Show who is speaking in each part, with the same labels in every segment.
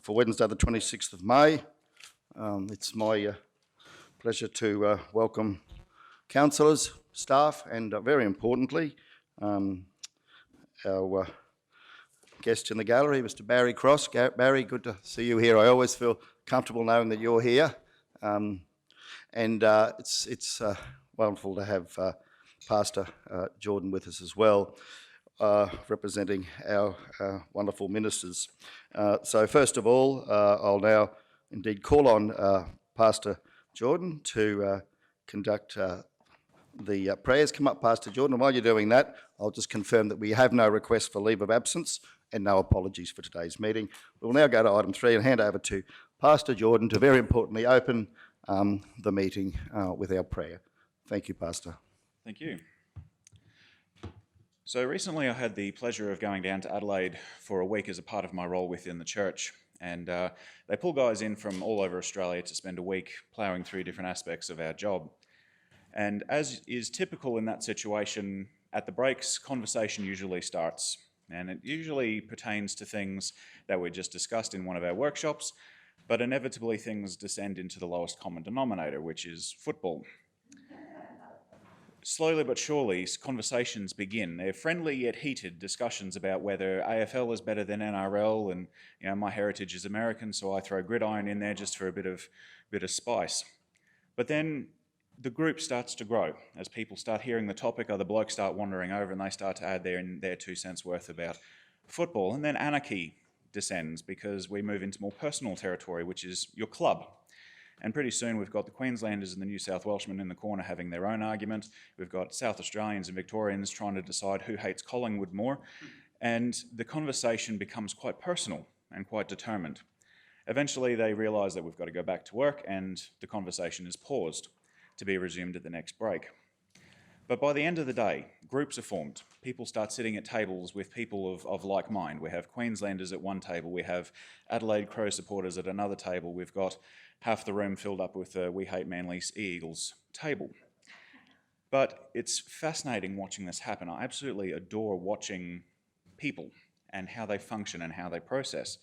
Speaker 1: for Wednesday the 26th of May. It's my pleasure to welcome councillors, staff and very importantly our guest in the gallery, Mr. Barry Cross. Barry, good to see you here. I always feel comfortable knowing that you're here, and it's wonderful to have Pastor Jordan with us as well, representing our wonderful ministers. So first of all, I'll now indeed call on Pastor Jordan to conduct the prayers. Come up, Pastor Jordan, and while you're doing that, I'll just confirm that we have no request for leave of absence and no apologies for today's meeting. We'll now go to item 3 and hand over to Pastor Jordan to very importantly open the meeting with our prayer. Thank you, Pastor.
Speaker 2: Thank you. So recently I had the pleasure of going down to Adelaide for a week as a part of my role within the church, and they pull guys in from all over Australia to spend a week ploughing through different aspects of our job. And as is typical in that situation, at the breaks, conversation usually starts. And it usually pertains to things that were just discussed in one of our workshops, but inevitably things descend into the lowest common denominator, which is football. Slowly but surely, conversations begin. They're friendly yet heated discussions about whether AFL is better than NRL, and my heritage is American, so I throw gridiron in there just for a bit of spice. But then the group starts to grow. As people start hearing the topic, other blokes start wandering over and they start to add their 2 cents worth about football. And then anarchy descends because we move into more personal territory, which is your club. And pretty soon we've got the Queenslanders and the New South Welshmen in the corner having their own argument. We've got South Australians and Victorians trying to decide who hates Collingwood more. And the conversation becomes quite personal and quite determined. Eventually they realise that we've got to go back to work and the conversation is paused to be resumed at the next break. But by the end of the day, groups are formed. People start sitting at tables with people of like mind. We have Queenslanders at one table, we have Adelaide Crow supporters at another table, we've got half the room filled up with We Hate Manly's E-Eagles table. But it's fascinating watching this happen. I absolutely adore watching people and how they function and how they process,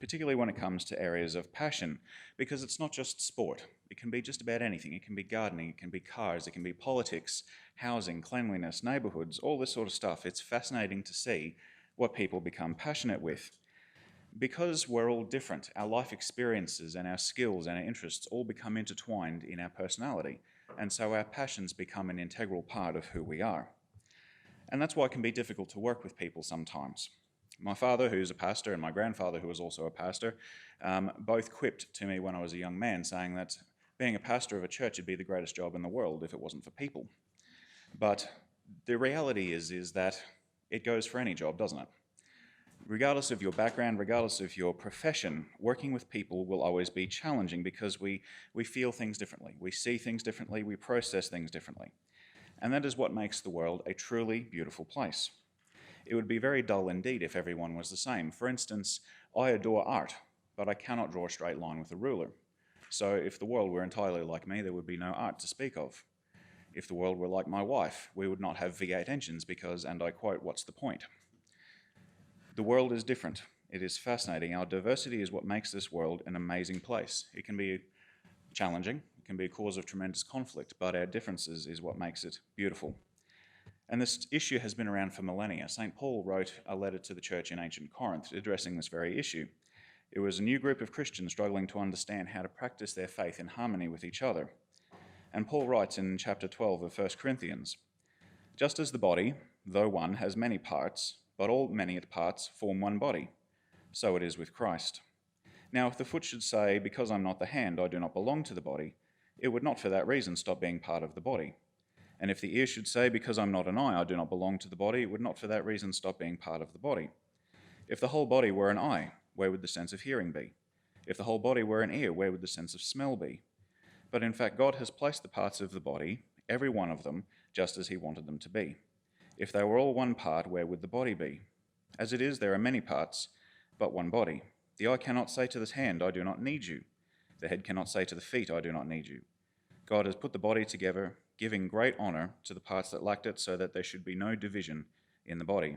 Speaker 2: particularly when it comes to areas of passion, because it's not just sport. It can be just about anything. It can be gardening, it can be cars, it can be politics, housing, cleanliness, neighbourhoods, all this sort of stuff. It's fascinating to see what people become passionate with. Because we're all different, our life experiences and our skills and our interests all become intertwined in our personality, and so our passions become an integral part of who we are. And that's why it can be difficult to work with people sometimes. My father, who's a pastor, and my grandfather, who was also a pastor, both quipped to me when I was a young man, saying that being a pastor of a church would be the greatest job in the world if it wasn't for people. But the reality is that it goes for any job, doesn't it? Regardless of your background, regardless of your profession, working with people will always be challenging because we feel things differently, we see things differently, we process things differently. And that is what makes the world a truly beautiful place. It would be very dull indeed if everyone was the same. For instance, I adore art, but I cannot draw a straight line with a ruler. So if the world were entirely like me, there would be no art to speak of. If the world were like my wife, we would not have V8 engines because, and I quote, what's the point? The world is different. It is fascinating. Our diversity is what makes this world an amazing place. It can be challenging, it can be a cause of tremendous conflict, but our differences is what makes it beautiful. And this issue has been around for millennia. St. Paul wrote a letter to the church in ancient Corinth addressing this very issue. It was a new group of Christians struggling to understand how to practice their faith in harmony with each other. And Paul writes in chapter 12 of 1 Corinthians, "Just as the body, though one, has many parts, but all many parts form one body, so it is with Christ. Now if the foot should say, because I'm not the hand, I do not belong to the body, it would not for that reason stop being part of the body. And if the ear should say, because I'm not an eye, I do not belong to the body, it would not for that reason stop being part of the body. If the whole body were an eye, where would the sense of hearing be? If the whole body were an ear, where would the sense of smell be? But in fact, God has placed the parts of the body, every one of them, just as he wanted them to be. If they were all one part, where would the body be? As it is, there are many parts, but one body. The eye cannot say to the hand, I do not need you. The head cannot say to the feet, I do not need you. God has put the body together, giving great honour to the parts that lacked it, so that there should be no division in the body,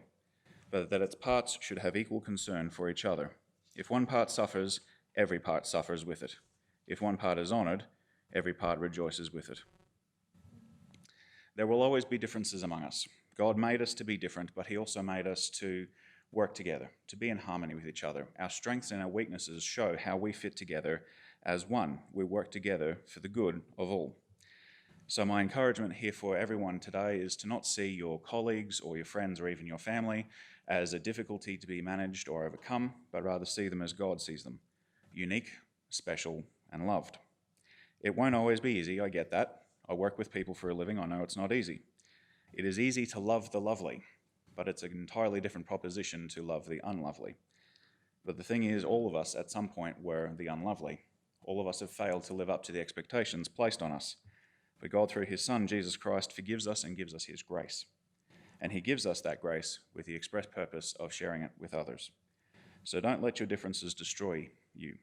Speaker 2: but that its parts should have equal concern for each other. If one part suffers, every part suffers with it. If one part is honoured, every part rejoices with it. There will always be differences among us. God made us to be different, but he also made us to work together, to be in harmony with each other. Our strengths and our weaknesses show how we fit together as one. We work together for the good of all. So my encouragement here for everyone today is to not see your colleagues or your friends or even your family as a difficulty to be managed or overcome, but rather see them as God sees them, unique, special, and loved. It won't always be easy, I get that. I work with people for a living, I know it's not easy. It is easy to love the lovely, but it's an entirely different proposition to love the unlovely. But the thing is, all of us at some point were the unlovely. All of us have failed to live up to the expectations placed on us. But God, through his Son, Jesus Christ, forgives us and gives us his grace. And he gives us that grace with the express purpose of sharing it with others. So don't let your differences destroy you.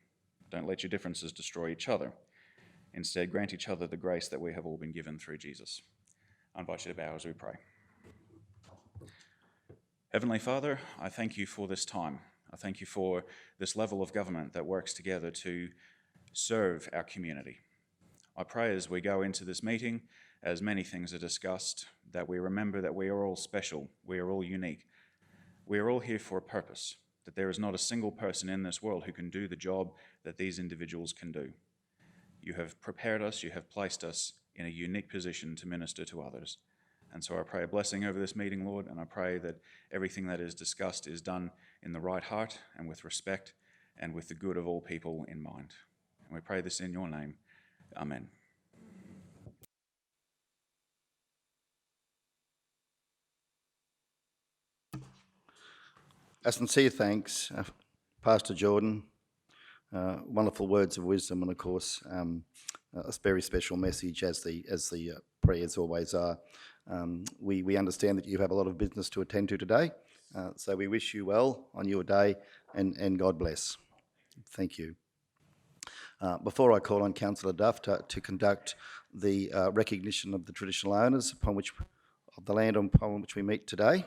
Speaker 2: Don't let your differences destroy each other. Instead, grant each other the grace that we have all been given through Jesus. I invite you to bow as we pray. Heavenly Father, I thank you for this time. I thank you for this level of government that works together to serve our community. I pray as we go into this meeting, as many things are discussed, that we remember that we are all special, we are all unique. We are all here for a purpose, that there is not a single person in this world who can do the job that these individuals can do. You have prepared us, you have placed us in a unique position to minister to others. And so I pray a blessing over this meeting, Lord, and I pray that everything that is discussed is done in the right heart and with respect and with the good of all people in mind. And we pray this in your name. Amen.
Speaker 1: Our sincere thanks, Pastor Jordan. Wonderful words of wisdom, and of course, a very special message, as the prayers always are. We understand that you have a lot of business to attend to today, so we wish you well on your day, and God bless. Thank you. Before I call on Councillor Duff to conduct the recognition of the traditional owners of the land upon which we meet today,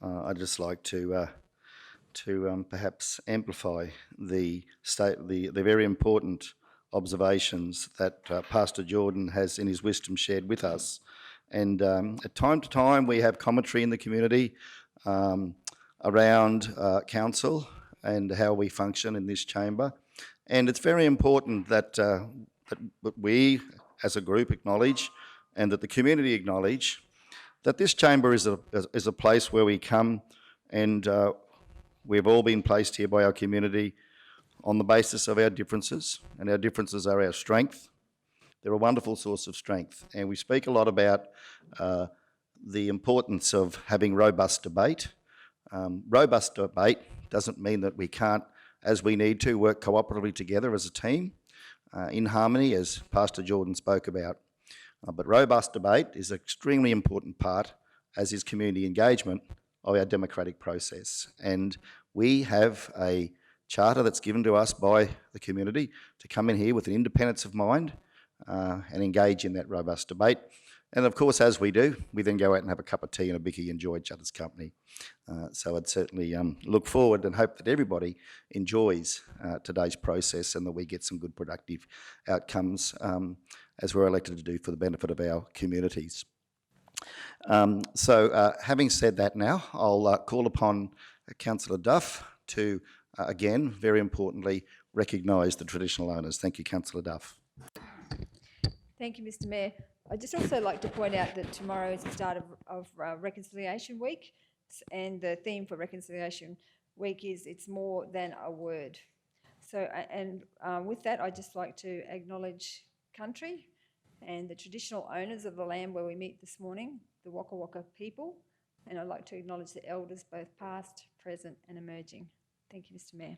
Speaker 1: I'd just like to perhaps amplify the very important observations that Pastor Jordan has in his wisdom shared with us. And at time to time we have commentary in the community around council and how we function in this chamber. And it's very important that we as a group acknowledge, and that the community acknowledge, that this chamber is a place where we come and we've all been placed here by our community on the basis of our differences, and our differences are our strength. They're a wonderful source of strength, and we speak a lot about the importance of having robust debate. Robust debate doesn't mean that we can't, as we need to, work cooperatively together as a team, in harmony, as Pastor Jordan spoke about. But robust debate is an extremely important part, as is community engagement, of our democratic process. And we have a charter that's given to us by the community to come in here with an independence of mind and engage in that robust debate. And of course, as we do, we then go out and have a cup of tea and a bicky, enjoy each other's company. So I'd certainly look forward and hope that everybody enjoys today's process, and that we get some good productive outcomes as we're elected to do for the benefit of our communities. Having said that now, I'll call upon Councillor Duff to, again, very importantly, recognise the traditional owners. Thank you, Councillor Duff.
Speaker 3: Thank you, Mr Mayor. I'd just also like to point out that tomorrow is the start of Reconciliation Week, and the theme for Reconciliation Week is "It's More Than a Word." So, with that, I'd just like to acknowledge country and the traditional owners of the land where we meet this morning, the Waka Waka people, and I'd like to acknowledge the elders, both past, present and emerging. Thank you, Mr Mayor.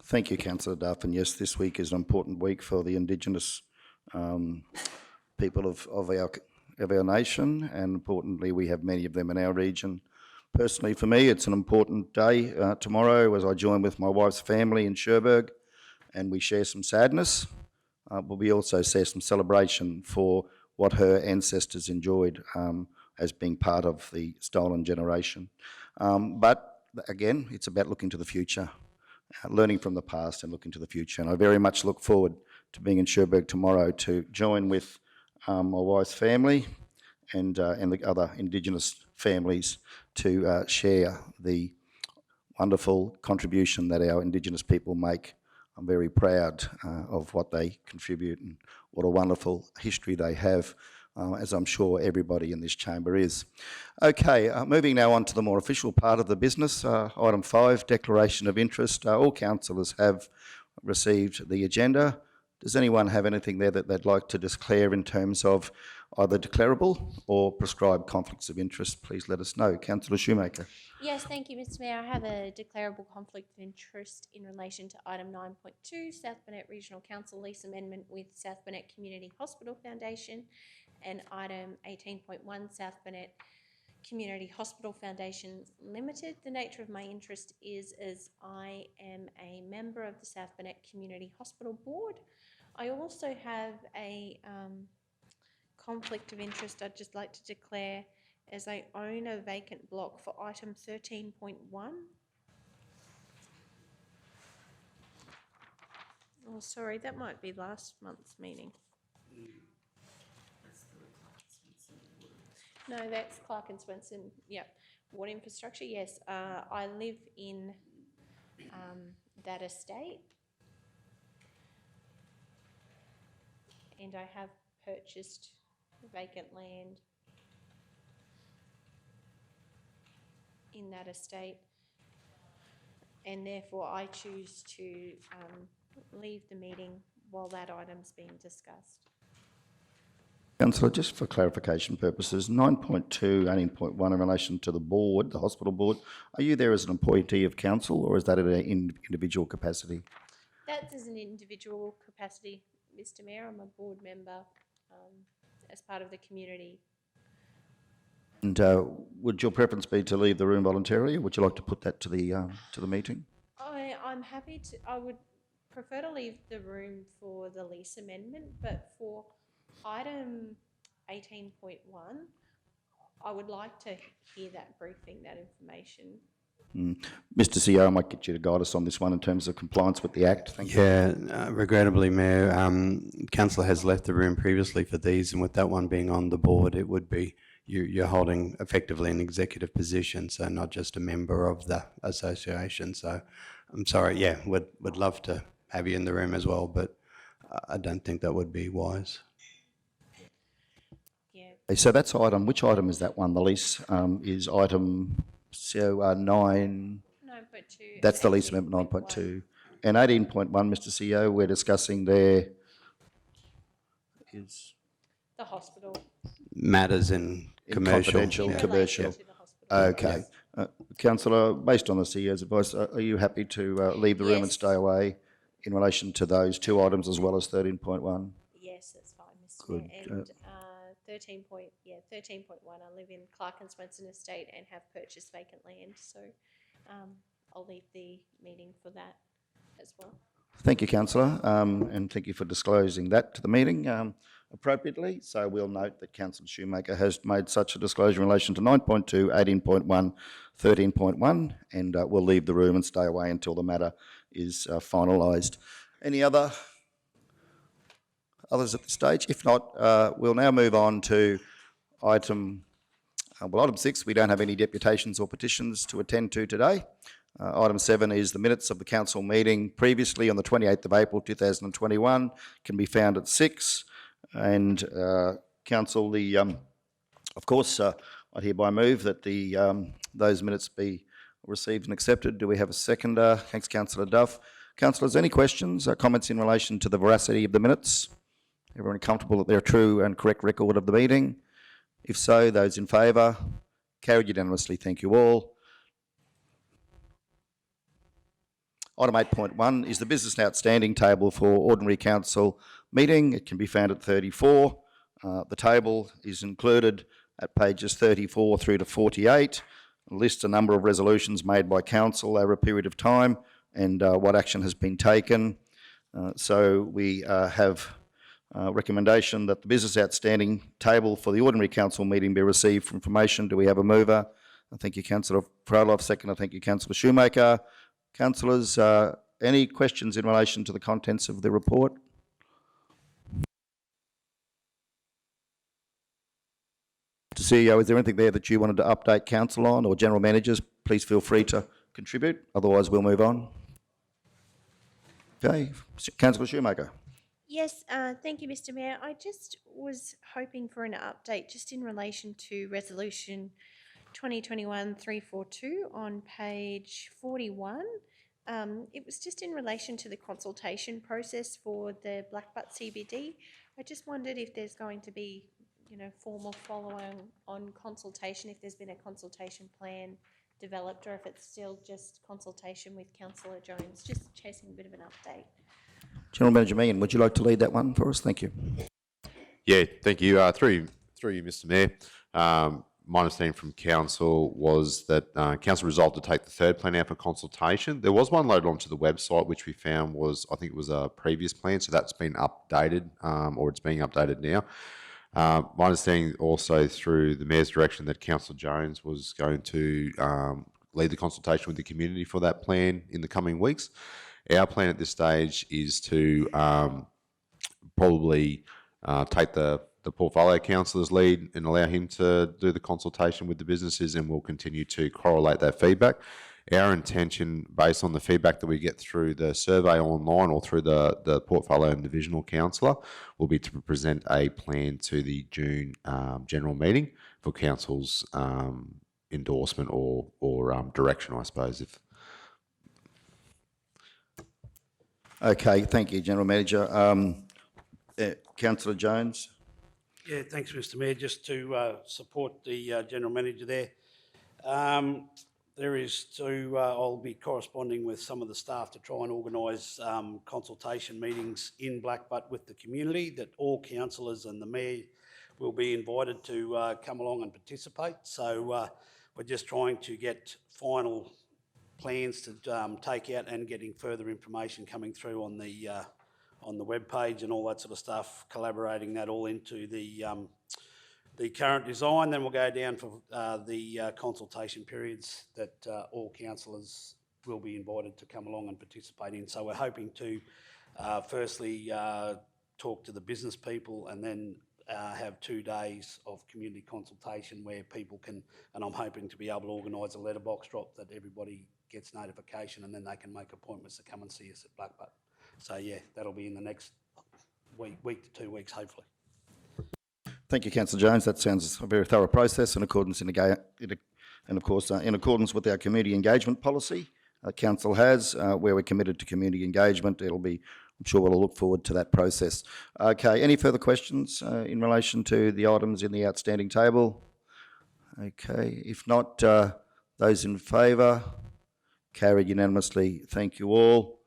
Speaker 1: Thank you, Councillor Duff. And yes, this week is an important week for the Indigenous people of our nation, and importantly, we have many of them in our region. Personally, for me, it's an important day tomorrow, as I join with my wife's family in Cherbourg, and we share some sadness, but we also share some celebration for what her ancestors enjoyed as being part of the stolen generation. But again, it's about looking to the future, learning from the past and looking to the future. And I very much look forward to being in Cherbourg tomorrow to join with my wife's family and the other Indigenous families to share the wonderful contribution that our Indigenous people make. I'm very proud of what they contribute and what a wonderful history they have, as I'm sure everybody in this chamber is. Okay, moving now on to the more official part of the business. Item 5, declaration of interest. All councillors have received the agenda. Does anyone have anything there that they'd like to declare in terms of either declarable or prescribed conflicts of interest? Please let us know. Councillor Shoemaker.
Speaker 4: Yes, thank you, Mr. Mayor. I have a declarable conflict of interest in relation to item 9.2, South Burnett Regional Council lease amendment with South Burnett Community Hospital Foundation, and item 18.1, South Burnett Community Hospital Foundation Limited. The nature of my interest is as I am a member of the South Burnett Community Hospital Board. I also have a conflict of interest I'd just like to declare as I own a vacant block for item 13.1. Oh, sorry, that might be last month's meeting. No, that's Clark and Swenson. Yep. Water infrastructure, yes. I live in that estate, and I have purchased vacant land in that estate, and therefore I choose to leave the meeting while that item's being discussed.
Speaker 1: Councillor, just for clarification purposes, 9.2, 18.1 in relation to the board, the hospital board, are you there as an appointee of council or is that at an individual capacity?
Speaker 4: That's as an individual capacity, Mr. Mayor. I'm a board member as part of the community.
Speaker 1: And would your preference be to leave the room voluntarily, or would you like to put that to the meeting?
Speaker 4: I'm happy to. I would prefer to leave the room for the lease amendment, but for item 18.1, I would like to hear that briefing, that information.
Speaker 1: Mr. CEO, I might get you to guide us on this one in terms of compliance with the Act. Thank you.
Speaker 5: Yeah, regrettably, Mayor, Councillor has left the room previously for these, and with that one being on the board, it would be you're holding effectively an executive position, so not just a member of the association. So I'm sorry, yeah, would love to have you in the room as well, but I don't think that would be wise.
Speaker 4: Yeah.
Speaker 1: So that's item, which item is that one? The lease is item 9.
Speaker 4: 9.2.
Speaker 1: That's the lease amendment 9.2. And 18.1, Mr. CEO, we're discussing there is...
Speaker 4: The hospital.
Speaker 5: Matters in commercial.
Speaker 1: Confidential,
Speaker 5: yeah.
Speaker 1: commercial.
Speaker 4: To the hospital.
Speaker 1: Okay. Councillor, based on the CEO's advice, are you happy to leave the room and
Speaker 4: Yes.
Speaker 1: stay away in relation to those two items as well as 13.1?
Speaker 4: Yes, that's fine, Mr.
Speaker 1: Good.
Speaker 4: Mayor. And 13.1, I live in Clark and Swenson Estate and have purchased vacant land, so I'll leave the meeting for that as well.
Speaker 1: Thank you, Councillor, and thank you for disclosing that to the meeting appropriately. So we'll note that Councillor Shoemaker has made such a disclosure in relation to 9.2, 18.1, 13.1, and we'll leave the room and stay away until the matter is finalised. Any others at this stage? If not, we'll now move on to item 6. We don't have any deputations or petitions to attend to today. Item 7 is the minutes of the council meeting previously on the 28th of April 2021, can be found at 6. And council, of course, I hereby move that those minutes be received and accepted. Do we have a seconder? Thanks, Councillor Duff. Councillors, any questions or comments in relation to the veracity of the minutes? Everyone comfortable that they're a true and correct record of the meeting? If so, those in favour? Carried unanimously. Thank you all. Item 8.1 is the business outstanding table for ordinary council meeting. It can be found at 34. The table is included at pages 34 through to 48. It lists a number of resolutions made by council over a period of time and what action has been taken. So we have recommendation that the business outstanding table for the ordinary council meeting be received for information. Do we have a mover? Thank you, Councillor Frolov. Second, thank you, Councillor Shoemaker. Councillors, any questions in relation to the contents of the report? To CEO, is there anything there that you wanted to update council on, or general managers? Please feel free to contribute. Otherwise, we'll move on. Okay, Councillor Shoemaker.
Speaker 4: Yes, thank you, Mr. Mayor. I just was hoping for an update just in relation to Resolution 2021-342 on page 41. It was just in relation to the consultation process for the Blackbutt CBD. I just wondered if there's going to be, formal follow-on on consultation, if there's been a consultation plan developed, or if it's still just consultation with Councillor Jones. Just chasing a bit of an update.
Speaker 1: General Manager Meehan, would you like to lead that one for us? Thank you.
Speaker 6: Yeah, thank you. Through you, Mr. Mayor. My understanding from council was that council resolved to take the third plan out for consultation. There was one loaded onto the website, which we found was, I think it was a previous plan, so that's been updated, or it's being updated now. My understanding also through the Mayor's direction that Councillor Jones was going to lead the consultation with the community for that plan in the coming weeks. Our plan at this stage is to probably take the portfolio councillor's lead and allow him to do the consultation with the businesses, and we'll continue to correlate that feedback. Our intention, based on the feedback that we get through the survey online or through the portfolio and divisional councillor, will be to present a plan to the June general meeting for council's endorsement or direction, I suppose.
Speaker 1: Okay, thank you, General Manager. Councillor Jones.
Speaker 7: Yeah, thanks, Mr. Mayor. Just to support the General Manager there. I'll be corresponding with some of the staff to try and organise consultation meetings in Blackbutt with the community, that all councillors and the Mayor will be invited to come along and participate. So we're just trying to get final plans to take out and getting further information coming through on the web page and all that sort of stuff, collaborating that all into the current design. Then we'll go down for the consultation periods that all councillors will be invited to come along and participate in. So we're hoping to firstly talk to the business people, and then have 2 days of community consultation where people can, and I'm hoping to be able to organise a letterbox drop that everybody gets notification, and then they can make appointments to come and see us at Blackbutt. So yeah, that'll be in the next week to 2 weeks, hopefully.
Speaker 1: Thank you, Councillor Jones. That sounds a very thorough process in accordance in accordance with our community engagement policy. Council has, where we're committed to community engagement. I'm sure we'll look forward to that process. Okay, any further questions in relation to the items in the outstanding table? Okay, if not, those in favour? Carried unanimously. Thank you all.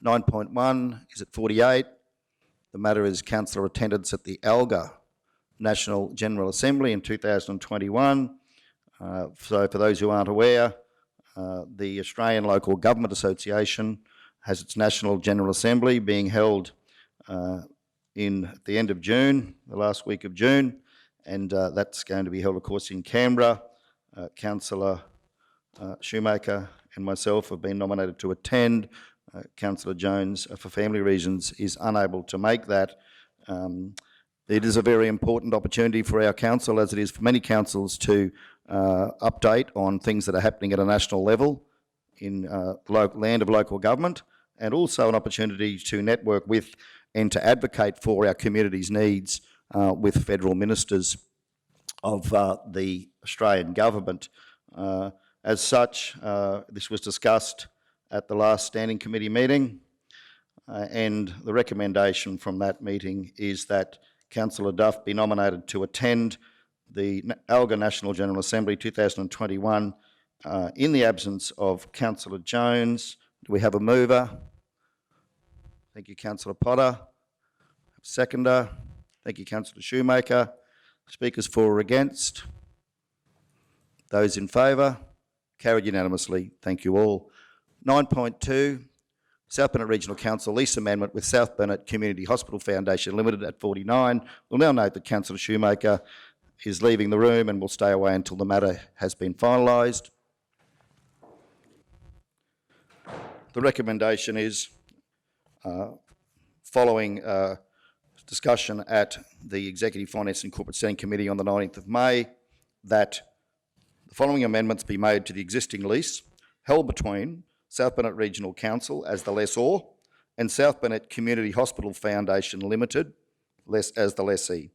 Speaker 1: 9.1 is at 48. The matter is councillor attendance at the ALGA National General Assembly in 2021. So for those who aren't aware, the Australian Local Government Association has its National General Assembly being held in the end of June, the last week of June, and that's going to be held, of course, in Canberra. Councillor Shoemaker and myself have been nominated to attend. Councillor Jones, for family reasons, is unable to make that. It is a very important opportunity for our council, as it is for many councils, to update on things that are happening at a national level in land of local government, and also an opportunity to network with and to advocate for our community's needs with federal ministers of the Australian government. As such, this was discussed at the last standing committee meeting, and the recommendation from that meeting is that Councillor Duff be nominated to attend the ALGA National General Assembly 2021 in the absence of Councillor Jones. Do we have a mover? Thank you, Councillor Potter. Seconder? Thank you, Councillor Shoemaker. Speakers for or against? Those in favour? Carried unanimously. Thank you all. 9.2, South Burnett Regional Council lease amendment with South Burnett Community Hospital Foundation Limited at 49. We'll now note that Councillor Shoemaker is leaving the room and will stay away until the matter has been finalised. The recommendation is, following discussion at the Executive Finance and Corporate Standing Committee on the 19th of May, that the following amendments be made to the existing lease held between South Burnett Regional Council as the lessor and South Burnett Community Hospital Foundation Limited as the lessee.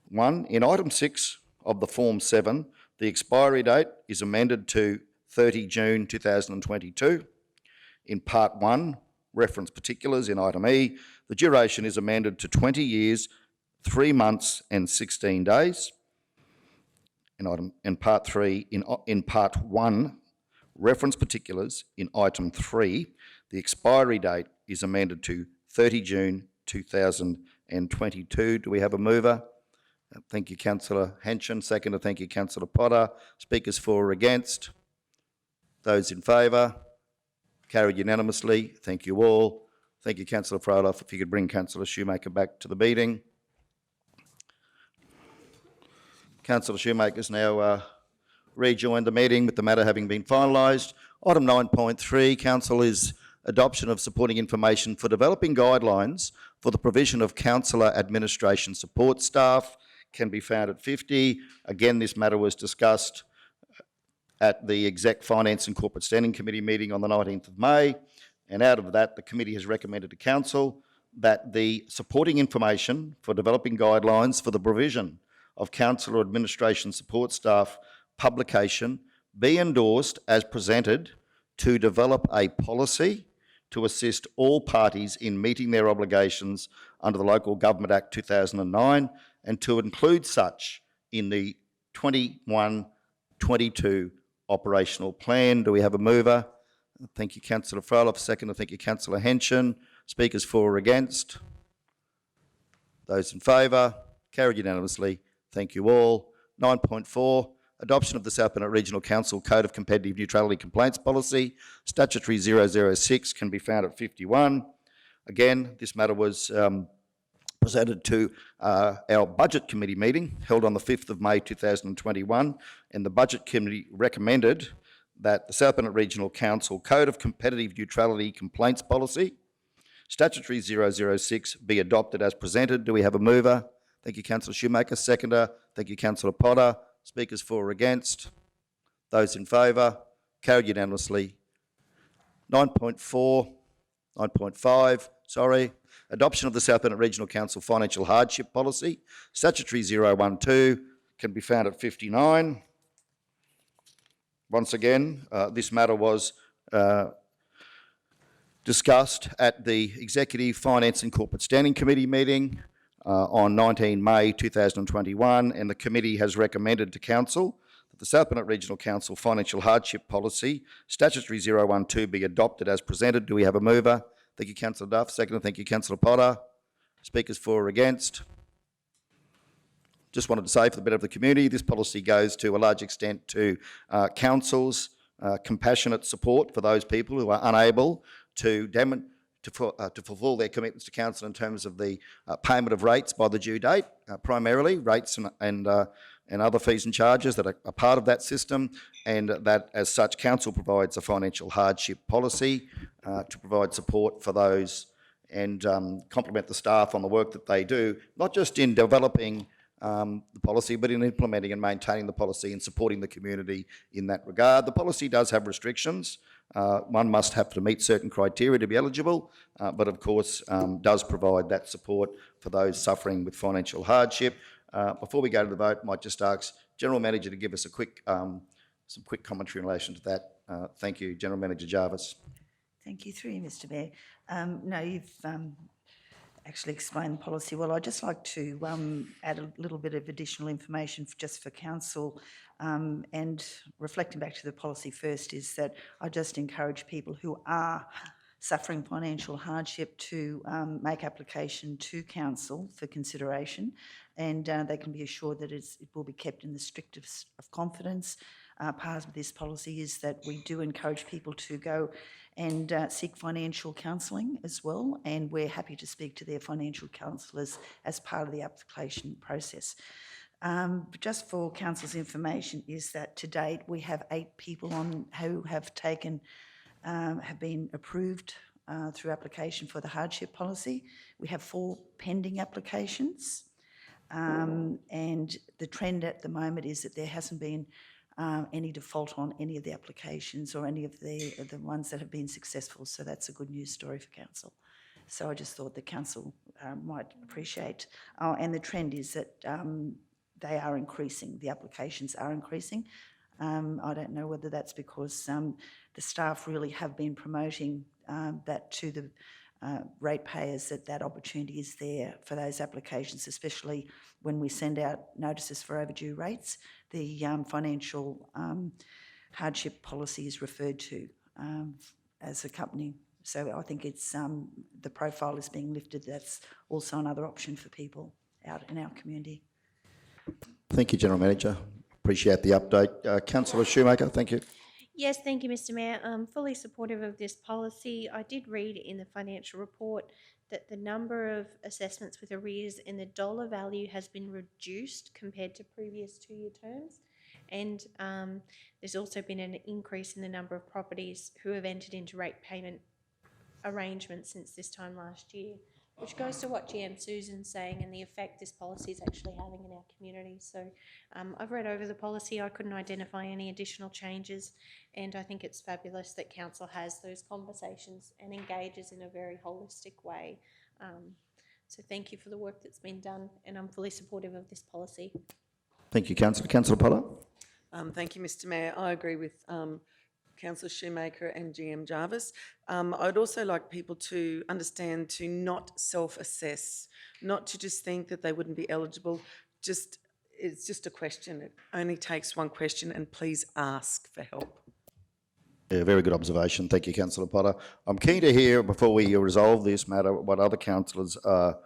Speaker 1: 1. In item 6 of the Form 7, the expiry date is amended to 30 June 2022. In Part 1, reference particulars in item E, the duration is amended to 20 years, 3 months and 16 days. In Part 3, in Part 1, reference particulars in item 3, the expiry date is amended to 30 June 2022. Do we have a mover? Thank you, Councillor Henson. Seconder, thank you, Councillor Potter. Speakers for or against? Those in favour? Carried unanimously. Thank you all. Thank you, Councillor Froloff. If you could bring Councillor Shoemaker back to the meeting. Councillor Shoemaker's now rejoined the meeting with the matter having been finalised. Item 9.3, Council, is adoption of supporting information for developing guidelines for the provision of councillor administration support staff. Can be found at 50. Again, this matter was discussed at the Exec Finance and Corporate Standing Committee meeting on the 19th of May, and out of that, the committee has recommended to Council that the supporting information for developing guidelines for the provision of councillor administration support staff publication be endorsed as presented to develop a policy to assist all parties in meeting their obligations under the Local Government Act 2009 and to include such in the 21-22 operational plan. Do we have a mover? Thank you, Councillor Froloff. Seconder, thank you, Councillor Henson. Speakers for or against? Those in favour? Carried unanimously. Thank you all. 9.4, adoption of the South Burnett Regional Council Code of Competitive Neutrality Complaints Policy, Statutory 006, can be found at 51. Again, this matter was presented to our Budget Committee meeting held on the 5th of May 2021, and the Budget Committee recommended that the South Burnett Regional Council Code of Competitive Neutrality Complaints Policy, Statutory 006, be adopted as presented. Do we have a mover? Thank you, Councillor Shoemaker. Seconder, thank you, Councillor Potter. Speakers for or against? Those in favour? Carried unanimously. 9.5, adoption of the South Burnett Regional Council Financial Hardship Policy, Statutory 012, can be found at 59. Once again, this matter was discussed at the Executive Finance and Corporate Standing Committee meeting on 19 May 2021, and the committee has recommended to Council that the South Burnett Regional Council Financial Hardship Policy, Statutory 012, be adopted as presented. Do we have a mover? Thank you, Councillor Duff. Second, thank you, Councillor Potter. Speakers for or against? Just wanted to say, for the benefit of the community, this policy goes to a large extent to councils, compassionate support for those people who are unable to fulfil their commitments to council in terms of the payment of rates by the due date, primarily rates and other fees and charges that are a part of that system, and that as such council provides a financial hardship policy to provide support for those and complement the staff on the work that they do, not just in developing the policy, but in implementing and maintaining the policy and supporting the community in that regard. The policy does have restrictions. One must have to meet certain criteria to be eligible, but of course does provide that support for those suffering with financial hardship. Before we go to the vote, I might just ask General Manager to give us a quick, some quick commentary in relation to that. Thank you, General Manager Jarvis.
Speaker 8: Thank you, through you, Mr Mayor. No, you've actually explained the policy well. I'd just like to add a little bit of additional information just for Council, and reflecting back to the policy first is that I just encourage people who are suffering financial hardship to make application to Council for consideration, and they can be assured that it will be kept in the strictest of confidence. Part of this policy is that we do encourage people to go and seek financial counselling as well, and we're happy to speak to their financial counsellors as part of the application process. Just for council's information, is that to date we have 8 people on who have taken, have been approved through application for the hardship policy. We have 4 pending applications, and the trend at the moment is that there hasn't been any default on any of the applications or any of the ones that have been successful. So that's a good news story for council. So I just thought the council might appreciate, and the trend is that they are increasing, the applications are increasing. I don't know whether that's because the staff really have been promoting that to the ratepayers, that opportunity is there for those applications, especially when we send out notices for overdue rates. The financial hardship policy is referred to as accompanying. So I think it's the profile is being lifted. That's also another option for people out in our community.
Speaker 1: Thank you, General Manager. Appreciate the update. Councillor Shoemaker, thank you.
Speaker 4: Yes, thank you, Mr. Mayor. I'm fully supportive of this policy. I did read in the financial report that the number of assessments with arrears and the dollar value has been reduced compared to previous 2-year terms. And there's also been an increase in the number of properties who have entered into rate payment arrangements since this time last year, which goes to what GM Susan's saying and the effect this policy is actually having in our community. So I've read over the policy. I couldn't identify any additional changes, and I think it's fabulous that council has those conversations and engages in a very holistic way. So thank you for the work that's been done, and I'm fully supportive of this policy.
Speaker 1: Thank you, Councillor. Councillor Potter.
Speaker 9: Thank you, Mr. Mayor. I agree with Councillor Shoemaker and GM Jarvis. I'd also like people to understand to not self-assess, not to just think that they wouldn't be eligible. It's just a question. It only takes one question, and please ask for help.
Speaker 1: Yeah, very good observation. Thank you, Councillor Potter. I'm keen to hear, before we resolve this matter, what other councillors are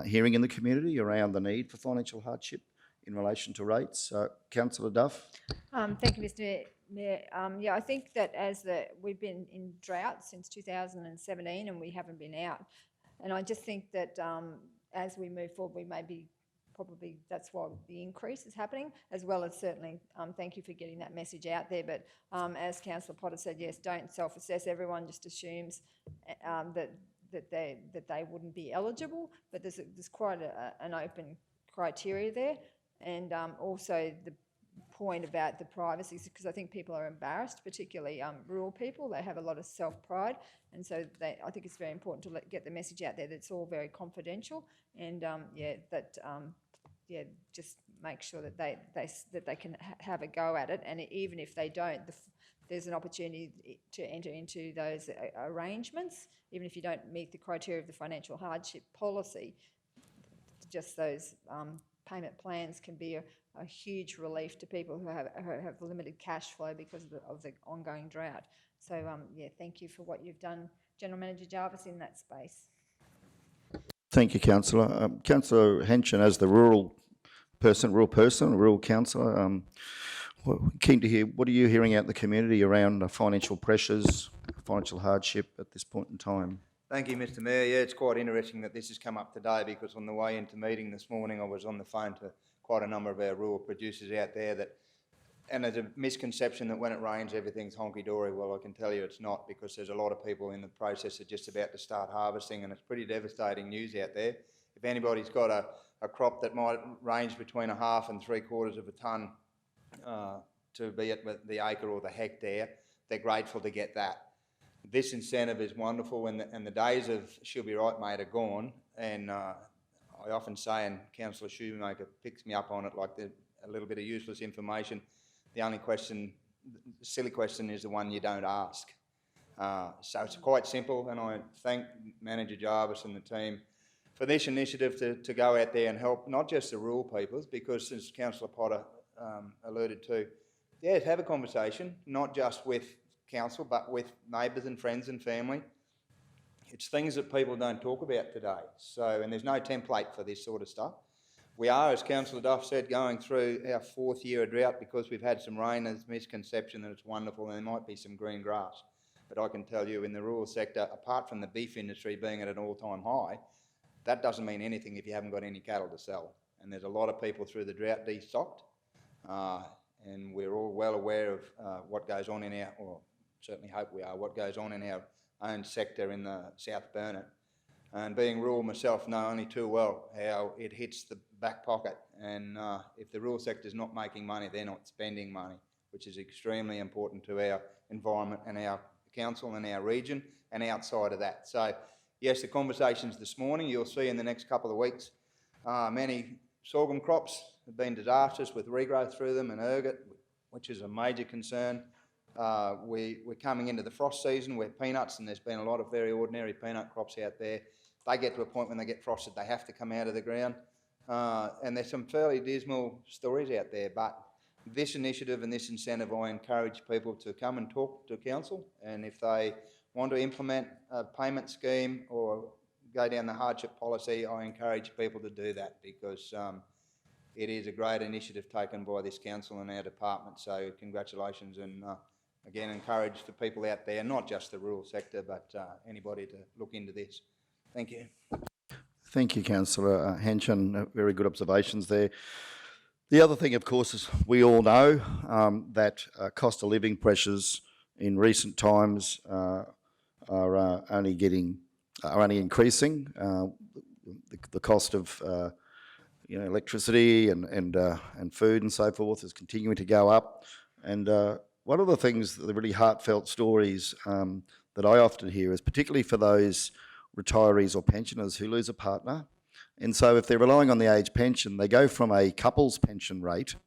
Speaker 1: hearing in the community around the need for financial hardship in relation to rates. Councillor Duff.
Speaker 3: Thank you, Mr. Mayor. Yeah, I think that we've been in drought since 2017 and we haven't been out. And I just think that as we move forward, we may be probably, that's why the increase is happening, as well as certainly, thank you for getting that message out there. But as Councillor Potter said, yes, don't self-assess. Everyone just assumes that they wouldn't be eligible, but there's quite an open criteria there. And also the point about the privacy, because I think people are embarrassed, particularly rural people. They have a lot of self-pride, and so I think it's very important to get the message out there that it's all very confidential, and just make sure that they can have a go at it, and even if they don't, there's an opportunity to enter into those arrangements, even if you don't meet the criteria of the financial hardship policy. Just those payment plans can be a huge relief to people who have limited cash flow because of the ongoing drought. So, thank you for what you've done, General Manager Jarvis, in that space.
Speaker 1: Thank you, Councillor. Councillor Henshin, as the rural councillor, keen to hear, what are you hearing out in the community around financial pressures, financial hardship at this point in time?
Speaker 10: Thank you, Mr. Mayor. Yeah, it's quite interesting that this has come up today, because on the way into meeting this morning, I was on the phone to quite a number of our rural producers out there and there's a misconception that when it rains, everything's honky-dory. Well, I can tell you it's not, because there's a lot of people in the process of just about to start harvesting, and it's pretty devastating news out there. If anybody's got a crop that might range between 1/2 and 3/4 of a tonne to be at the acre or the hectare, they're grateful to get that. This incentive is wonderful, and the days of "she'll be right, mate" are gone. And I often say, and Councillor Shoemaker picks me up on it, like a little bit of useless information. The only question, the silly question, is the one you don't ask. So it's quite simple, and I thank Manager Jarvis and the team for this initiative to go out there and help not just the rural peoples, because as Councillor Potter alluded to, yes, have a conversation, not just with council, but with neighbours and friends and family. It's things that people don't talk about today. So, and there's no template for this sort of stuff. We are, as Councillor Duff said, going through our 4th year of drought because we've had some rain. There's misconception that it's wonderful and there might be some green grass. But I can tell you, in the rural sector, apart from the beef industry being at an all-time high, that doesn't mean anything if you haven't got any cattle to sell. and there's a lot of people through the drought destocked, and we're all well aware of what goes on in our, or certainly hope we are, what goes on in our own sector in the South Burnett. And being rural myself, know only too well how it hits the back pocket, and if the rural sector's not making money, they're not spending money, which is extremely important to our environment and our council and our region and outside of that. So yes, the conversations this morning, you'll see in the next couple of weeks, many sorghum crops have been disastrous with regrowth through them and ergot, which is a major concern. We're coming into the frost season where peanuts, and there's been a lot of very ordinary peanut crops out there, they get to a point when they get frosted, they have to come out of the ground. And there's some fairly dismal stories out there, but this initiative and this incentive, I encourage people to come and talk to council, and if they want to implement a payment scheme or go down the hardship policy, I encourage people to do that, because it is a great initiative taken by this council and our department. So congratulations, and again, encourage the people out there, not just the rural sector, but anybody to look into this. Thank you.
Speaker 1: Thank you, Councillor Henshin. Very good observations there. The other thing, of course, is we all know that cost of living pressures in recent times are only increasing. The cost of electricity and food and so forth is continuing to go up. And one of the things, the really heartfelt stories that I often hear is particularly for those retirees or pensioners who lose a partner. And so if they're relying on the age pension, they go from a couple's pension rate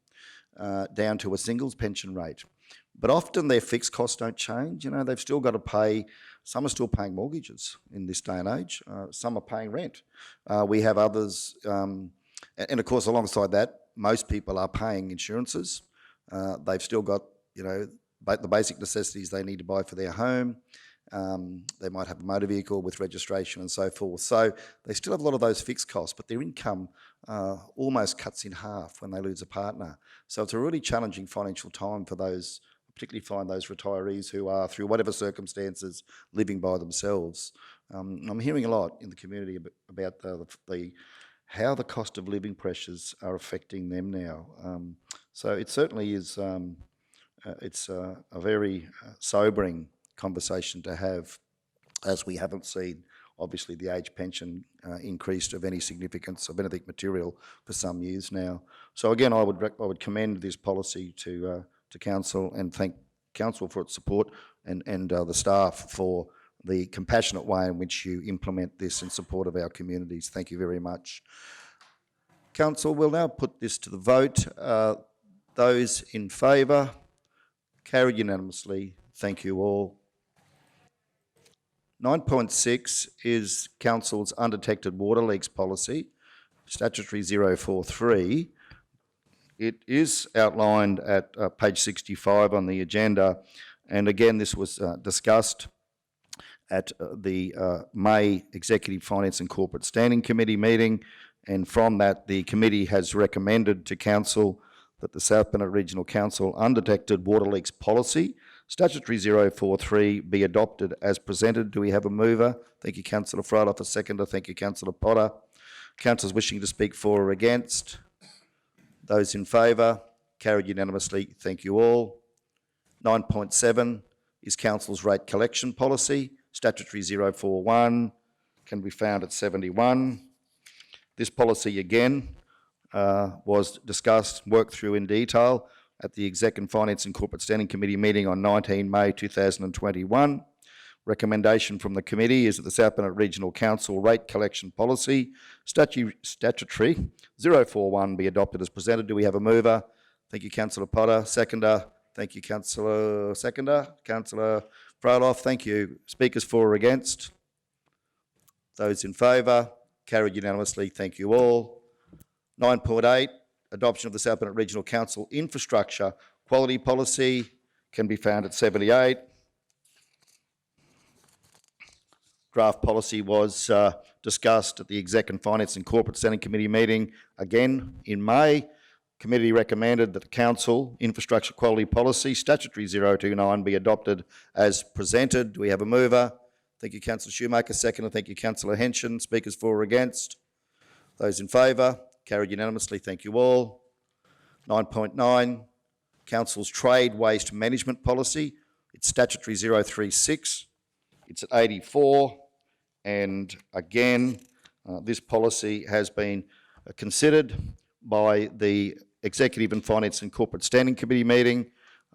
Speaker 1: down to a single's pension rate. But often their fixed costs don't change. They've still got to pay, some are still paying mortgages in this day and age, some are paying rent. We have others, and of course alongside that, most people are paying insurances. They've still got, the basic necessities they need to buy for their home. They might have a motor vehicle with registration and so forth. So they still have a lot of those fixed costs, but their income almost cuts in half when they lose a partner. So it's a really challenging financial time for those, particularly find those retirees who are, through whatever circumstances, living by themselves. I'm hearing a lot in the community about how the cost of living pressures are affecting them now. So it certainly is, it's a very sobering conversation to have, as we haven't seen, obviously, the age pension increased of any significance, of anything material, for some years now. So again, I would commend this policy to council and thank council for its support and the staff for the compassionate way in which you implement this in support of our communities. Thank you very much. Council, we'll now put this to the vote. Those in favour? Carried unanimously. Thank you all. 9.6 is Council's undetected water leaks policy, statutory 043. It is outlined at page 65 on the agenda, and again this was discussed at the May Executive Finance and Corporate Standing Committee meeting, and from that the committee has recommended to Council that the South Burnett Regional Council undetected water leaks policy, statutory 043, be adopted as presented. Do we have a mover? Thank you, Councillor Fryloff. A seconder. Thank you, Councillor Potter. Councillors wishing to speak for or against? Those in favour? Carried unanimously. Thank you all. 9.7 is Council's rate collection policy, statutory 041, can be found at 71. This policy again was discussed, worked through in detail at the Exec and Finance and Corporate Standing Committee meeting on 19 May 2021. Recommendation from the committee is that the South Burnett Regional Council rate collection policy, statutory 041, be adopted as presented. Do we have a mover? Thank you, Councillor Potter. Seconder. Thank you, Councillor Fryloff. Thank you. Speakers for or against? Those in favour? Carried unanimously. Thank you all. 9.8, adoption of the South Burnett Regional Council infrastructure quality policy, can be found at 78. Draft policy was discussed at the Exec and Finance and Corporate Standing Committee meeting again in May. Committee recommended that the Council infrastructure quality policy, statutory 029, be adopted as presented. Do we have a mover? Thank you, Councillor Shoemaker. Seconder. Thank you, Councillor Henshin. Speakers for or against? Those in favour? carried unanimously. Thank you all. 9.9, Council's Trade Waste Management Policy. It's statutory 036. It's at 84. And again, this policy has been considered by the Executive and Finance and Corporate Standing Committee meeting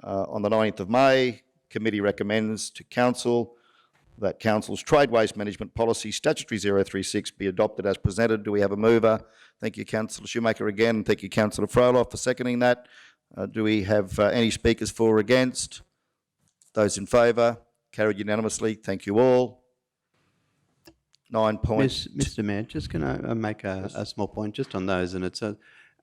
Speaker 1: on the 19th of May. Committee recommends to Council that Council's Trade Waste Management Policy, statutory 036, be adopted as presented. Do we have a mover? Thank you, Councillor Shoemaker again, and thank you, Councillor Froloff, for seconding that. Do we have any speakers for or against? Those in favour? Carried unanimously. Thank you all. 9 points.
Speaker 5: Mr. Mayor, just can I make a small point just on those? And it's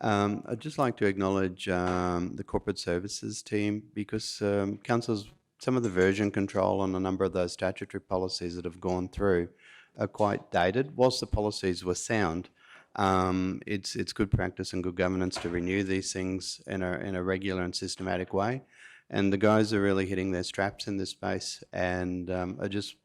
Speaker 5: I'd just like to acknowledge the corporate services team, because Council's some of the version control on a number of those statutory policies that have gone through are quite dated. Whilst the policies were sound, it's good practice and good governance to renew these things in a regular and systematic way. And the guys are really hitting their straps in this space. And I just,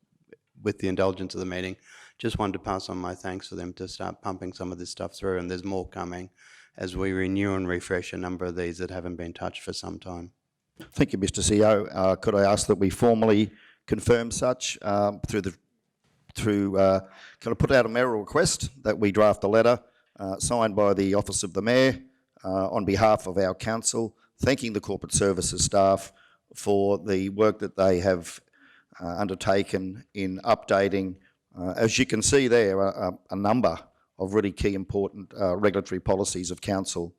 Speaker 5: with the indulgence of the meeting, just wanted to pass on my thanks for them to start pumping some of this stuff through. And there's more coming as we renew and refresh a number of these that haven't been touched for some time.
Speaker 1: Thank you, Mr. CEO. Could I ask that we formally confirm such can I put out a mayoral request that we draft a letter signed by the Office of the Mayor on behalf of our council, thanking the corporate services staff for the work that they have undertaken in updating, as you can see there, a number of really key important regulatory policies of council.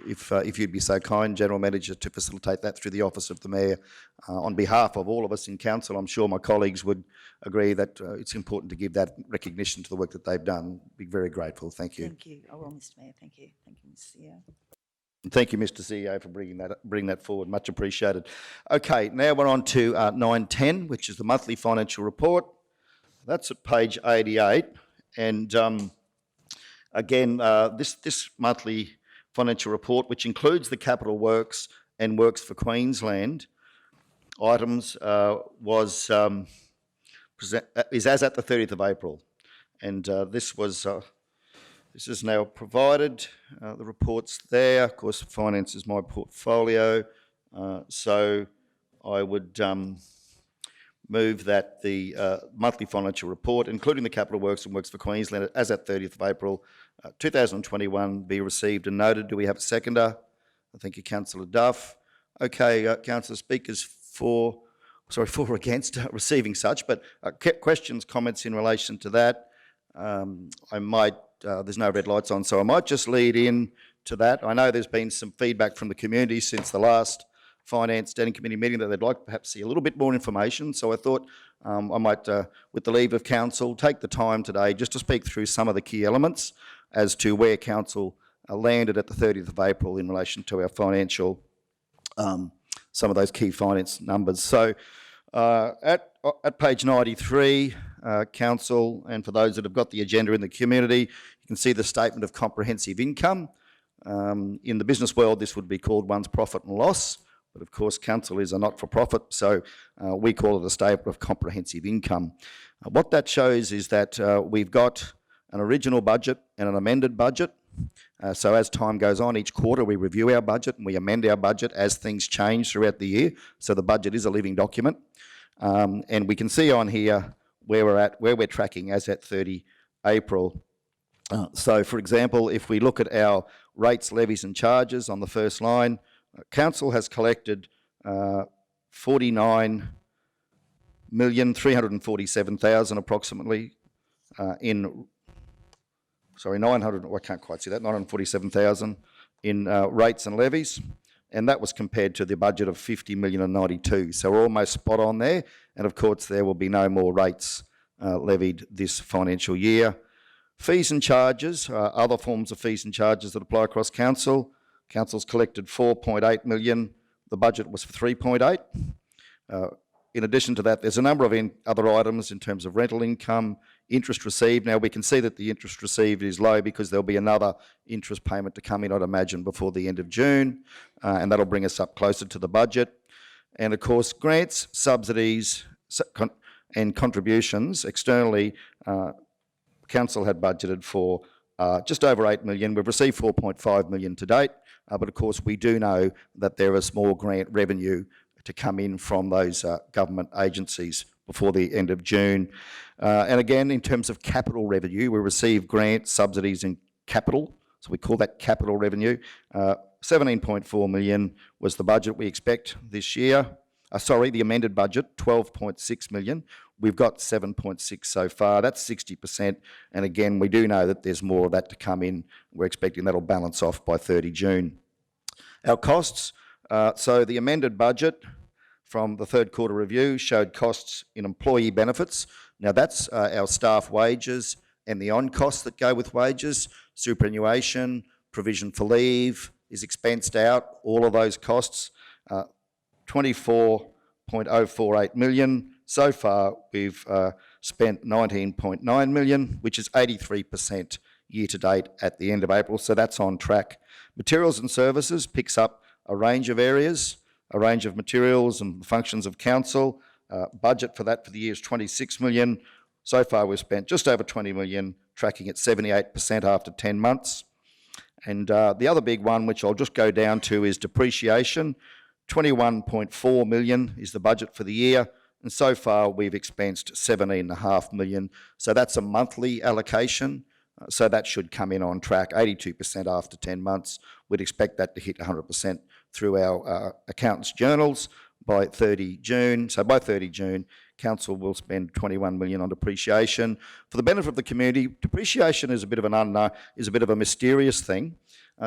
Speaker 1: If you'd be so kind, General Manager, to facilitate that through the Office of the Mayor on behalf of all of us in council. I'm sure my colleagues would agree that it's important to give that recognition to the work that they've done. Be very grateful. Thank you.
Speaker 8: Thank you. I will, Mr. Mayor. Thank you. Thank you, Mr. CEO.
Speaker 1: And thank you, Mr. CEO, for bringing that forward. Much appreciated. Okay, now we're on to 9.10, which is the monthly financial report. That's at page 88. And again, this monthly financial report, which includes the capital works and works for Queensland items, is as at the 30th of April. And this is now provided. The report's there. Of course, finance is my portfolio. So I would move that the monthly financial report, including the capital works and works for Queensland, as at 30th of April 2021, be received and noted. Do we have a seconder? Thank you, Councillor Duff. Okay, Councillor Speakers for or against receiving such, but questions, comments in relation to that. I might, there's no red lights on, so I might just lead in to that. I know there's been some feedback from the community since the last Finance Standing Committee meeting that they'd like to perhaps see a little bit more information. So I thought I might, with the leave of Council, take the time today just to speak through some of the key elements as to where Council landed at the 30th of April in relation to our financial, some of those key finance numbers. So at page 93, Council, and for those that have got the agenda in the community, you can see the statement of comprehensive income. In the business world, this would be called one's profit and loss. But of course, Council is a not-for-profit, so we call it a statement of comprehensive income. What that shows is that we've got an original budget and an amended budget. So as time goes on, each quarter we review our budget and we amend our budget as things change throughout the year. So the budget is a living document. And we can see on here where we're tracking as at 30 April. So for example, if we look at our rates, levies and charges on the first line, Council has collected 49,347,000 approximately I can't quite see that, 947,000 in rates and levies, and that was compared to the budget of 50,092,000. So we're almost spot on there, and of course there will be no more rates levied this financial year. Fees and charges, other forms of fees and charges that apply across Council. Council's collected 4.8 million. The budget was for 3.8. In addition to that, there's a number of other items in terms of rental income, interest received. Now, we can see that the interest received is low because there'll be another interest payment to come in, I'd imagine, before the end of June, and that'll bring us up closer to the budget. And of course, grants, subsidies, and contributions externally, Council had budgeted for just over 8 million. We've received 4.5 million to date, but of course we do know that there is more grant revenue to come in from those government agencies before the end of June. And again, in terms of capital revenue, we receive grant subsidies in capital, so we call that capital revenue. 17.4 million was the budget we expect this year. The amended budget, 12.6 million. We've got 7.6 so far. That's 60%. And again, we do know that there's more of that to come in. We're expecting that'll balance off by 30 June. Our costs, so the amended budget from the third quarter review showed costs in employee benefits. Now that's our staff wages and the on-costs that go with wages, superannuation, provision for leave is expensed out, all of those costs. 24.048 million. So far, we've spent 19.9 million, which is 83% year to date at the end of April, so that's on track. Materials and services picks up a range of areas, a range of materials and functions of council. Budget for that for the year is 26 million. So far, we've spent just over 20 million, tracking at 78% after 10 months. And the other big one, which I'll just go down to, is depreciation. 21.4 million is the budget for the year, and so far we've expensed 17.5 million. So that's a monthly allocation, so that should come in on track, 82% after 10 months. We'd expect that to hit 100% through our accountants' journals by 30 June. So by 30 June, Council will spend 21 million on depreciation. For the benefit of the community, depreciation is a bit of a mysterious thing.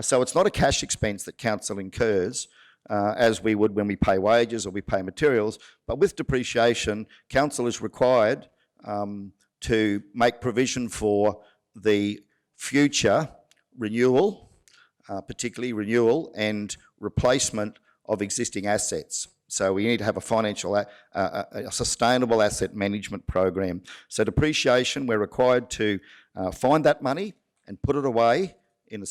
Speaker 1: So it's not a cash expense that Council incurs, as we would when we pay wages or we pay materials. But with depreciation, Council is required to make provision for the future renewal, particularly renewal and replacement of existing assets. So we need to have a sustainable asset management program. So depreciation, we're required to find that money and put it away in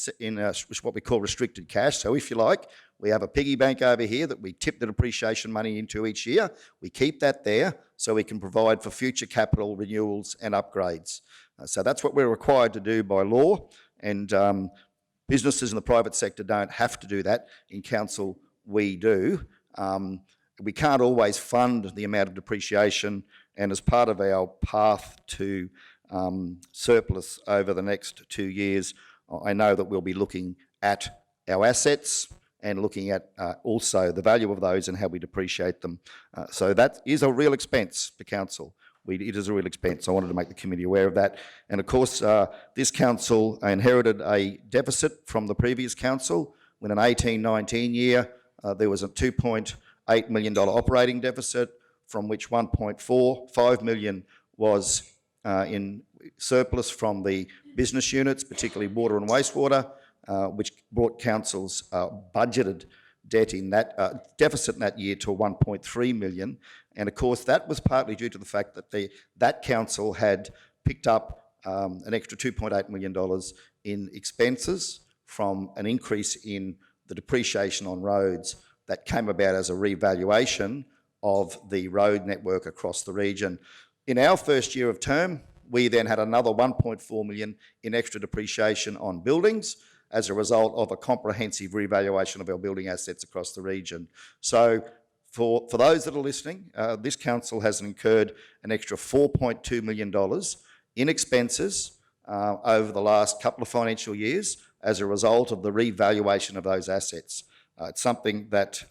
Speaker 1: what we call restricted cash. So if you like, we have a piggy bank over here that we tip the depreciation money into each year. We keep that there so we can provide for future capital renewals and upgrades. So that's what we're required to do by law, and businesses in the private sector don't have to do that. In Council, we do. We can't always fund the amount of depreciation, and as part of our path to surplus over the next 2 years, I know that we'll be looking at our assets and looking at also the value of those and how we depreciate them. So that is a real expense for Council. It is a real expense. I wanted to make the committee aware of that. And of course, this Council inherited a deficit from the previous Council. When an 18-19 year, there was a $2.8 million operating deficit, from which 1.45 million was in surplus from the business units, particularly water and wastewater, which brought Council's budgeted debt in that deficit in that year to 1.3 million. And of course, that was partly due to the fact that that Council had picked up an extra $2.8 million in expenses from an increase in the depreciation on roads that came about as a revaluation of the road network across the region. In our first year of term, we then had another 1.4 million in extra depreciation on buildings as a result of a comprehensive revaluation of our building assets across the region. So for those that are listening, this Council has incurred an extra $4.2 million in expenses over the last couple of financial years as a result of the revaluation of those assets. It's something that,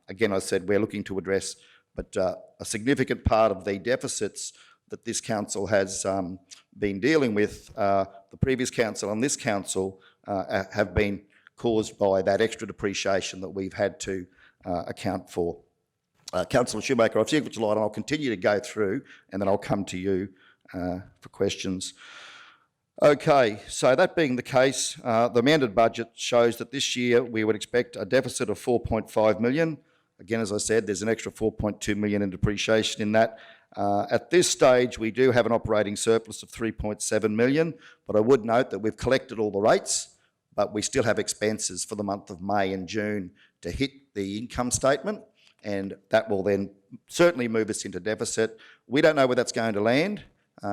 Speaker 1: again, I said we're looking to address, but a significant part of the deficits that this Council has been dealing with, the previous Council and this Council, have been caused by that extra depreciation that we've had to account for. Councillor Shoemaker, I've seen what you like, and I'll continue to go through, and then I'll come to you for questions. Okay, so that being the case, the amended budget shows that this year we would expect a deficit of 4.5 million. Again, as I said, there's an extra 4.2 million in depreciation in that. At this stage, we do have an operating surplus of 3.7 million, but I would note that we've collected all the rates, but we still have expenses for the month of May and June to hit the income statement, and that will then certainly move us into deficit. We don't know where that's going to land.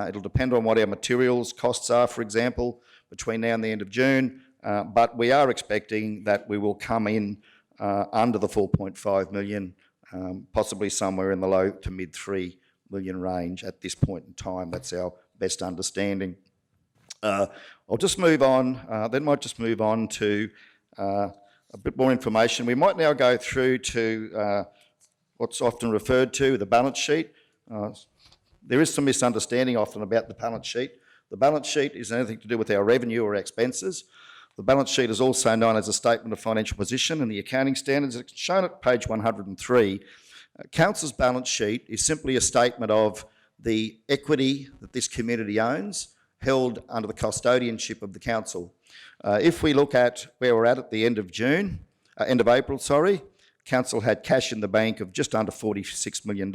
Speaker 1: It'll depend on what our materials costs are, for example, between now and the end of June, but we are expecting that we will come in under the 4.5 million, possibly somewhere in the low to mid 3 million range at this point in time. That's our best understanding. I'll just move on, then might just move on to a bit more information. We might now go through to what's often referred to, the balance sheet. There is some misunderstanding often about the balance sheet. The balance sheet is anything to do with our revenue or expenses. The balance sheet is also known as a statement of financial position in the accounting standards. It's shown at page 103. Council's balance sheet is simply a statement of the equity that this community owns, held under the custodianship of the council. If we look at where we're at the end of April, council had cash in the bank of just under $46 million,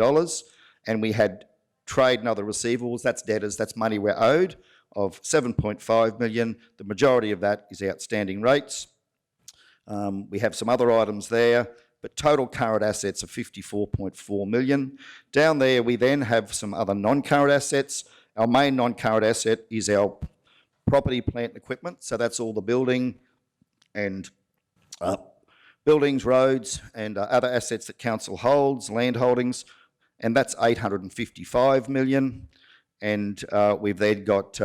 Speaker 1: and we had trade and other receivables, that's debtors, that's money we're owed, of 7.5 million. The majority of that is outstanding rates. We have some other items there, but total current assets of 54.4 million. Down there, we then have some other non-current assets. Our main non-current asset is our property, plant and equipment. So that's all the buildings, roads and other assets that council holds, land holdings, and that's 855 million. And we've then got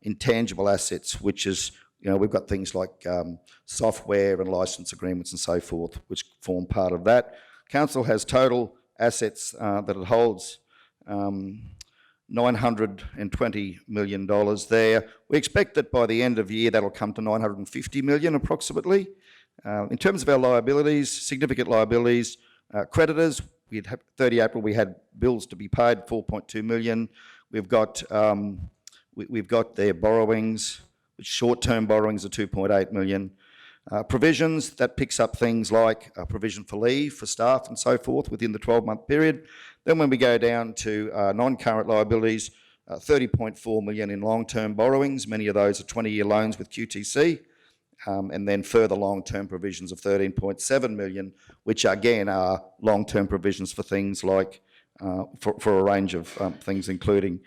Speaker 1: intangible assets, which is, we've got things like software and license agreements and so forth, which form part of that. Council has total assets that it holds, $920 million there. We expect that by the end of the year, that'll come to 950 million approximately. In terms of our liabilities, significant liabilities, creditors, 30 April, we had bills to be paid, 4.2 million. We've got their borrowings, which short-term borrowings are 2.8 million. Provisions, that picks up things like provision for leave for staff and so forth within the 12-month period. Then when we go down to non-current liabilities, 30.4 million in long-term borrowings. Many of those are 20-year loans with QTC. And then further long-term provisions of 13.7 million, which again are long-term provisions for things like, for a range of things, including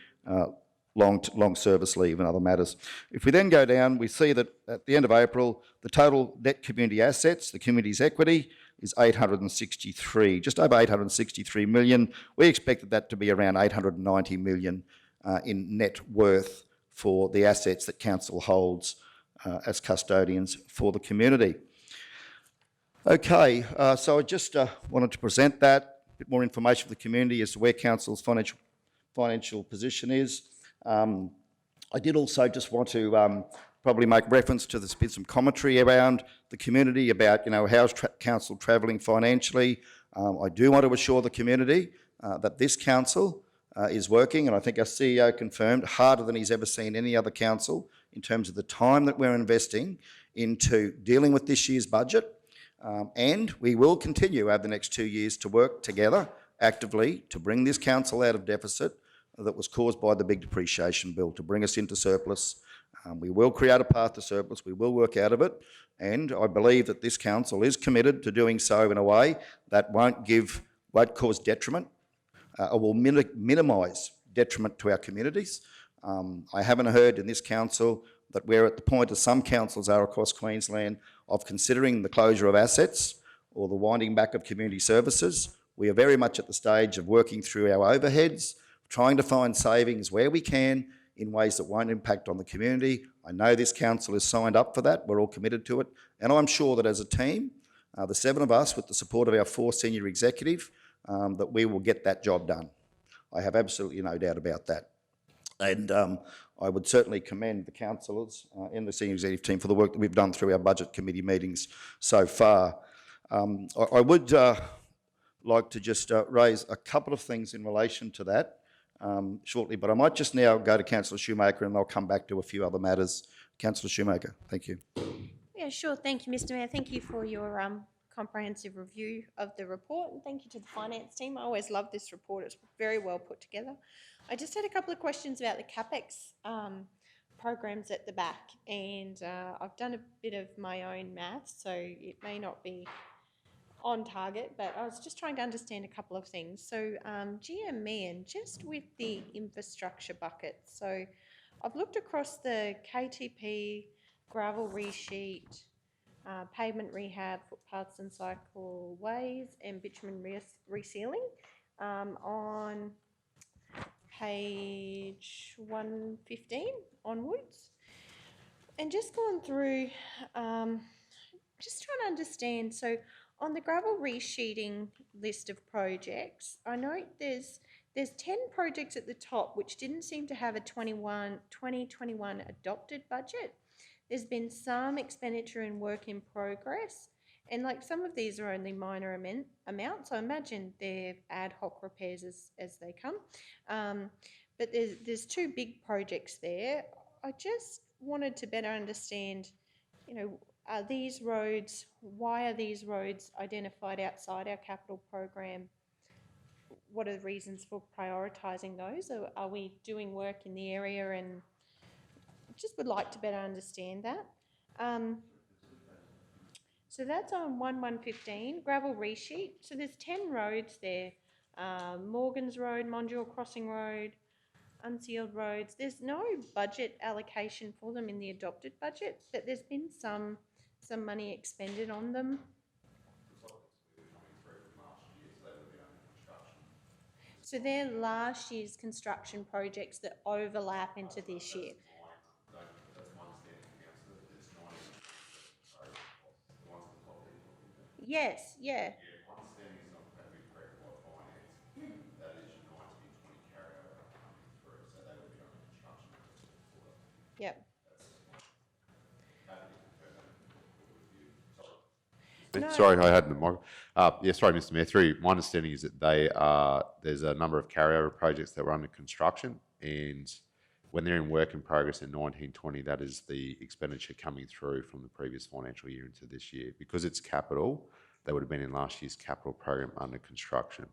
Speaker 1: long service leave and other matters. If we then go down, we see that at the end of April, the total net community assets, the community's equity, is 863, just over 863 million. We expected that to be around 890 million in net worth for the assets that council holds as custodians for the community. Okay, so I just wanted to present that, a bit more information for the community as to where council's financial position is. I did also just want to probably make reference to there's been some commentary around the community about, how's council travelling financially. I do want to assure the community that this council is working, and I think our CEO confirmed, harder than he's ever seen any other council in terms of the time that we're investing into dealing with this year's budget. And we will continue over the next 2 years to work together actively to bring this council out of deficit that was caused by the big depreciation bill, to bring us into surplus. We will create a path to surplus, we will work out of it, and I believe that this council is committed to doing so in a way that won't cause detriment, or will minimise detriment to our communities. I haven't heard in this council that we're at the point, as some councils are across Queensland, of considering the closure of assets or the winding back of community services. We are very much at the stage of working through our overheads, trying to find savings where we can in ways that won't impact on the community. I know this council is signed up for that. We're all committed to it. And I'm sure that as a team, the 7 of us, with the support of our 4 senior executive, that we will get that job done. I have absolutely no doubt about that. And I would certainly commend the councillors in the senior executive team for the work that we've done through our budget committee meetings so far. I would like to just raise a couple of things in relation to that shortly, but I might just now go to Councillor Shoemaker and I'll come back to a few other matters. Councillor Shoemaker, thank you.
Speaker 4: Yeah, sure. Thank you, Mr. Mayor. Thank you for your comprehensive review of the report, and thank you to the finance team. I always love this report. It's very well put together. I just had a couple of questions about the CapEx programs at the back, and I've done a bit of my own math, so it may not be on target, but I was just trying to understand a couple of things. So GM Meehan, just with the infrastructure bucket, so I've looked across the KTP, gravel resheet, pavement rehab, footpaths and cycleways, and bitumen resealing on page 115 onwards. And just gone through, just trying to understand. So on the gravel resheeting list of projects, I note there's 10 projects at the top which didn't seem to have a 2021 adopted budget. There's been some expenditure and work in progress, and like some of these are only minor amounts. I imagine they're ad hoc repairs as they come. But there's 2 big projects there. I just wanted to better understand, are these roads, why are these roads identified outside our capital program? What are the reasons for prioritising those? Or are we doing work in the area, and just would like to better understand that. So that's on 1/115, gravel resheet. So there's 10 roads there. Morgan's Road, Mondule Crossing Road, unsealed roads. There's no budget allocation for them in the adopted budget, but there's been some money expended on them. So they're last year's construction projects that overlap into this year. Yes, yeah. Yep. No.
Speaker 6: Sorry, I had the mic. Yeah, sorry, Mr. Mayor. Through my understanding is that there's a number of carryover projects that were under construction, and when they're in work in progress in 1920, that is the expenditure coming through from the previous financial year into this year. Because it's capital, they would have been in last year's capital program under construction.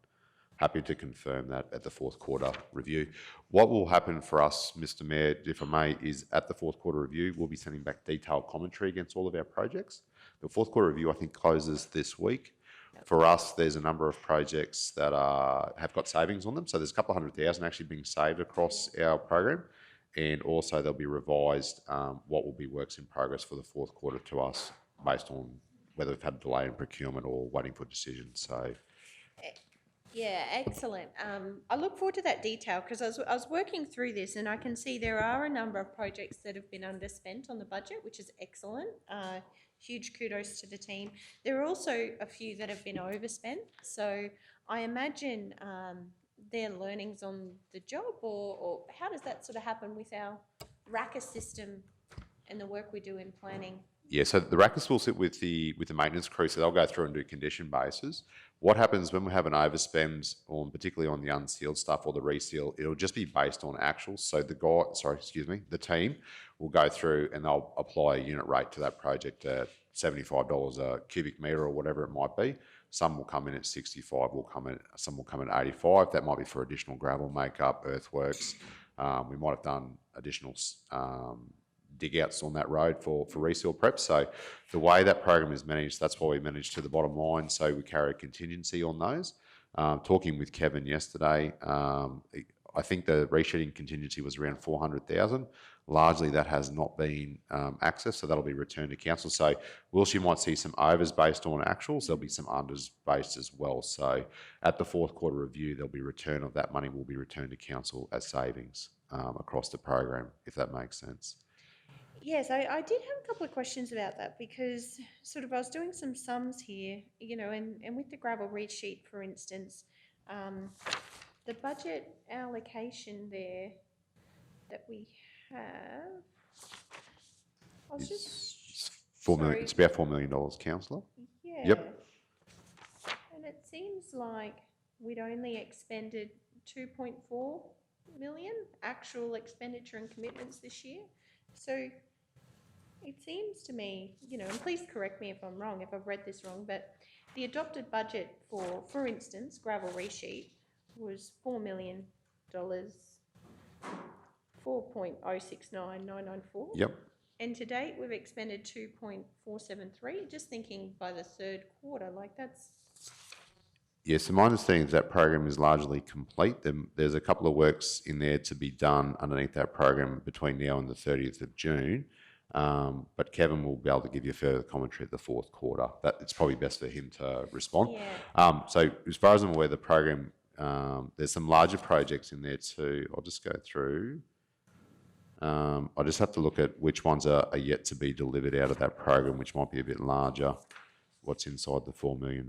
Speaker 6: Happy to confirm that at the fourth quarter review. What will happen for us, Mr. Mayor, if I may, is at the fourth quarter review, we'll be sending back detailed commentary against all of our projects. The fourth quarter review, I think, closes this week. For us, there's a number of projects that have got savings on them. So there's a couple of $100,000 actually being saved across our program. And also there'll be revised what will be works in progress for the fourth quarter to us based on whether we've had a delay in procurement or waiting for decisions. So.
Speaker 4: Yeah, excellent. I look forward to that detail, because I was working through this, and I can see there are a number of projects that have been underspent on the budget, which is excellent. Huge kudos to the team. There are also a few that have been overspent. So I imagine their learnings on the job, or how does that sort of happen with our RACA system and the work we do in planning?
Speaker 6: Yeah, so the RACAs will sit with the maintenance crew, so they'll go through and do condition bases. What happens when we have an overspend, particularly on the unsealed stuff or the reseal, it'll just be based on actuals. So the team will go through and they'll apply a unit rate to that project at $75 a cubic metre or whatever it might be. Some will come in at 65, some will come in at 85. That might be for additional gravel makeup, earthworks. We might have done additional dig outs on that road for reseal prep. So the way that program is managed, that's why we manage to the bottom line. So we carry a contingency on those. Talking with Kevin yesterday, I think the resheeting contingency was around 400,000. Largely that has not been accessed, so that'll be returned to council. So whilst you might see some overs based on actuals, there'll be some unders based as well. So at the fourth quarter review, there'll be return of that money will be returned to council as savings across the program, if that makes sense.
Speaker 4: Yes, I did have a couple of questions about that, because sort of I was doing some sums here, and with the gravel read sheet, for instance, the budget allocation there that we have, I was just...
Speaker 6: $4 million. It's about $4 million, councillor.
Speaker 4: Yeah.
Speaker 6: Yep.
Speaker 4: And it seems like we'd only expended 2.4 million actual expenditure and commitments this year. So it seems to me, and please correct me if I'm wrong, if I've read this wrong, but the adopted budget for instance, gravel resheet was $4 million, 4.069994.
Speaker 6: Yep.
Speaker 4: And to date, we've expended 2.473. Just thinking by the third quarter, like that's...
Speaker 6: Yes, so my understanding is that program is largely complete. There's a couple of works in there to be done underneath that program between now and the 30th of June. But Kevin will be able to give you further commentary at the fourth quarter. It's probably best for him to respond.
Speaker 4: Yeah.
Speaker 6: So as far as I'm aware, the program, there's some larger projects in there too. I'll just go through. I just have to look at which ones are yet to be delivered out of that program, which might be a bit larger. What's inside the $4 million?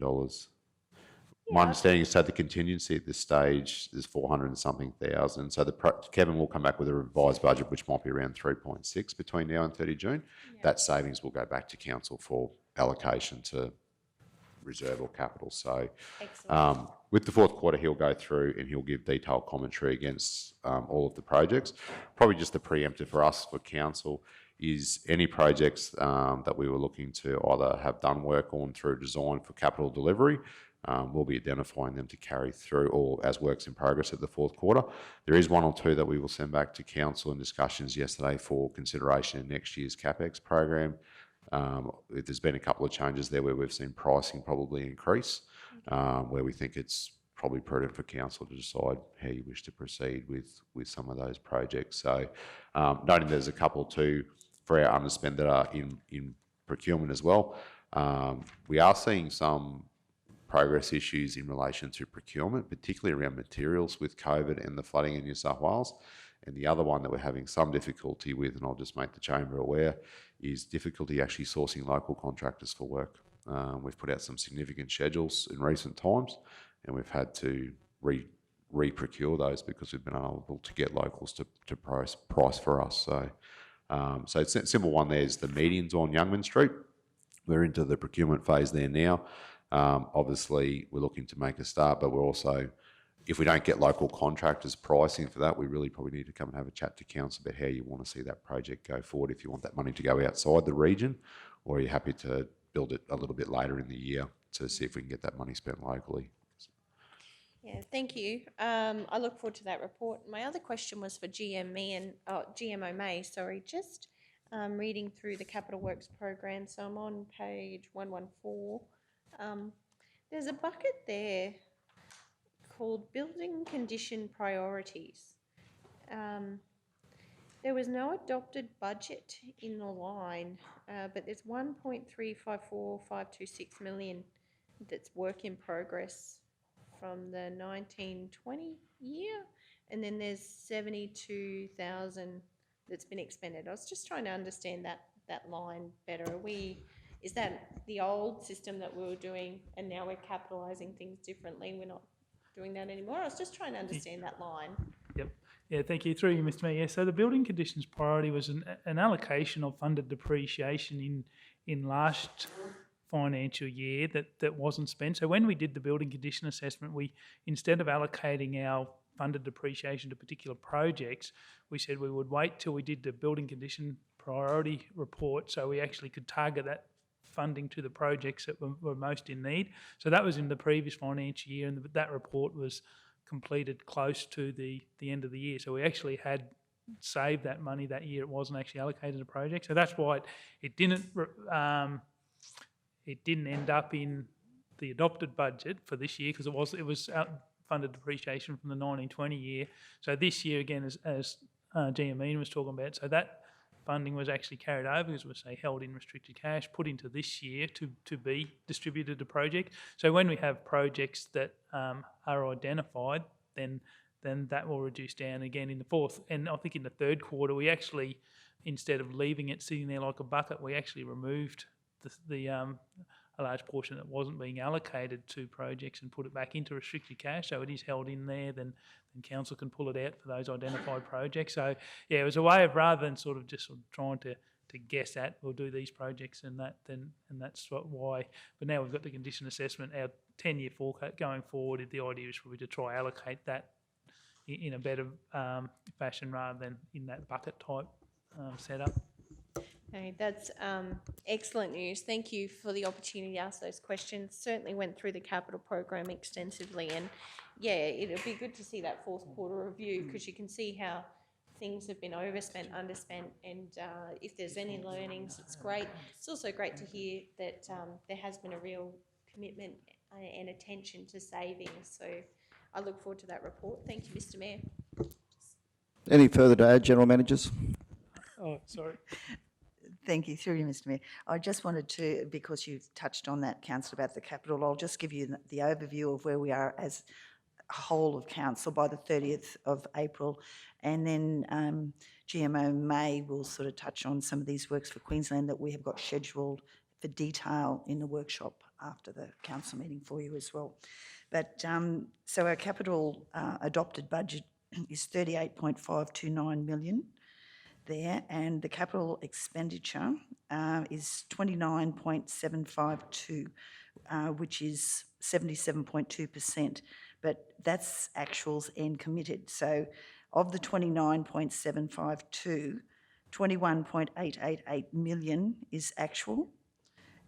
Speaker 6: My understanding is that the contingency at this stage is 400 and something thousand. So Kevin will come back with a revised budget, which might be around 3.6 between now and 30 June. That savings will go back to council for allocation to reserve or capital. So
Speaker 4: Excellent.
Speaker 6: with the fourth quarter, he'll go through and he'll give detailed commentary against all of the projects. Probably just the preemptive for us, for council, is any projects that we were looking to either have done work on through design for capital delivery. We'll be identifying them to carry through or as works in progress at the fourth quarter. There is one or two that we will send back to council in discussions yesterday for consideration in next year's CapEx program. There's been a couple of changes there where we've seen pricing probably increase, where we think it's probably prudent for council to decide how you wish to proceed with some of those projects. So noting there's a couple too for our underspend that are in procurement as well. We are seeing some progress issues in relation to procurement, particularly around materials with COVID and the flooding in New South Wales. And the other one that we're having some difficulty with, and I'll just make the chamber aware, is difficulty actually sourcing local contractors for work. We've put out some significant schedules in recent times, and we've had to re-procure those because we've been unable to get locals to price for us. So it's a simple one. There's the medians on Youngman Street. We're into the procurement phase there now. Obviously, we're looking to make a start, but we're also, if we don't get local contractors pricing for that, we really probably need to come and have a chat to council about how you want to see that project go forward, if you want that money to go outside the region, or are you happy to build it a little bit later in the year to see if we can get that money spent locally.
Speaker 4: Yeah, thank you. I look forward to that report. My other question was for GMO May, sorry, just reading through the Capital Works program. So I'm on page 114. There's a bucket there called Building Condition Priorities. There was no adopted budget in the line, but there's 1.354526 million that's work in progress from the 1920 year, and then there's 72,000 that's been expended. I was just trying to understand that line better. Is that the old system that we were doing and now we're capitalising things differently? We're not doing that anymore? I was just trying to understand that line.
Speaker 11: Yep. Yeah, thank you. Through you, Mr Mayor. Yeah, so the building conditions priority was an allocation of funded depreciation in last financial year that wasn't spent. So when we did the building condition assessment, we, instead of allocating our funded depreciation to particular projects, we said we would wait till we did the building condition priority report so we actually could target that funding to the projects that were most in need. So that was in the previous financial year, and that report was completed close to the end of the year. So we actually had saved that money that year. It wasn't actually allocated to projects. So that's why it didn't end up in the adopted budget for this year, because it was funded depreciation from the 1920 year. So this year, again, as Giamine was talking about, so that funding was actually carried over, as we say, held in restricted cash, put into this year to be distributed to project. So when we have projects that are identified, then that will reduce down again in the fourth. And I think in the third quarter, we actually, instead of leaving it sitting there like a bucket, we actually removed a large portion that wasn't being allocated to projects and put it back into restricted cash. So it is held in there, then council can pull it out for those identified projects. So yeah, it was a way of, rather than sort of trying to guess at, we'll do these projects and that's why. But now we've got the condition assessment, our 10-year forecast going forward. The idea is probably to try allocate that in a better fashion rather than in that bucket type setup.
Speaker 4: Okay, that's excellent news. Thank you for the opportunity to ask those questions. Certainly went through the capital program extensively, and yeah, it'll be good to see that fourth quarter review, because you can see how things have been overspent, underspent, and if there's any learnings, it's great. It's also great to hear that there has been a real commitment and attention to savings. So I look forward to that report. Thank you, Mr. Mayor.
Speaker 1: Any further to add, General Managers?
Speaker 11: Oh, sorry.
Speaker 8: Thank you, through you, Mr. Mayor. I just wanted to, because you've touched on that, Councillor, about the capital, I'll just give you the overview of where we are as a whole of council by the 30th of April, and then GMO May will sort of touch on some of these works for Queensland that we have got scheduled for detail in the workshop after the council meeting for you as well. But so our capital adopted budget is 38.529 million there, and the capital expenditure is 29.752, which is 77.2%, but that's actuals and committed. So of the 29.752, 21.888 million is actual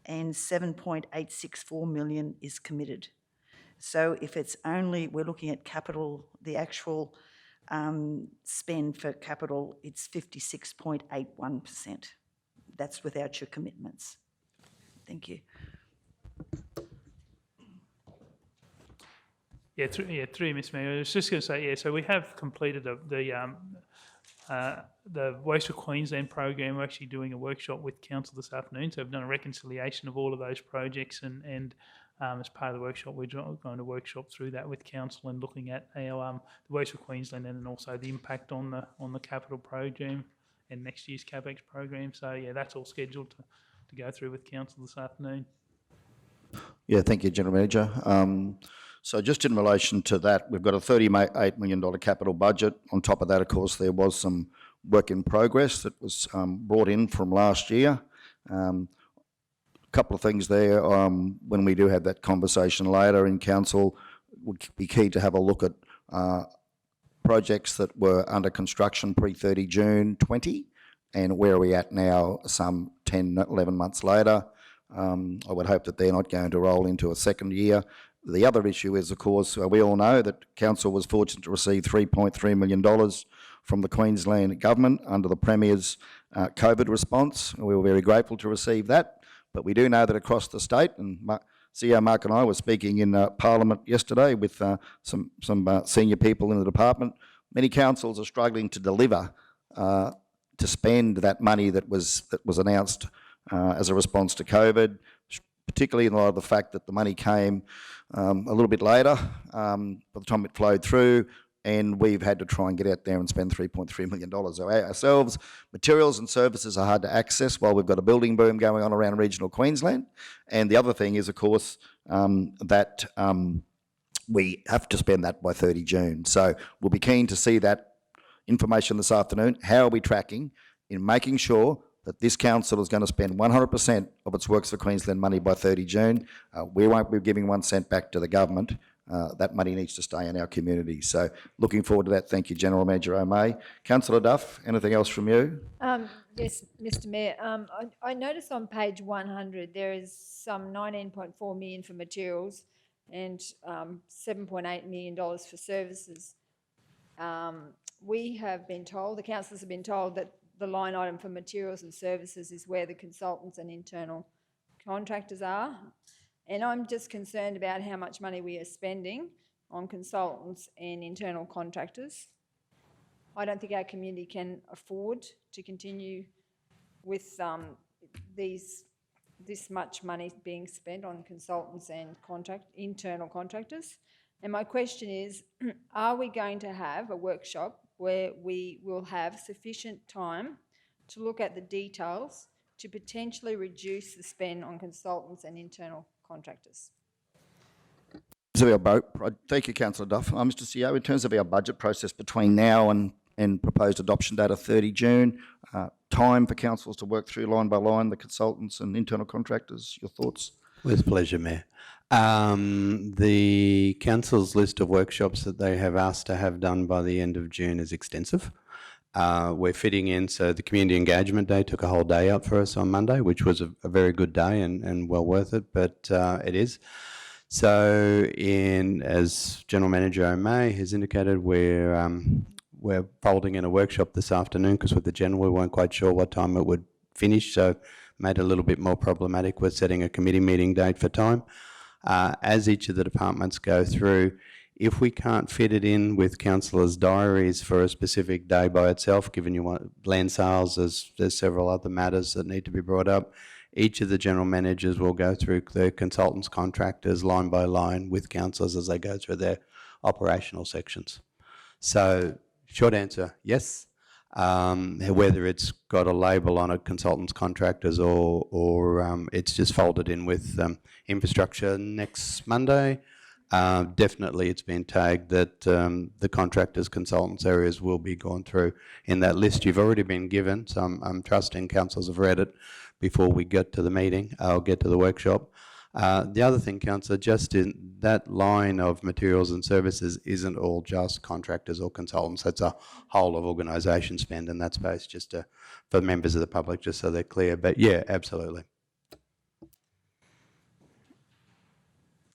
Speaker 8: and 7.864 million is committed. So if it's only, we're looking at capital, the actual spend for capital, it's 56.81%. That's without your commitments. Thank you.
Speaker 11: Through you, Mr. Mayor. I was just going to say, so we have completed the Waste for Queensland program. We're actually doing a workshop with council this afternoon, so we've done a reconciliation of all of those projects, and as part of the workshop, we're going to workshop through that with council and looking at our the Waste for Queensland and then also the impact on the capital program and next year's CapEx program. So yeah, that's all scheduled to go through with council this afternoon.
Speaker 1: Yeah, thank you, General Manager. So just in relation to that, we've got a $38 million capital budget. On top of that, of course, there was some work in progress that was brought in from last year. A couple of things there. When we do have that conversation later in council, would be key to have a look at projects that were under construction pre-30 June 20 and where are we at now some 10, 11 months later. I would hope that they're not going to roll into a second year. The other issue is, of course, we all know that council was fortunate to receive $3.3 million from the Queensland government under the Premier's COVID response. We were very grateful to receive that, but we do know that across the state, and CEO Mark and I were speaking in Parliament yesterday with some senior people in the department, many councils are struggling to deliver, to spend that money that was announced as a response to COVID, particularly in light of the fact that the money came a little bit later by the time it flowed through, and we've had to try and get out there and spend $3.3 million ourselves. Materials and services are hard to access while we've got a building boom going on around regional Queensland. And the other thing is, of course, that we have to spend that by 30 June. So we'll be keen to see that information this afternoon. How are we tracking in making sure that this council is going to spend 100% of its Works for Queensland money by 30 June. We won't be giving 1 cent back to the government. That money needs to stay in our community. So looking forward to that. Thank you, General Manager O'May. Councillor Duff, anything else from you?
Speaker 3: Yes, Mr. Mayor. I noticed on page 100 there is some $19.4 million for materials and $7.8 million for services. We have been told, the councillors have been told, that the line item for materials and services is where the consultants and internal contractors are. And I'm just concerned about how much money we are spending on consultants and internal contractors. I don't think our community can afford to continue with this much money being spent on consultants and internal contractors. And my question is, are we going to have a workshop where we will have sufficient time to look at the details to potentially reduce the spend on consultants and internal contractors?
Speaker 1: Thank you, Councillor Duff. Mr. CEO, in terms of our budget process between now and proposed adoption date of 30 June, time for councils to work through line by line the consultants and internal contractors, your thoughts?
Speaker 5: With pleasure, Mayor. The council's list of workshops that they have asked to have done by the end of June is extensive. We're fitting in, so the Community Engagement Day took a whole day up for us on Monday, which was a very good day and well worth it, but it is. So as General Manager O'May has indicated, we're folding in a workshop this afternoon because with the General we weren't quite sure what time it would finish, so made it a little bit more problematic. We're setting a committee meeting date for time. As each of the departments go through, if we can't fit it in with councillors' diaries for a specific day by itself, given you want land sales, there's several other matters that need to be brought up, each of the general managers will go through their consultants, contractors, line by line with councillors as they go through their operational sections. So, short answer, yes. Whether it's got a label on it, consultants, contractors, or it's just folded in with infrastructure next Monday. Definitely it's been tagged that the contractors, consultants areas will be gone through in that list you've already been given, so I'm trusting councillors have read it before we get to the meeting, I'll get to the workshop. The other thing, councillor, just in that line of materials and services isn't all just contractors or consultants, that's a whole of organisation spend, and that's based just for members of the public, just so they're clear, but yeah, absolutely.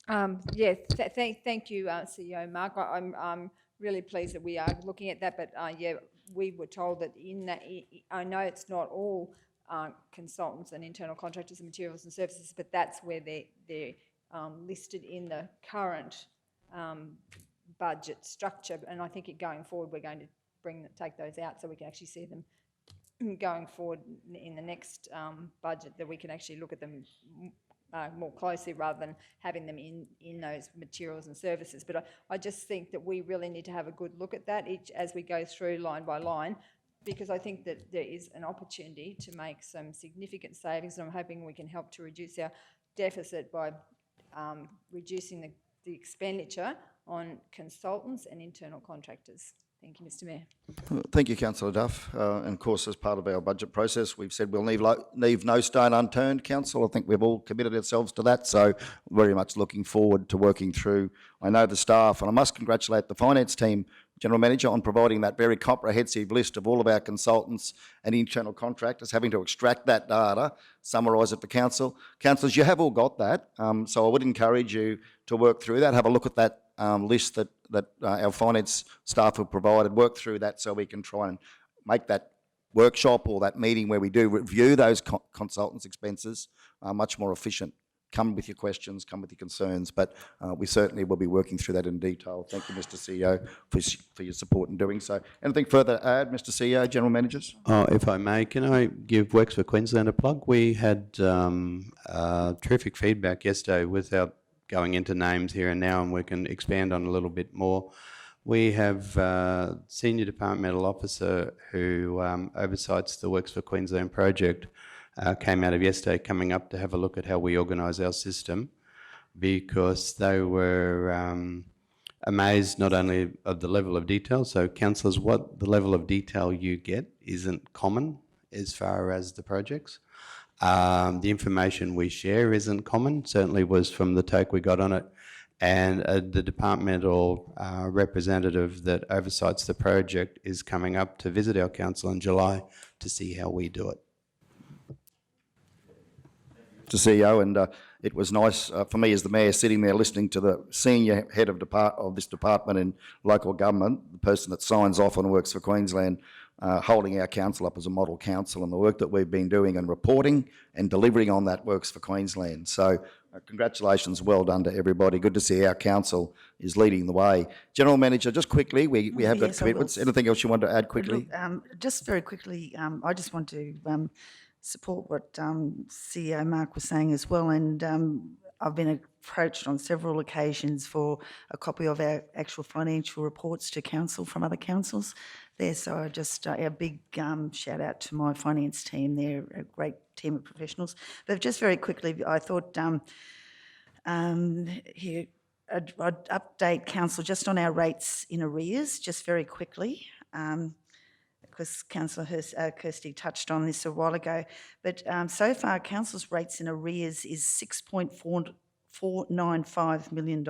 Speaker 3: Thank you, CEO Mark. I'm really pleased that we are looking at that, but we were told that in that, I know it's not all consultants and internal contractors and materials and services, but that's where they're listed in the current budget structure, and I think going forward we're going to take those out so we can actually see them going forward in the next budget, that we can actually look at them more closely rather than having them in those materials and services. But I just think that we really need to have a good look at that as we go through line by line, because I think that there is an opportunity to make some significant savings, and I'm hoping we can help to reduce our deficit by reducing the expenditure on consultants and internal contractors. Thank you, Mr Mayor.
Speaker 1: Thank you, Councillor Duff. And of course, as part of our budget process, we've said we'll leave no stone unturned, Council. I think we've all committed ourselves to that, so very much looking forward to working through. I know the staff, and I must congratulate the finance team, General Manager, on providing that very comprehensive list of all of our consultants and internal contractors, having to extract that data, summarise it for Council. Councillors, you have all got that, so I would encourage you to work through that, have a look at that list that our finance staff have provided, work through that so we can try and make that workshop or that meeting where we do review those consultants' expenses much more efficient. Come with your questions, come with your concerns, but we certainly will be working through that in detail. Thank you, Mr CEO, for your support in doing so. Anything further to add, Mr CEO, General Managers?
Speaker 5: If I may, can I give Works for Queensland a plug? We had terrific feedback yesterday without going into names here and now, and we can expand on a little bit more. We have a senior departmental officer who oversights the Works for Queensland project, came out of yesterday coming up to have a look at how we organise our system, because they were amazed not only of the level of detail, so councillors, what the level of detail you get isn't common as far as the projects. The information we share isn't common, certainly was from the take we got on it, and the departmental representative that oversights the project is coming up to visit our council in July to see how we do it.
Speaker 1: To CEO, and it was nice for me as the Mayor sitting there listening to the senior head of this department in local government, the person that signs off on Works for Queensland, holding our council up as a model council, and the work that we've been doing and reporting and delivering on that Works for Queensland. So congratulations, well done to everybody. Good to see our council is leading the way. General Manager, just quickly, we have the commitments. Anything else you want to add quickly?
Speaker 8: Look, just very quickly, I just want to support what CEO Mark was saying as well, and I've been approached on several occasions for a copy of our actual financial reports to council from other councils there, so I just a big shout out to my finance team. They're a great team of professionals. But just very quickly, I thought here I'd update council just on our rates in arrears, just very quickly. Because Councillor Kirsty touched on this a while ago, but so far council's rates in arrears is $6.495 million.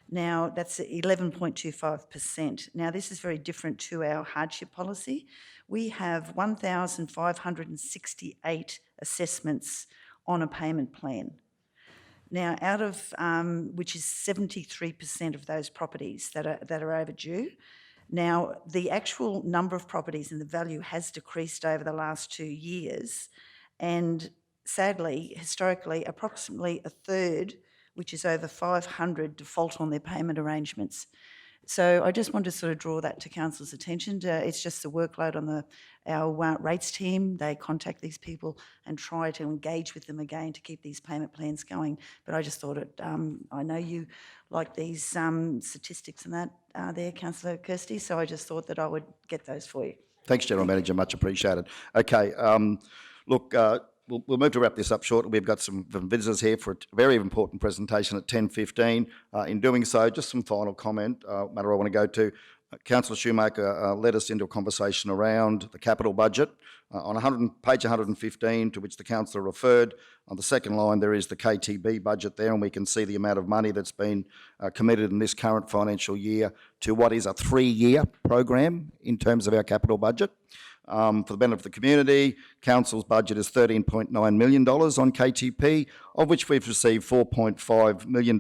Speaker 8: Now that's 11.25%. Now this is very different to our hardship policy. We have 1,568 assessments on a payment plan. Now out of, which is 73% of those properties that are overdue. Now, the actual number of properties and the value has decreased over the last 2 years, and sadly, historically, approximately a third which is over 500 default on their payment arrangements. So I just want to sort of draw that to council's attention. It's just the workload on our rates team. They contact these people and try to engage with them again to keep these payment plans going. But I just thought I know you like these statistics and that there, Councillor Kirsty, so I just thought that I would get those for you.
Speaker 1: Thanks, General Manager, much appreciated. Okay, look, we'll move to wrap this up shortly. We've got some visitors here for a very important presentation at 10:15. In doing so, just some final comment, matter I want to go to. Councillor Shoemaker led us into a conversation around the capital budget. On page 115, to which the councillor referred, on the second line there is the KTB budget there, and we can see the amount of money that's been committed in this current financial year to what is a 3-year program in terms of our capital budget. For the benefit of the community, council's budget is $13.9 million on KTP, of which we've received $4.5 million,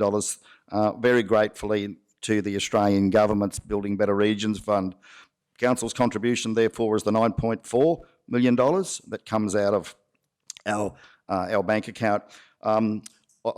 Speaker 1: very gratefully, to the Australian government's Building Better Regions Fund. Council's contribution, therefore, is the $9.4 million that comes out of our bank account. I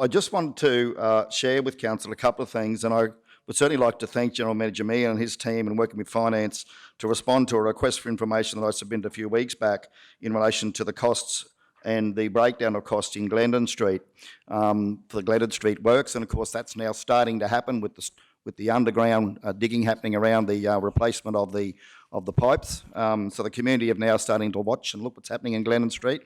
Speaker 1: just wanted to share with council a couple of things, and I would certainly like to thank General Manager Mia and his team in working with Finance to respond to a request for information that I submitted a few weeks back in relation to the costs and the breakdown of costs in Glendon Street for the Glendon Street works, and of course that's now starting to happen with the underground digging happening around the replacement of the pipes. So the community have now starting to watch and look what's happening in Glendon Street.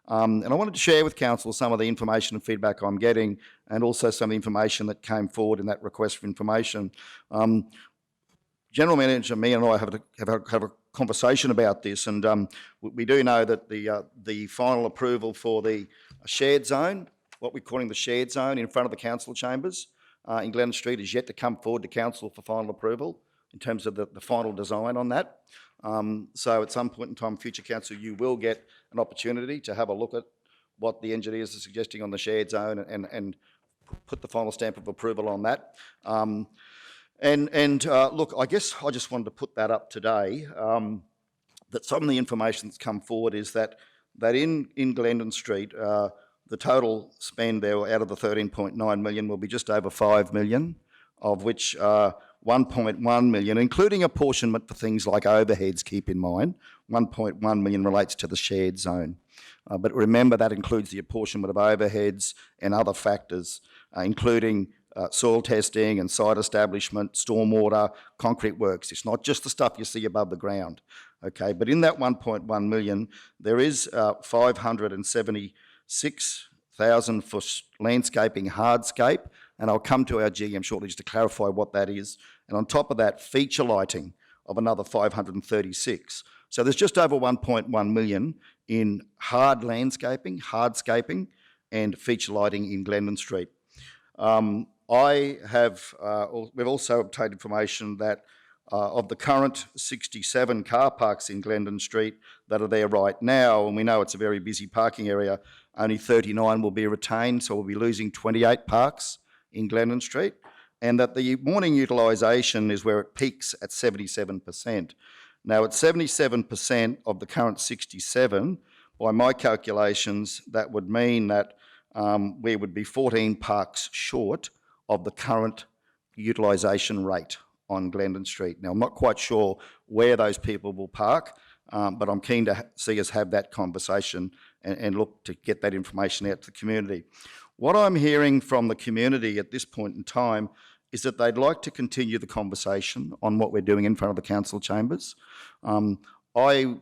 Speaker 1: And I wanted to share with council some of the information and feedback I'm getting, and also some of the information that came forward in that request for information. General Manager, me and I have a conversation about this, and we do know that the final approval for the shared zone, what we're calling the shared zone in front of the council chambers in Glendon Street, is yet to come forward to council for final approval in terms of the final design on that. So at some point in time, future council, you will get an opportunity to have a look at what the engineers are suggesting on the shared zone and put the final stamp of approval on that. Look, I guess I just wanted to put that up today, that some of the information that's come forward is that in Glendon Street, the total spend there out of the 13.9 million will be just over 5 million, of which 1.1 million, including apportionment for things like overheads, keep in mind, 1.1 million relates to the shared zone. But remember, that includes the apportionment of overheads and other factors, including soil testing and site establishment, stormwater, concrete works. It's not just the stuff you see above the ground, okay? But in that 1.1 million, there is 576,000 for landscaping hardscape, and I'll come to our GM shortly just to clarify what that is. And on top of that, feature lighting of another 536. So there's just over 1.1 million in hardscaping and feature lighting in Glendon Street. We've also obtained information that of the current 67 car parks in Glendon Street that are there right now, and we know it's a very busy parking area, only 39 will be retained, so we'll be losing 28 parks in Glendon Street, and that the morning utilisation is where it peaks at 77%. Now, at 77% of the current 67, by my calculations, that would mean that we would be 14 parks short of the current utilisation rate on Glendon Street. Now, I'm not quite sure where those people will park, but I'm keen to see us have that conversation and look to get that information out to the community. What I'm hearing from the community at this point in time is that they'd like to continue the conversation on what we're doing in front of the council chambers. I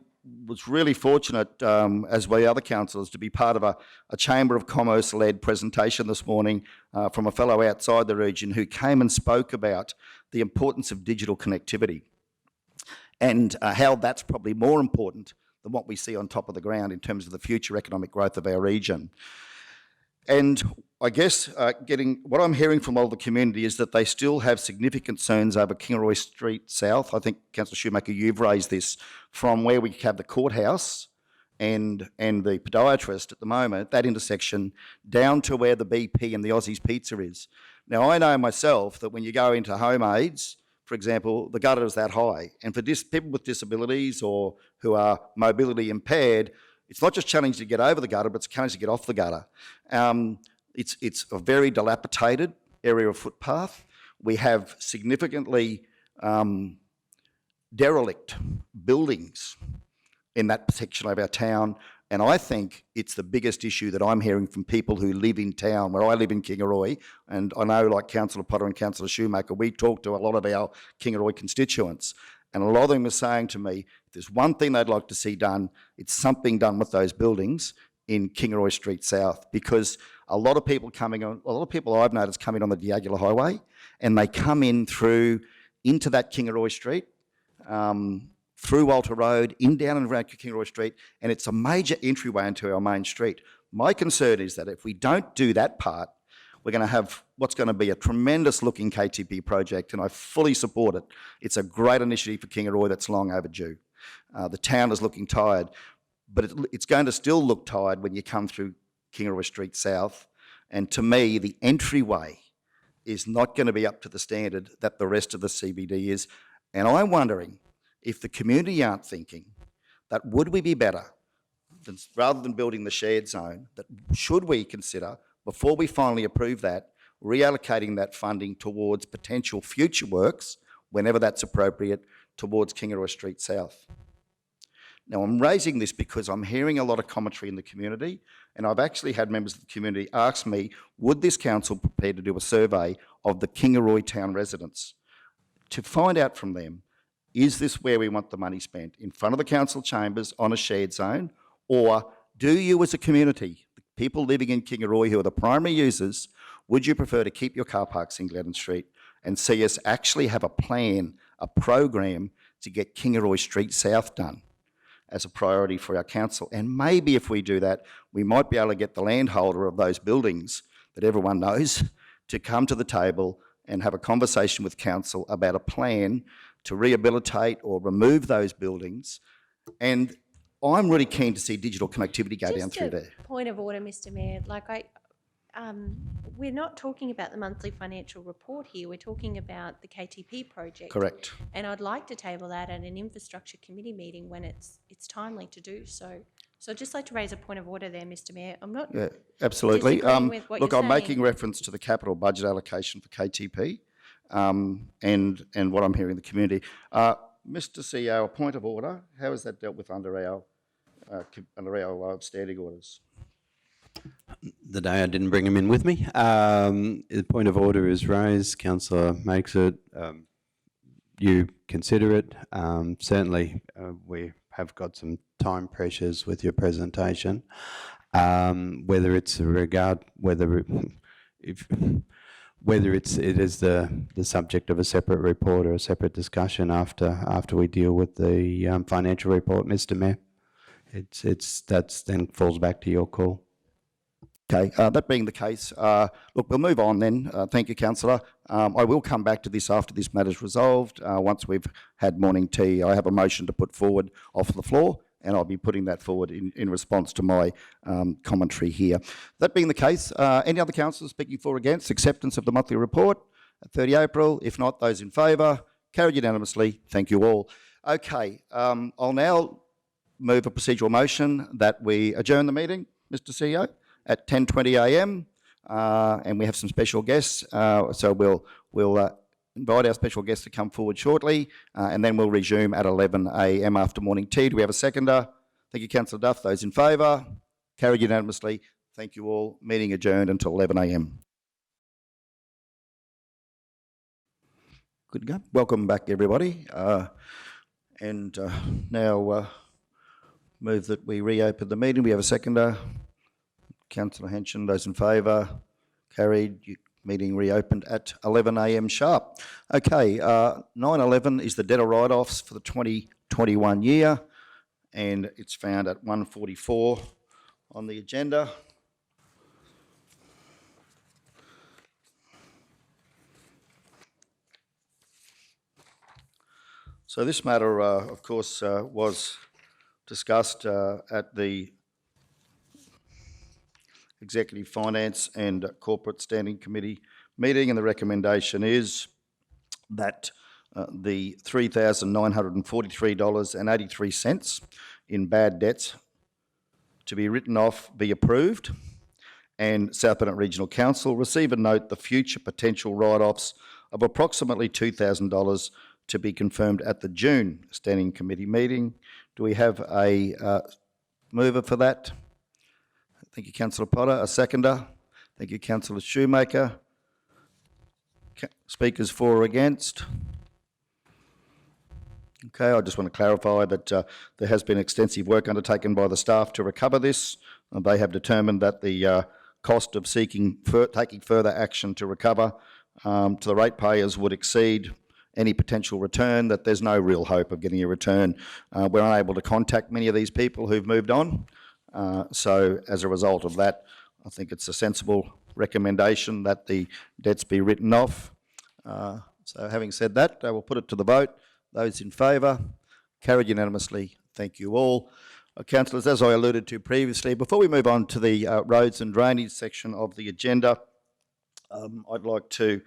Speaker 1: was really fortunate, as were the other councillors, to be part of a Chamber of Commerce-led presentation this morning from a fellow outside the region who came and spoke about the importance of digital connectivity and how that's probably more important than what we see on top of the ground in terms of the future economic growth of our region. And I guess what I'm hearing from all the community is that they still have significant concerns over Kingaroy Street South. I think, Councillor Shoemaker, you've raised this, from where we have the courthouse and the podiatrist at the moment, that intersection, down to where the BP and the Aussie's Pizza is. Now, I know myself that when you go into home aids, for example, the gutter is that high. And for people with disabilities or who are mobility impaired, it's not just challenging to get over the gutter, but it's challenging to get off the gutter. It's a very dilapidated area of footpath. We have significantly derelict buildings in that section of our town, and I think it's the biggest issue that I'm hearing from people who live in town, where I live in Kingaroy, and I know, like Councillor Potter and Councillor Shoemaker, we talk to a lot of our Kingaroy constituents, and a lot of them are saying to me, if there's one thing they'd like to see done, it's something done with those buildings in Kingaroy Street South, because a lot of people I've noticed coming on the Diagula Highway, and they come in into that Kingaroy Street, through Walter Road, down and around Kingaroy Street, and it's a major entryway into our main street. My concern is that if we don't do that part, we're going to have what's going to be a tremendous looking KTP project, and I fully support it. It's a great initiative for Kingaroy that's long overdue. The town is looking tired, but it's going to still look tired when you come through Kingaroy Street South, and to me, the entryway is not going to be up to the standard that the rest of the CBD is, and I'm wondering if the community aren't thinking that would we be better, rather than building the shared zone, that should we consider, before we finally approve that, reallocating that funding towards potential future works, whenever that's appropriate, towards Kingaroy Street South. Now, I'm raising this because I'm hearing a lot of commentary in the community, and I've actually had members of the community ask me, would this council prepare to do a survey of the Kingaroy town residents to find out from them, is this where we want the money spent? In front of the council chambers on a shared zone? Or do you as a community, the people living in Kingaroy who are the primary users, would you prefer to keep your car parks in Glendon Street and see us actually have a plan, a program to get Kingaroy Street South done as a priority for our council? And maybe if we do that, we might be able to get the landholder of those buildings that everyone knows to come to the table and have a conversation with council about a plan to rehabilitate or remove those buildings. And I'm really keen to see digital connectivity go down through there.
Speaker 4: Point of order, Mr. Mayor. We're not talking about the monthly financial report here. We're talking about the KTP project.
Speaker 1: Correct.
Speaker 4: And I'd like to table that at an infrastructure committee meeting when it's timely to do so. So I'd just like to raise a point of order there, Mr. Mayor. I'm not
Speaker 1: Absolutely.
Speaker 4: disagreeing with what
Speaker 1: Look,
Speaker 4: you're
Speaker 1: I'm
Speaker 4: saying.
Speaker 1: making reference to the capital budget allocation for KTP, and what I'm hearing in the community. Mr. CEO, a point of order. How is that dealt with under our standing orders?
Speaker 5: The day I didn't bring him in with me. The point of order is raised. Councillor makes it. You consider it. Certainly, we have got some time pressures with your presentation. Whether it's it is the subject of a separate report or a separate discussion after we deal with the financial report, Mr. Mayor. That's then falls back to your call.
Speaker 1: Okay, that being the case, look, we'll move on then. Thank you, Councillor. I will come back to this after this matter's resolved, once we've had morning tea. I have a motion to put forward off the floor, and I'll be putting that forward in response to my commentary here. That being the case, any other councillors speaking for or against acceptance of the monthly report at 30 April? If not, those in favour? Carried unanimously. Thank you all. Okay, I'll now move a procedural motion that we adjourn the meeting, Mr. CEO, at 10:20 a.m. And we have some special guests, so we'll invite our special guests to come forward shortly, and then we'll resume at 11 a.m. after morning tea. Do we have a seconder? Thank you, Councillor Duff. Those in favour? Carried unanimously. Thank you all. Meeting adjourned until 11 a.m. Good to go. Welcome back, everybody. And now move that we reopen the meeting. We have a seconder. Councillor Henson, those in favour? Carried. Meeting reopened at 11 a.m. sharp. Okay, 9/11 is the debtor write-offs for the 2021 year, and it's found at 144 on the agenda. So this matter, of course, was discussed at the Executive Finance and Corporate Standing Committee meeting, and the recommendation is that the $3,943.83 in bad debts to be written off be approved, and South Burnett Regional Council receive and note the future potential write-offs of approximately $2,000 to be confirmed at the June Standing Committee meeting. Do we have a mover for that? Thank you, Councillor Potter. A seconder? Thank you, Councillor Shoemaker. Speakers for or against? Okay, I just want to clarify that there has been extensive work undertaken by the staff to recover this. They have determined that the cost of taking further action to recover to the ratepayers would exceed any potential return, that there's no real hope of getting a return. We're unable to contact many of these people who've moved on. So as a result of that, I think it's a sensible recommendation that the debts be written off. So having said that, I will put it to the vote. Those in favour? Carried unanimously. Thank you all. Councillors, as I alluded to previously, before we move on to the roads and drainage section of the agenda, I'd like to,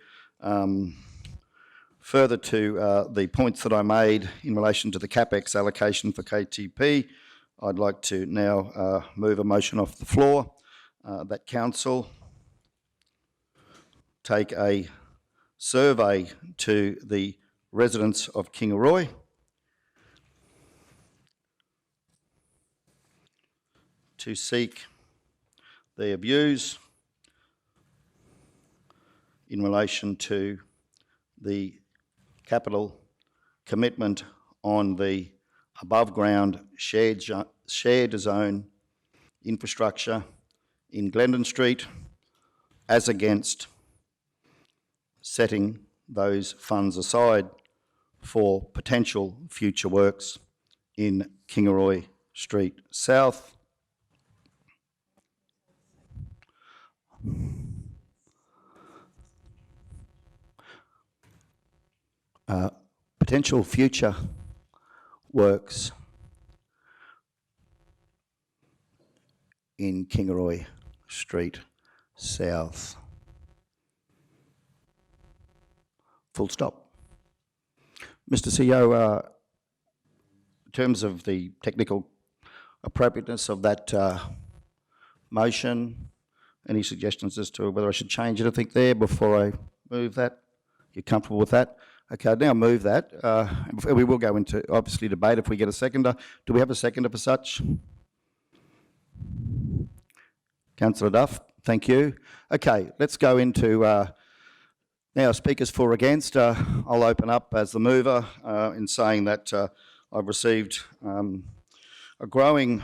Speaker 1: further to the points that I made in relation to the CapEx allocation for KTP, I'd like to now move a motion off the floor that Council take a survey to the residents of Kingaroy to seek their views in relation to the capital commitment on the above-ground shared zone infrastructure in Glendon Street, as against setting those funds aside for potential future works in Kingaroy Street South. Potential future works in Kingaroy Street South. Full stop. Mr. CEO, in terms of the technical appropriateness of that motion, any suggestions as to whether I should change anything there before I move that? You're comfortable with that? Okay, I'll now move that. We will go into, obviously, debate if we get a seconder. Do we have a seconder for such? Councillor Duff, thank you. Okay, let's go into now speakers for or against. I'll open up as the mover in saying that I've received a growing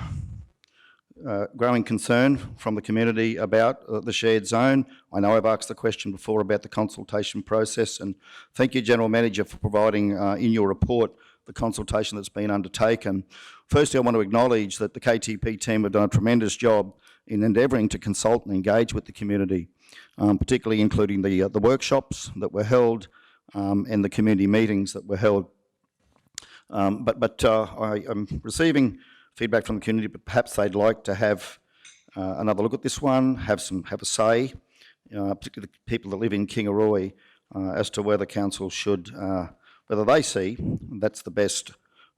Speaker 1: concern from the community about the shared zone. I know I've asked the question before about the consultation process, and thank you, General Manager, for providing in your report the consultation that's been undertaken. Firstly, I want to acknowledge that the KTP team have done a tremendous job in endeavouring to consult and engage with the community, particularly including the workshops that were held and the community meetings that were held. I'm receiving feedback from the community, but perhaps they'd like to have another look at this one, have a say, particularly the people that live in Kingaroy, as to whether council should, whether they see that's the best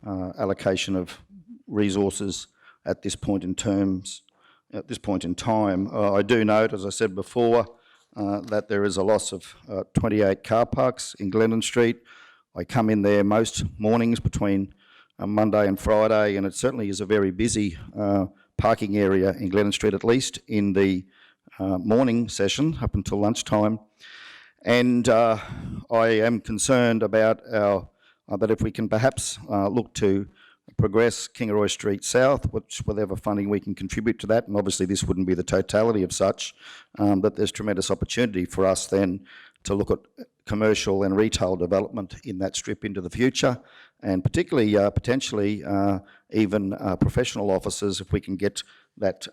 Speaker 1: allocation of resources at this point in time. I do note, as I said before, that there is a loss of 28 car parks in Glendon Street. I come in there most mornings between Monday and Friday, and it certainly is a very busy parking area in Glendon Street, at least in the morning session up until lunchtime. And I am concerned about that if we can perhaps look to progress Kingaroy Street South, whatever funding we can contribute to that, and obviously this wouldn't be the totality of such, that there's tremendous opportunity for us then to look at commercial and retail development in that strip into the future, and particularly potentially even professional offices, if we can get that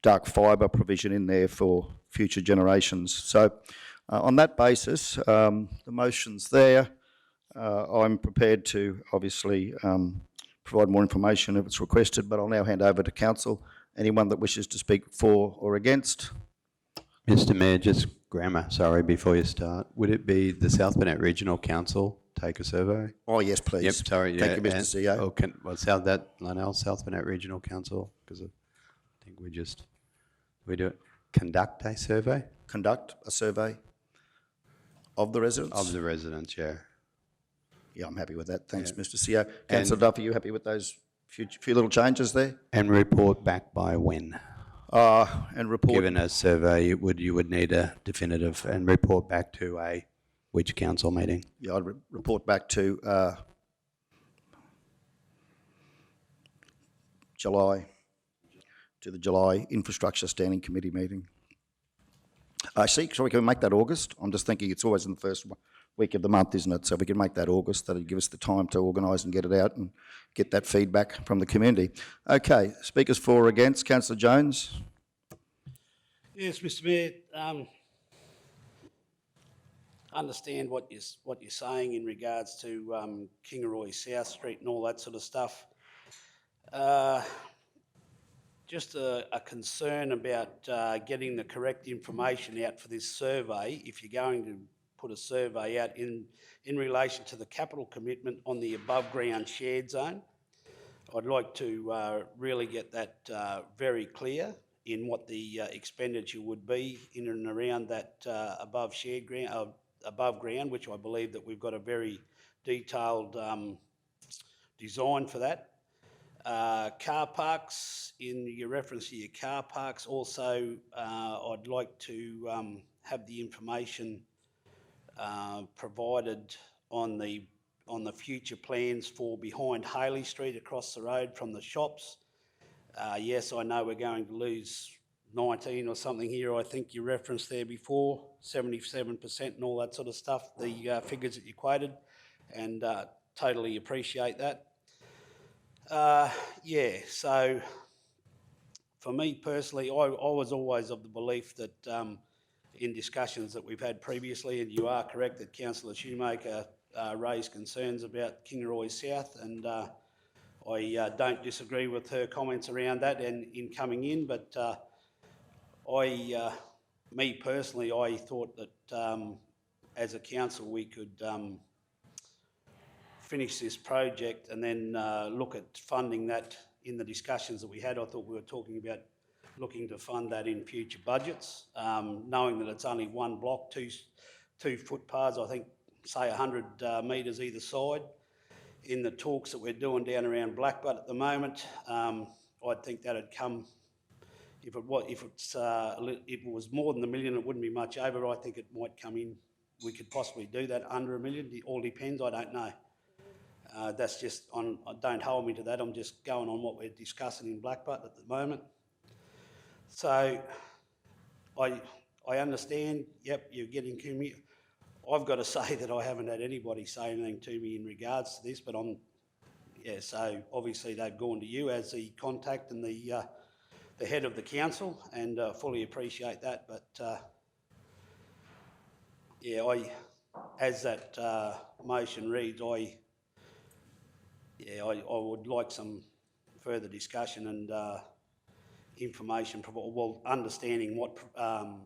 Speaker 1: dark fibre provision in there for future generations. So on that basis, the motion's there. I'm prepared to obviously provide more information if it's requested, but I'll now hand over to council. Anyone that wishes to speak for or against?
Speaker 5: Mr. Mayor, just grammar, sorry, before you start. Would it be the South Burnett Regional Council take a survey?
Speaker 1: Oh, yes, please.
Speaker 5: Yep, sorry.
Speaker 1: Thank you, Mr. CEO.
Speaker 5: Or South Burnett Regional Council, because I think we do it. conduct a survey
Speaker 1: conduct a survey of the residents?
Speaker 5: of the residents, yeah.
Speaker 1: Yeah, I'm happy with that. Thanks, Mr. CEO. Councillor Duff, are you happy with those few little changes there?
Speaker 5: And report back by when?
Speaker 1: And report,
Speaker 5: Given a survey, you would need a definitive and report back to which council meeting?
Speaker 1: yeah, I'd report back to the July Infrastructure Standing Committee meeting. Sorry, can we make that August? I'm just thinking it's always in the first week of the month, isn't it? So if we can make that August, that'll give us the time to organise and get it out and get that feedback from the community. Okay, speakers for or against. Councillor Jones?
Speaker 7: Yes, Mr. Mayor, understand what you're saying in regards to Kingaroy South Street and all that sort of stuff. Just a concern about getting the correct information out for this survey. If you're going to put a survey out in relation to the capital commitment on the above ground shared zone, I'd like to really get that very clear in what the expenditure would be in and around that above ground, which I believe that we've got a very detailed design for that. Car parks, in your reference to your car parks, also I'd like to have the information provided on the future plans for behind Haley Street across the road from the shops. Yes, I know we're going to lose 19 or something here. I think you referenced there before, 77% and all that sort of stuff, the figures that you quoted, and totally appreciate that. Yeah, so for me personally, I was always of the belief that in discussions that we've had previously, and you are correct that Councillor Shoemaker raised concerns about Kingaroy South, and I don't disagree with her comments around that and in coming in, but me personally, I thought that as a council we could finish this project and then look at funding that in the discussions that we had. I thought we were talking about looking to fund that in future budgets, knowing that it's only one block, two footpaths, I think, say 100 metres either side. In the talks that we're doing down around Blackbutt at the moment, I think that'd come, if it was more than $1 million, it wouldn't be much over. I think it might come in, we could possibly do that under $1 million. It all depends, I don't know. That's just on, don't hold me to that, I'm just going on what we're discussing in Blackbutt at the moment. So I understand, yep, you're getting community. I've got to say that I haven't had anybody say anything to me in regards to this, but so obviously they've gone to you as the contact and the head of the council, and fully appreciate that. But yeah, as that motion reads, I would like some further discussion and information, understanding what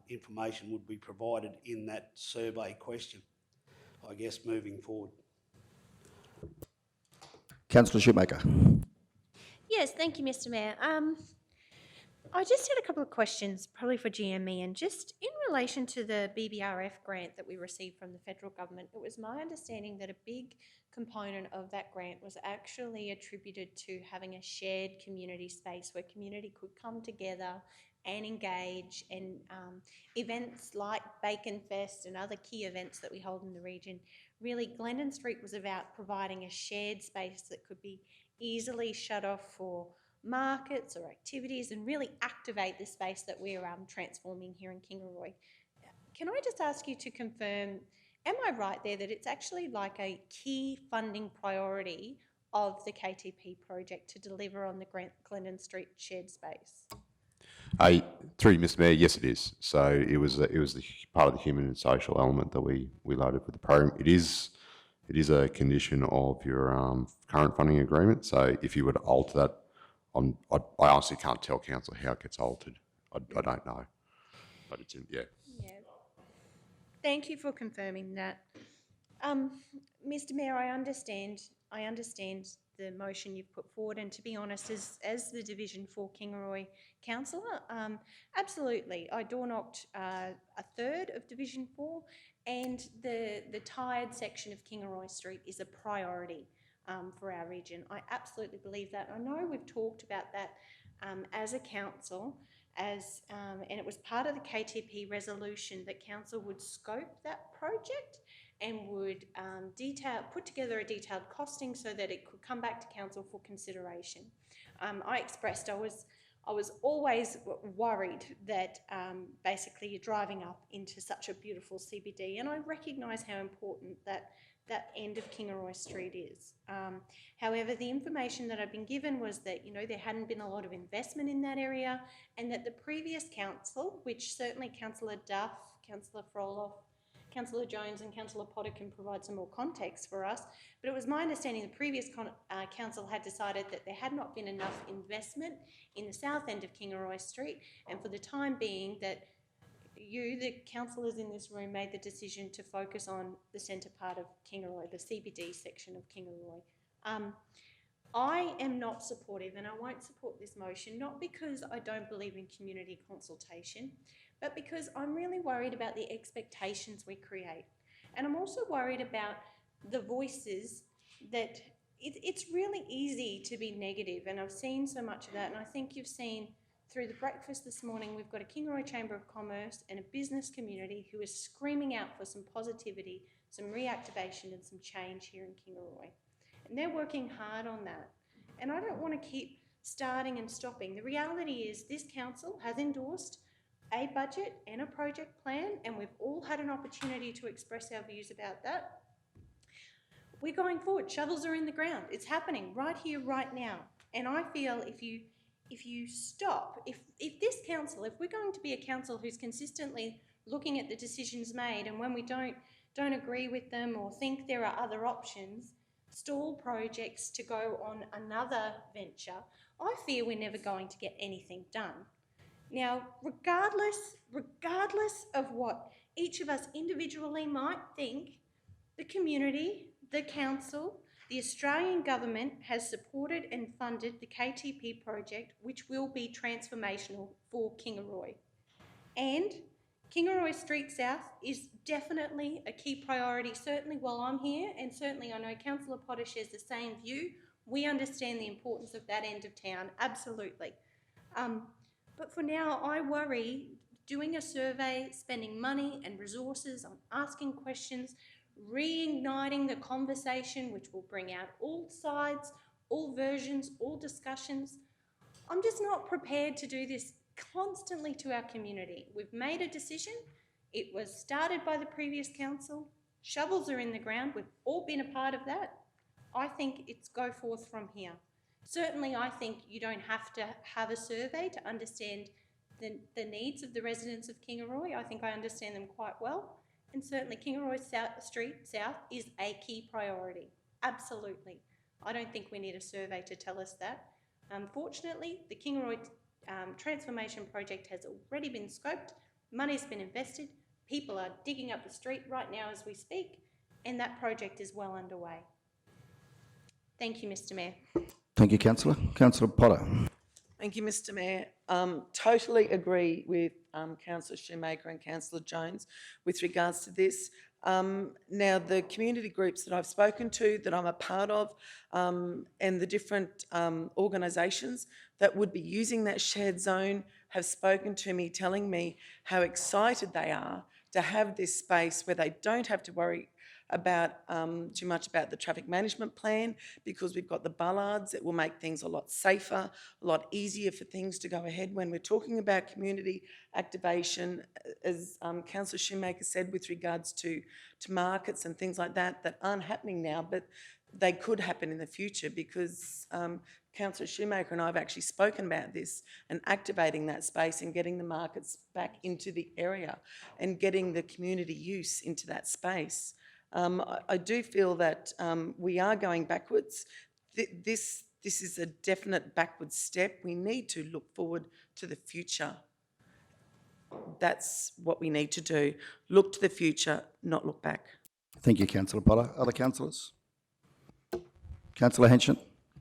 Speaker 7: information would be provided in that survey question, I guess, moving forward.
Speaker 1: Councillor Shoemaker.
Speaker 4: Yes, thank you, Mr. Mayor. I just had a couple of questions, probably for GME, and just in relation to the BBRF grant that we received from the federal government. It was my understanding that a big component of that grant was actually attributed to having a shared community space where community could come together and engage, and events like Bacon Fest and other key events that we hold in the region. Really, Glendon Street was about providing a shared space that could be easily shut off for markets or activities and really activate the space that we're transforming here in Kingaroy. Can I just ask you to confirm, am I right there that it's actually like a key funding priority of the KTP project to deliver on the Glendon Street shared space?
Speaker 6: Through you, Mr. Mayor, yes, it is. So it was the part of the human and social element that we loaded with the program. It is a condition of your current funding agreement. So if you were to alter that, I honestly can't tell council how it gets altered. I don't know, but it's in, yeah.
Speaker 4: Yeah. Thank you for confirming that. Mr. Mayor, I understand I understand the motion you've put forward, and to be honest, as the Division 4 Kingaroy councillor, absolutely. I door knocked a third of Division 4, and the tired section of Kingaroy Street is a priority for our region. I absolutely believe that. I know we've talked about that as a council, and it was part of the KTP resolution that council would scope that project and would put together a detailed costing so that it could come back to council for consideration. I expressed I was always worried that basically you're driving up into such a beautiful CBD, and I recognise how important that end of Kingaroy Street is. However, the information that I've been given was that, there hadn't been a lot of investment in that area, and that the previous council, which certainly Councillor Duff, Councillor Froloff, Councillor Jones and Councillor Potter can provide some more context for us, but it was my understanding the previous council had decided that there had not been enough investment in the south end of Kingaroy Street, and for the time being that you, the councillors in this room, made the decision to focus on the centre part of Kingaroy, the CBD section of Kingaroy. I am not supportive, and I won't support this motion, not because I don't believe in community consultation, but because I'm really worried about the expectations we create. And I'm also worried about the voices that it's really easy to be negative, and I've seen so much of that, and I think you've seen through the breakfast this morning, we've got a Kingaroy Chamber of Commerce and a business community who is screaming out for some positivity, some reactivation and some change here in Kingaroy. And they're working hard on that. And I don't want to keep starting and stopping. The reality is this council has endorsed a budget and a project plan, and we've all had an opportunity to express our views about that. We're going forward. Shovels are in the ground. It's happening right here, right now. And I feel if you stop, if this council, if we're going to be a council who's consistently looking at the decisions made, and when we don't agree with them or think there are other options, stall projects to go on another venture, I fear we're never going to get anything done. Now, regardless of what each of us individually might think, the community, the council, the Australian government has supported and funded the KTP project, which will be transformational for Kingaroy. And Kingaroy Street South is definitely a key priority, certainly while I'm here, and certainly I know Councillor Potter shares the same view. We understand the importance of that end of town, absolutely. But for now, I worry doing a survey, spending money and resources on asking questions, reigniting the conversation, which will bring out all sides, all versions, all discussions. I'm just not prepared to do this constantly to our community. We've made a decision. It was started by the previous council. Shovels are in the ground. We've all been a part of that. I think it's go forth from here. Certainly, I think you don't have to have a survey to understand the needs of the residents of Kingaroy. I think I understand them quite well. And certainly Kingaroy Street South is a key priority. Absolutely. I don't think we need a survey to tell us that. Unfortunately, the Kingaroy transformation project has already been scoped, money's been invested, people are digging up the street right now as we speak, and that project is well underway. Thank you, Mr. Mayor.
Speaker 1: Thank you, Councillor. Councillor Potter.
Speaker 9: Thank you, Mr. Mayor. Totally agree with Councillor Shoemaker and Councillor Jones with regards to this. Now, the community groups that I've spoken to, that I'm a part of, and the different organisations that would be using that shared zone have spoken to me, telling me how excited they are to have this space where they don't have to worry about too much about the traffic management plan, because we've got the bollards that will make things a lot safer, a lot easier for things to go ahead. When we're talking about community activation, as Councillor Shoemaker said, with regards to markets and things like that, that aren't happening now, but they could happen in the future, because Councillor Shoemaker and I have actually spoken about this and activating that space and getting the markets back into the area and getting the community use into that space. I do feel that we are going backwards. This is a definite backward step. We need to look forward to the future. That's what we need to do. Look to the future, not look back.
Speaker 1: Thank you, Councillor Potter. Other councillors? Councillor Henson.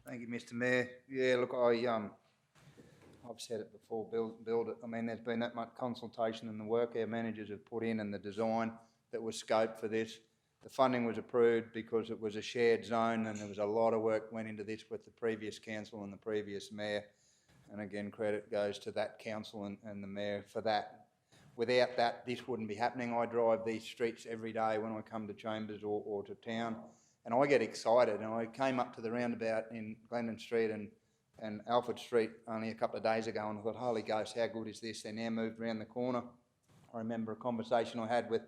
Speaker 10: Thank you, Mr Mayor. Yeah, look, I've said it before, build it. I mean, there's been that much consultation and the work our managers have put in and the design that was scoped for this. The funding was approved because it was a shared zone and there was a lot of work went into this with the previous council and the previous mayor. And again, credit goes to that council and the mayor for that. Without that, this wouldn't be happening. I drive these streets every day when I come to Chambers or to town, and I get excited. And I came up to the roundabout in Glendon Street and Alfred Street only a couple of days ago, and I thought, holy ghost, how good is this? They now moved around the corner. I remember a conversation I had with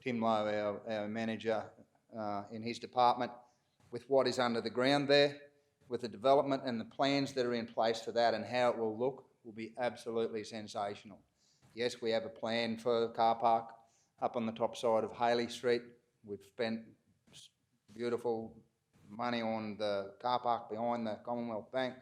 Speaker 10: Tim Lowe, our manager in his department, with what is under the ground there, with the development and the plans that are in place for that and how it will look will be absolutely sensational. Yes, we have a plan for the car park up on the top side of Haley Street. We've spent beautiful money on the car park behind the Commonwealth Bank.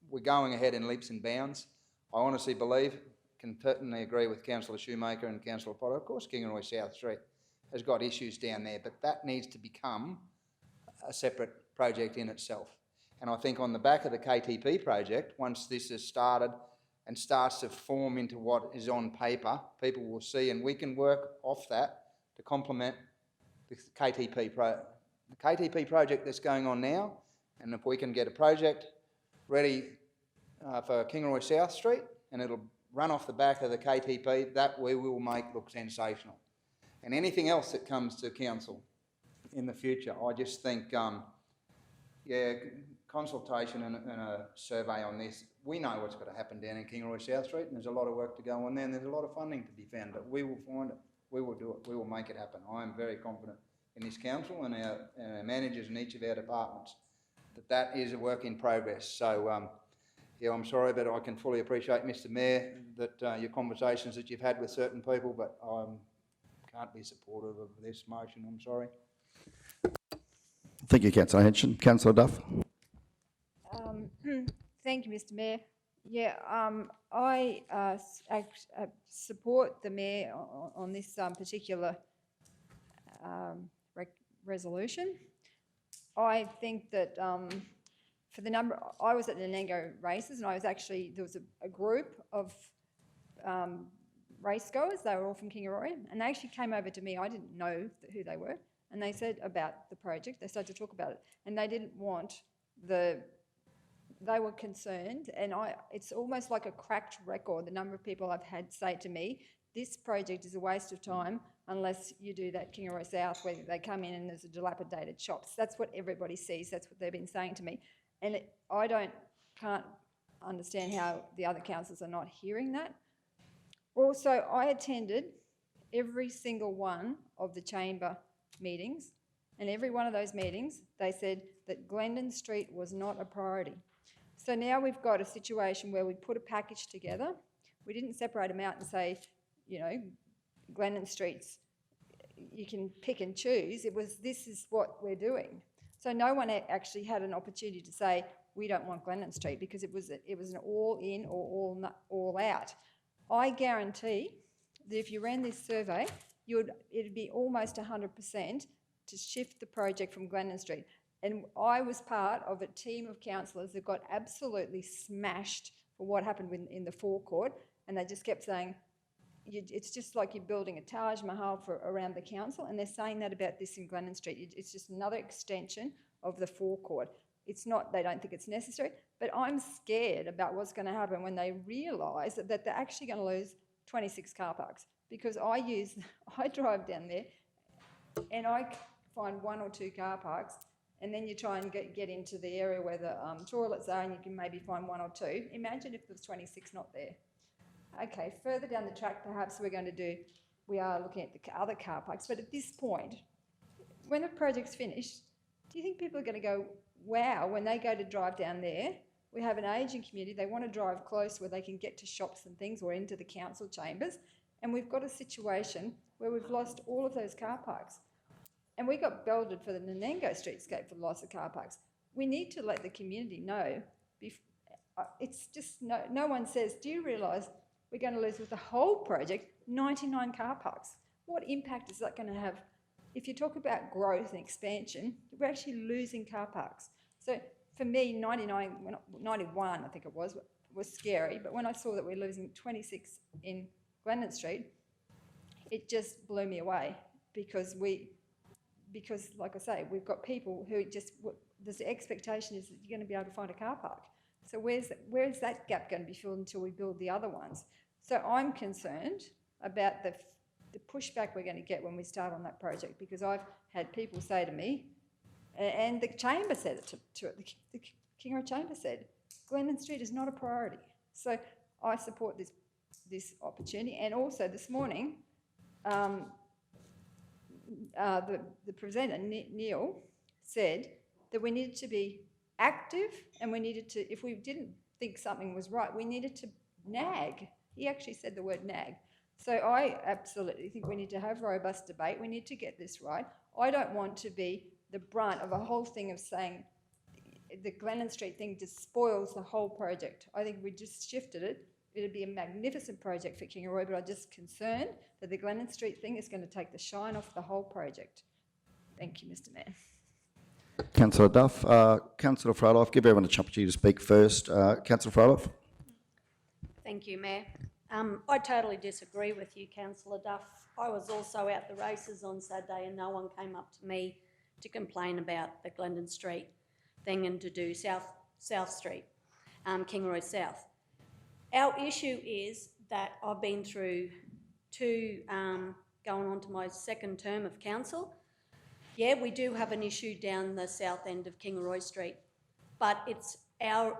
Speaker 10: We're going ahead in leaps and bounds. I honestly believe, can certainly agree with Councillor Shoemaker and Councillor Potter. Of course, Kingaroy South Street has got issues down there, but that needs to become a separate project in itself. And I think on the back of the KTP project, once this has started and starts to form into what is on paper, people will see, and we can work off that to complement the KTP project that's going on now. And if we can get a project ready for Kingaroy South Street, and it'll run off the back of the KTP, that we will make look sensational. And anything else that comes to council in the future, I just think, yeah, consultation and a survey on this. We know what's going to happen down in Kingaroy South Street, and there's a lot of work to go on there, and there's a lot of funding to be found, but we will find it. We will do it. We will make it happen. I am very confident in this council and our managers in each of our departments that is a work in progress. So, yeah, I'm sorry, but I can fully appreciate, Mr Mayor, that your conversations that you've had with certain people, but I can't be supportive of this motion. I'm sorry.
Speaker 1: Thank you, Councillor Henson. Councillor Duff.
Speaker 3: Thank you, Mr Mayor. Yeah, I support the Mayor on this particular resolution. I think that for the number, I was at the Nango races and I was actually, there was a group of race goers, they were all from Kingaroy, and they actually came over to me, I didn't know who they were, and they said about the project, they started to talk about it, and they didn't want they were concerned, and it's almost like a cracked record, the number of people I've had say to me, this project is a waste of time unless you do that Kingaroy South where they come in and there's a dilapidated shops. That's what everybody sees, that's what they've been saying to me. And I can't understand how the other councils are not hearing that. Also, I attended every single one of the chamber meetings, and every one of those meetings, they said that Glendon Street was not a priority. So now we've got a situation where we put a package together. We didn't separate them out and say, you know, Glendon Streets, you can pick and choose. It was, this is what we're doing. So no one actually had an opportunity to say, we don't want Glendon Street, because it was an all in or all out. I guarantee that if you ran this survey, it'd be almost 100% to shift the project from Glendon Street. And I was part of a team of councillors that got absolutely smashed for what happened in the forecourt, and they just kept saying, it's just like you're building a Taj Mahal around the council, and they're saying that about this in Glendon Street. It's just another extension of the forecourt. It's not, they don't think it's necessary, but I'm scared about what's going to happen when they realise that they're actually going to lose 26 car parks, because I drive down there and I find 1 or 2 car parks, and then you try and get into the area where the toilets are and you can maybe find 1 or 2. Imagine if there's 26 not there. Okay, further down the track, perhaps we are looking at the other car parks, but at this point, when the project's finished, do you think people are going to go, wow, when they go to drive down there, we have an ageing community, they want to drive close where they can get to shops and things or into the council chambers, and we've got a situation where we've lost all of those car parks. And we got belted for the Nanango streetscape for the loss of car parks. We need to let the community know. It's just, no one says, do you realise we're going to lose with the whole project 99 car parks? What impact is that going to have if you talk about growth and expansion, we're actually losing car parks. So for me, 91, I think it was scary. But when I saw that we're losing 26 in Glendon Street, it just blew me away because like I say, we've got people who just, the expectation is that you're going to be able to find a car park. So where's that gap going to be filled until we build the other ones? So I'm concerned about the pushback we're going to get when we start on that project, because I've had people say to me, and the Chamber said it to it, the Kingaroy Chamber said, Glendon Street is not a priority. So I support this opportunity. And also this morning, the presenter, Neil, said that we needed to be active, and we needed to, if we didn't think something was right, we needed to nag. He actually said the word nag. So I absolutely think we need to have robust debate. We need to get this right. I don't want to be the brunt of a whole thing of saying the Glendon Street thing just spoils the whole project. I think if we just shifted it, it'd be a magnificent project for Kingaroy, but I'm just concerned that the Glendon Street thing is going to take the shine off the whole project. Thank you, Mr. Mayor.
Speaker 1: Councillor Duff. Councillor Frolov, give everyone a opportunity to speak first. Councillor Frolov.
Speaker 12: Thank you, Mayor. I totally disagree with you, Councillor Duff. I was also out the races on Saturday and no one came up to me to complain about the Glendon Street thing and to do South Street, Kingaroy South. Our issue is that I've been through going on to my second term of council. Yeah, we do have an issue down the south end of Kingaroy Street, but it's our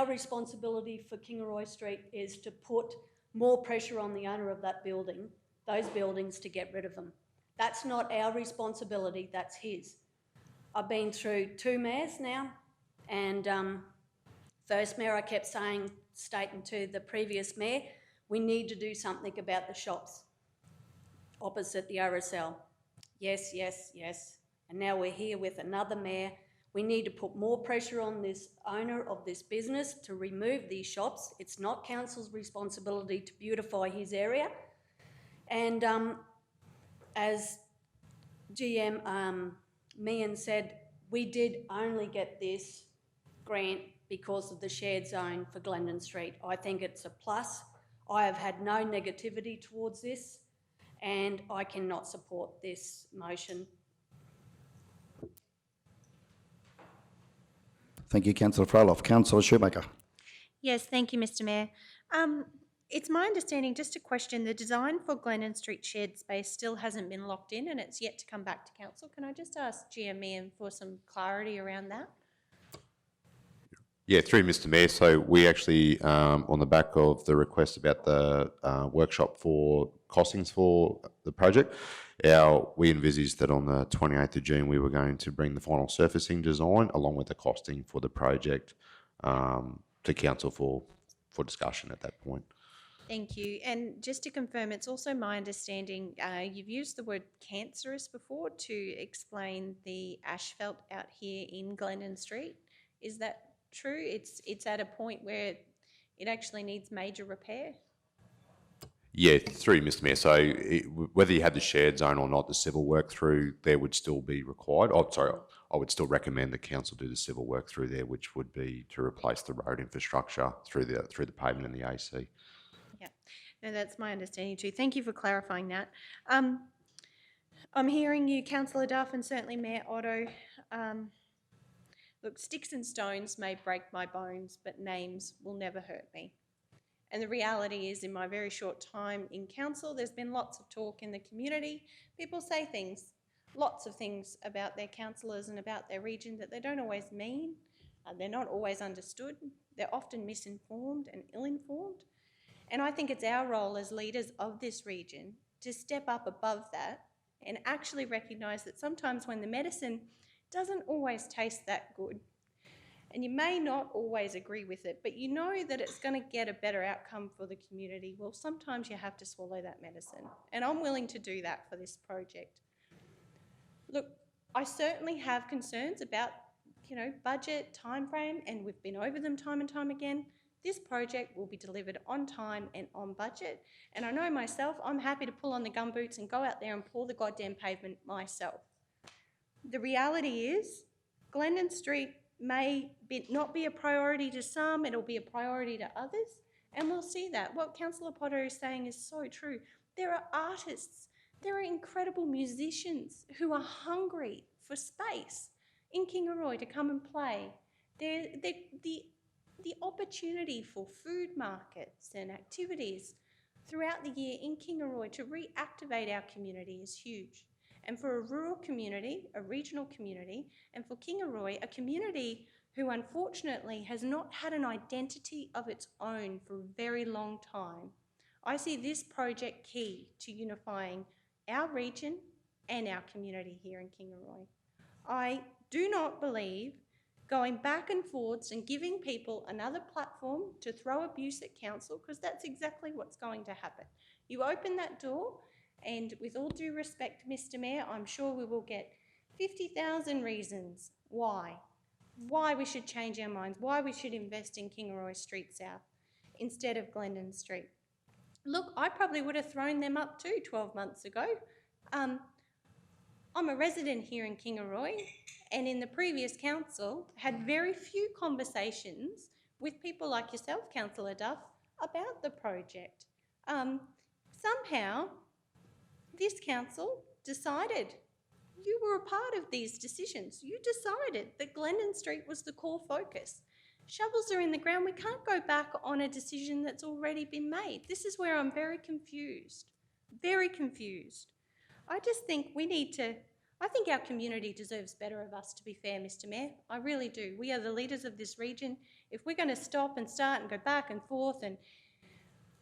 Speaker 12: responsibility for Kingaroy Street is to put more pressure on the owner of that building, those buildings, to get rid of them. That's not our responsibility, that's his. I've been through 2 mayors now, and first mayor I kept stating to the previous mayor, we need to do something about the shops opposite the RSL. Yes, yes, yes. And now we're here with another mayor. We need to put more pressure on this owner of this business to remove these shops. It's not council's responsibility to beautify his area. And as GM Meehan said, we did only get this grant because of the shared zone for Glendon Street. I think it's a plus. I have had no negativity towards this, and I cannot support this motion.
Speaker 1: Thank you, Councillor Frolov. Councillor Shoemaker.
Speaker 13: Yes, thank you, Mr. Mayor. It's my understanding, just a question, the design for Glendon Street shared space still hasn't been locked in and it's yet to come back to council. Can I just ask GM Meehan for some clarity around that?
Speaker 6: Yeah, through Mr. Mayor. So we actually, on the back of the request about the workshop for costings for the project, we envisaged that on the 28th of June we were going to bring the final surfacing design along with the costing for the project to council for discussion at that point.
Speaker 13: Thank you. And just to confirm, it's also my understanding you've used the word cancerous before to explain the asphalt out here in Glendon Street. Is that true? It's at a point where it actually needs major repair?
Speaker 6: Yeah, through Mr. Mayor. So whether you had the shared zone or not, the civil work through there would still be required. Oh, sorry, I would still recommend the council do the civil work through there, which would be to replace the road infrastructure through the pavement and the AC.
Speaker 13: Yeah, no, that's my understanding too. Thank you for clarifying that. I'm hearing you, Councillor Duff, and certainly Mayor Otto. Look, sticks and stones may break my bones, but names will never hurt me. And the reality is, in my very short time in council, there's been lots of talk in the community. People say things, lots of things about their councillors and about their region that they don't always mean. They're not always understood. They're often misinformed and ill-informed. And I think it's our role as leaders of this region to step up above that and actually recognise that sometimes when the medicine doesn't always taste that good, and you may not always agree with it, but you know that it's going to get a better outcome for the community, well, sometimes you have to swallow that medicine. And I'm willing to do that for this project. Look, I certainly have concerns about, budget, time frame, and we've been over them time and time again. this project will be delivered on time and on budget. And I know myself, I'm happy to pull on the gumboots and go out there and pour the goddamn pavement myself. The reality is, Glendon Street may not be a priority to some, it'll be a priority to others, and we'll see that. What Councillor Potter is saying is so true. There are artists, there are incredible musicians who are hungry for space in Kingaroy to come and play. The opportunity for food markets and activities throughout the year in Kingaroy to reactivate our community is huge. And for a rural community, a regional community, and for Kingaroy, a community who unfortunately has not had an identity of its own for a very long time, I see this project key to unifying our region and our community here in Kingaroy. I do not believe going back and forwards and giving people another platform to throw abuse at council, because that's exactly what's going to happen. You open that door, and with all due respect, Mr. Mayor, I'm sure we will get 50,000 reasons why we should change our minds, why we should invest in Kingaroy Street South instead of Glendon Street. Look, I probably would have thrown them up too 12 months ago. I'm a resident here in Kingaroy, and in the previous council had very few conversations with people like yourself, Councillor Duff, about the project. Somehow, this council decided, you were a part of these decisions, you decided that Glendon Street was the core focus. Shovels are in the ground, we can't go back on a decision that's already been made. This is where I'm very confused, very confused. I just think I think our community deserves better of us, to be fair, Mr. Mayor. I really do. We are the leaders of this region. If we're going to stop and start and go back and forth, and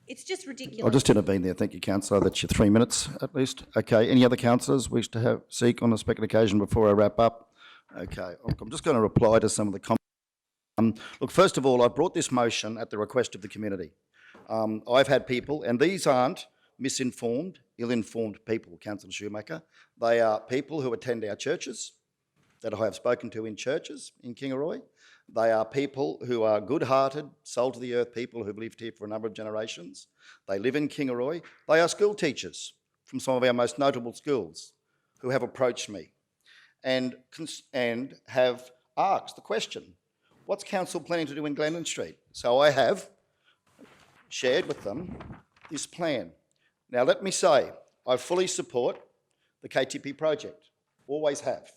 Speaker 13: it's just ridiculous.
Speaker 1: I'll just intervene there. Thank you, councillor. That's your 3 minutes at least. Okay, any other councillors wish to speak on a second occasion before I wrap up? Okay, I'm just going to reply to some of the comments. Look, first of all, I brought this motion at the request of the community. I've had people, and these aren't misinformed, ill-informed people, Councillor Shoemaker. They are people who attend our churches, that I have spoken to in churches in Kingaroy. They are people who are good-hearted, soul-to-the-earth people who've lived here for a number of generations. They live in Kingaroy. They are school teachers from some of our most notable schools who have approached me and have asked the question, what's council planning to do in Glendon Street? So I have shared with them this plan. Now, let me say, I fully support the KTP project, always have.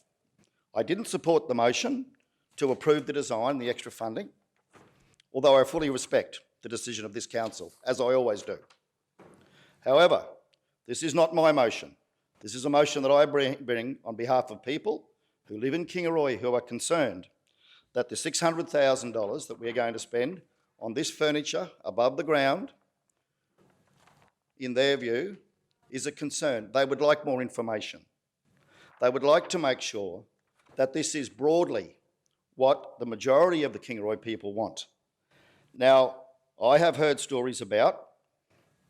Speaker 1: I didn't support the motion to approve the design and the extra funding, although I fully respect the decision of this council, as I always do. However, this is not my motion. This is a motion that I bring on behalf of people who live in Kingaroy who are concerned that the $600,000 that we are going to spend on this furniture above the ground, in their view, is a concern. They would like more information. They would like to make sure that this is broadly what the majority of the Kingaroy people want. Now, I have heard stories about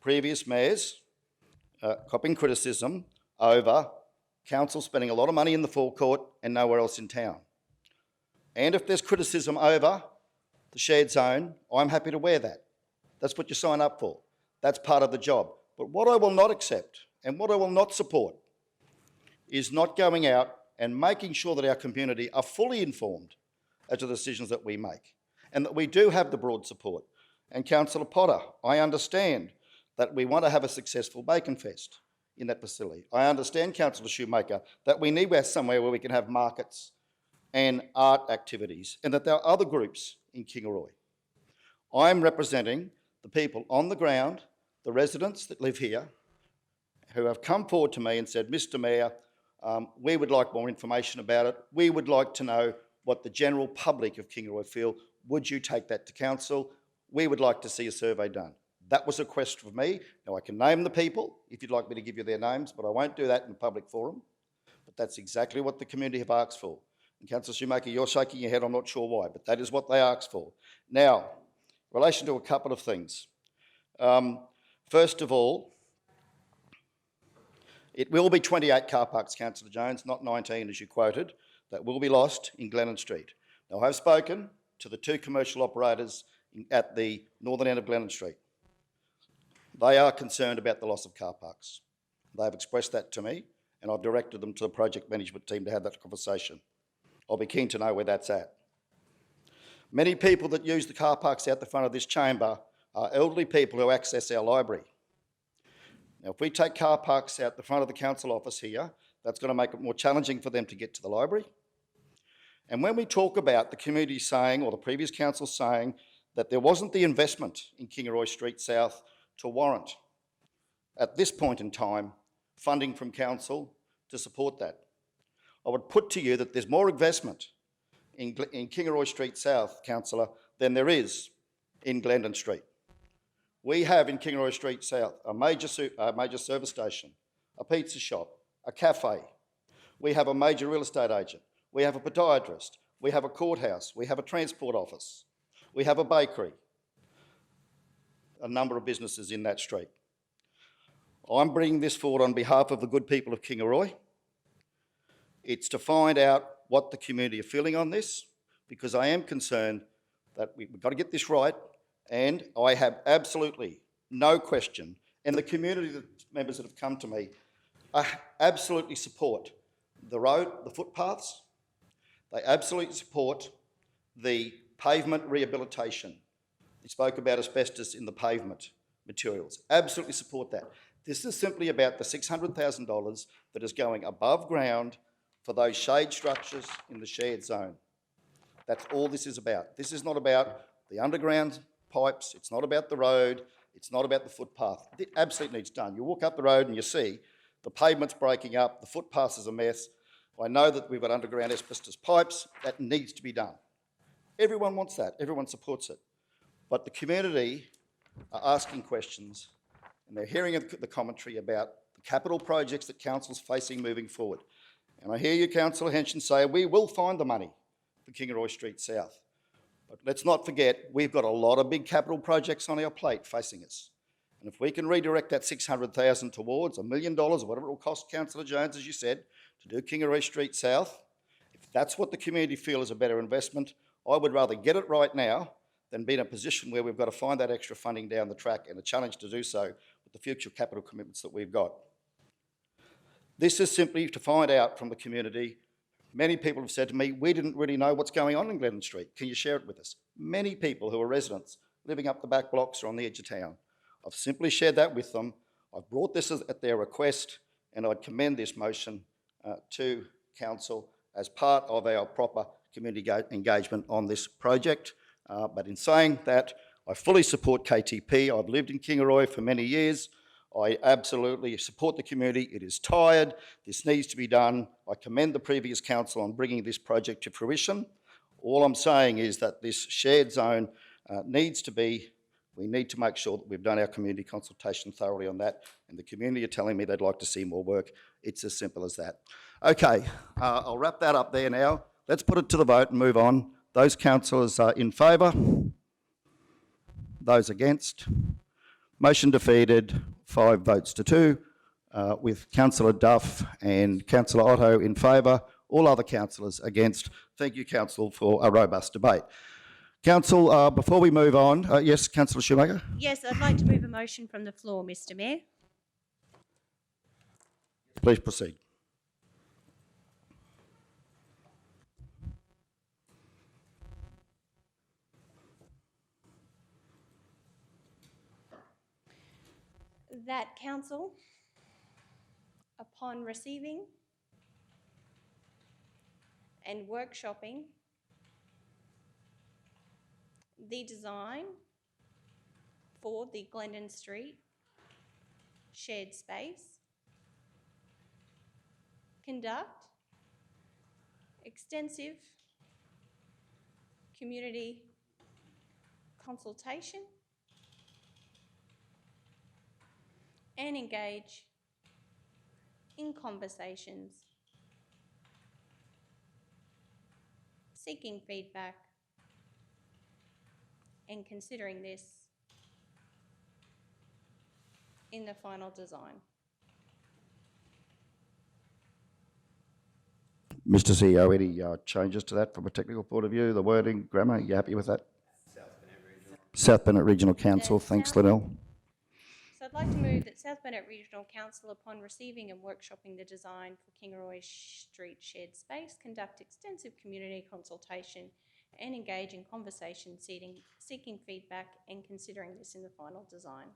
Speaker 1: previous mayors copping criticism over council spending a lot of money in the forecourt and nowhere else in town. And if there's criticism over the shared zone, I'm happy to wear that. That's what you sign up for. That's part of the job. But what I will not accept and what I will not support is not going out and making sure that our community are fully informed as to the decisions that we make and that we do have the broad support. And Councillor Potter, I understand that we want to have a successful Bacon Fest in that facility. I understand, Councillor Shoemaker, that we need somewhere where we can have markets and art activities and that there are other groups in Kingaroy. I'm representing the people on the ground, the residents that live here, who have come forward to me and said, Mr. Mayor, we would like more information about it. We would like to know what the general public of Kingaroy feel. Would you take that to council? We would like to see a survey done. That was a request from me. Now, I can name the people if you'd like me to give you their names, but I won't do that in a public forum. But that's exactly what the community have asked for. And Councillor Shoemaker, you're shaking your head, I'm not sure why, but that is what they asked for. Now, in relation to a couple of things. First of all, it will be 28 car parks, Councillor Jones, not 19 as you quoted, that will be lost in Glendon Street. Now, I've spoken to the two commercial operators at the northern end of Glendon Street. They are concerned about the loss of car parks. They've expressed that to me, and I've directed them to the project management team to have that conversation. I'll be keen to know where that's at. Many people that use the car parks out the front of this chamber are elderly people who access our library. Now, if we take car parks out the front of the council office here, that's going to make it more challenging for them to get to the library. And when we talk about the community saying, or the previous council saying, that there wasn't the investment in Kingaroy Street South to warrant, at this point in time, funding from council to support that. I would put to you that there's more investment in Kingaroy Street South, councillor, than there is in Glendon Street. We have in Kingaroy Street South a major service station, a pizza shop, a cafe. We have a major real estate agent. We have a podiatrist. We have a courthouse. We have a transport office. We have a bakery. A number of businesses in that street. I'm bringing this forward on behalf of the good people of Kingaroy. It's to find out what the community are feeling on this, because I am concerned that we've got to get this right, and I have absolutely no question, and the community members that have come to me absolutely support the road, the footpaths. They absolutely support the pavement rehabilitation. They spoke about asbestos in the pavement materials. Absolutely support that. This is simply about the $600,000 that is going above ground for those shade structures in the shared zone. That's all this is about. This is not about the underground pipes. It's not about the road. It's not about the footpath. It absolutely needs done. You walk up the road and you see the pavement's breaking up, the footpath is a mess. I know that we've got underground asbestos pipes. That needs to be done. Everyone wants that. Everyone supports it. But the community are asking questions, and they're hearing the commentary about the capital projects that council's facing moving forward. And I hear you, Councillor Henshin, say we will find the money for Kingaroy Street South. But let's not forget, we've got a lot of big capital projects on our plate facing us. And if we can redirect that $600,000 towards $1 million, or whatever it will cost, Councillor Jones, as you said, to do Kingaroy Street South, if that's what the community feel is a better investment, I would rather get it right now than be in a position where we've got to find that extra funding down the track, and a challenge to do so with the future capital commitments that we've got. This is simply to find out from the community. Many people have said to me, we didn't really know what's going on in Glendon Street. Can you share it with us? Many people who are residents living up the back blocks or on the edge of town. I've simply shared that with them. I've brought this at their request, and I'd commend this motion to council as part of our proper community engagement on this project. But in saying that, I fully support KTP. I've lived in Kingaroy for many years. I absolutely support the community. It is tired. This needs to be done. I commend the previous council on bringing this project to fruition. All I'm saying is that this shared zone needs to be, we need to make sure that we've done our community consultation thoroughly on that, and the community are telling me they'd like to see more work. It's as simple as that. Okay, I'll wrap that up there now. Let's put it to the vote and move on. Those councillors are in favour. Those against. Motion defeated, 5 votes to 2, with Councillor Duff and Councillor Otto in favour, all other councillors against. Thank you, Council, for a robust debate. Council, before we move on, yes, Councillor Shoemaker?
Speaker 13: Yes, I'd like to move a motion from the floor, Mr Mayor.
Speaker 1: Please proceed.
Speaker 13: That council, upon receiving and workshopping the design for the Glendon Street shared space, conduct extensive community consultation and engage in conversations, seeking feedback and considering this in the final design.
Speaker 1: Mr CEO, any changes to that from a technical point of view, the wording, grammar, you happy with that? South Bennett Regional Council. Thanks, Linnell.
Speaker 13: So I'd like to move that South Bennett Regional Council, upon receiving and workshopping the design for Kingaroy Street shared space, conduct extensive community consultation and engage in conversation, seeking feedback and considering this in the final design.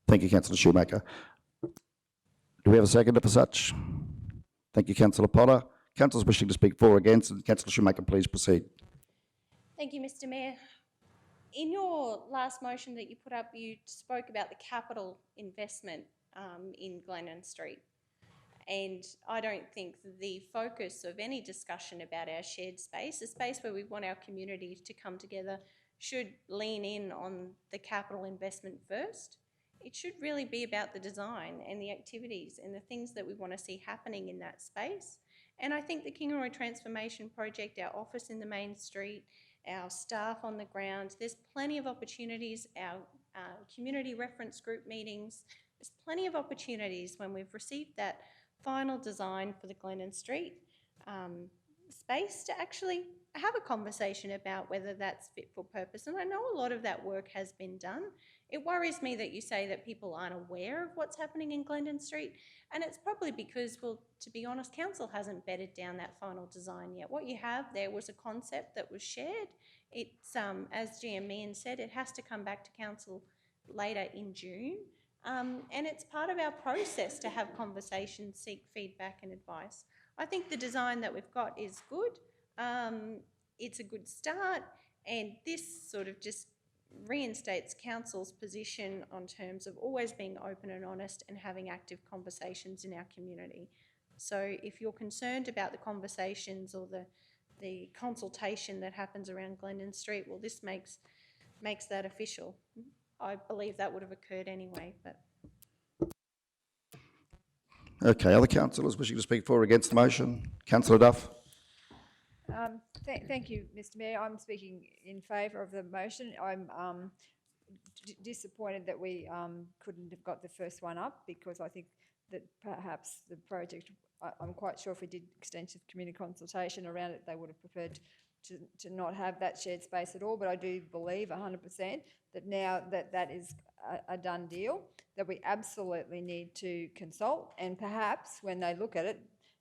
Speaker 1: Thank you, Councillor Shoemaker. Do we have a seconder for such? Thank you, Councillor Potter. Councillors wishing to speak for or against, and Councillor Shoemaker, please proceed.
Speaker 13: Thank you, Mr. Mayor. In your last motion that you put up, you spoke about the capital investment in Glendon Street. And I don't think the focus of any discussion about our shared space, a space where we want our community to come together, should lean in on the capital investment first. It should really be about the design and the activities and the things that we want to see happening in that space. And I think the Kingaroy Transformation Project, our office in the main street, our staff on the ground, there's plenty of opportunities, our community reference group meetings, there's plenty of opportunities when we've received that final design for the Glendon Street space to actually have a conversation about whether that's fit for purpose. And I know a lot of that work has been done. It worries me that you say that people aren't aware of what's happening in Glendon Street, and it's probably because, well, to be honest, council hasn't bedded down that final design yet. What you have there was a concept that was shared. It's, as GM Meehan said, it has to come back to council later in June. And it's part of our process to have conversations, seek feedback and advice. I think the design that we've got is good. It's a good start, and this sort of just reinstates council's position on terms of always being open and honest and having active conversations in our community. So if you're concerned about the conversations or the consultation that happens around Glendon Street, well, this makes that official. I believe that would have occurred anyway, but.
Speaker 1: Okay, other councillors wishing to speak for or against the motion? Councillor Duff.
Speaker 3: Thank you, Mr. Mayor. I'm speaking in favour of the motion. I'm disappointed that we couldn't have got the first one up, because I think that perhaps the project, I'm quite sure if we did extensive community consultation around it, they would have preferred to not have that shared space at all. But I do believe 100% that now that is a done deal, that we absolutely need to consult, and perhaps when they look at it,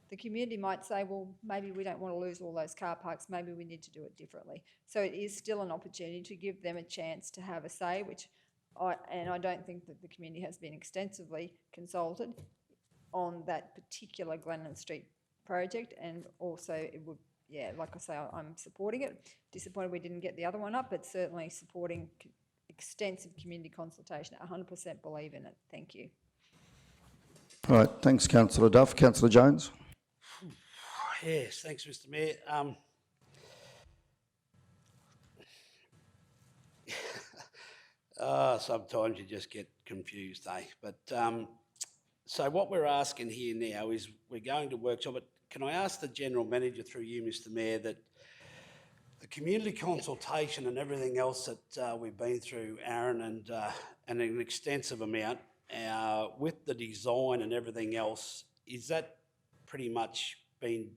Speaker 3: the community might say, well, maybe we don't want to lose all those car parks, maybe we need to do it differently. So it is still an opportunity to give them a chance to have a say, and I don't think that the community has been extensively consulted on that particular Glendon Street project. And also it would, yeah, like I say, I'm supporting it. Disappointed we didn't get the other one up, but certainly supporting extensive community consultation. 100% believe in it. Thank you.
Speaker 1: All right, thanks, Councillor Duff. Councillor Jones.
Speaker 7: Yes, thanks, Mr. Mayor. Sometimes you just get confused, eh? But so what we're asking here now is we're going to workshop it. Can I ask the General Manager through you, Mr. Mayor, that the community consultation and everything else that we've been through, Aaron, and an extensive amount, with the design and everything else, is that pretty much been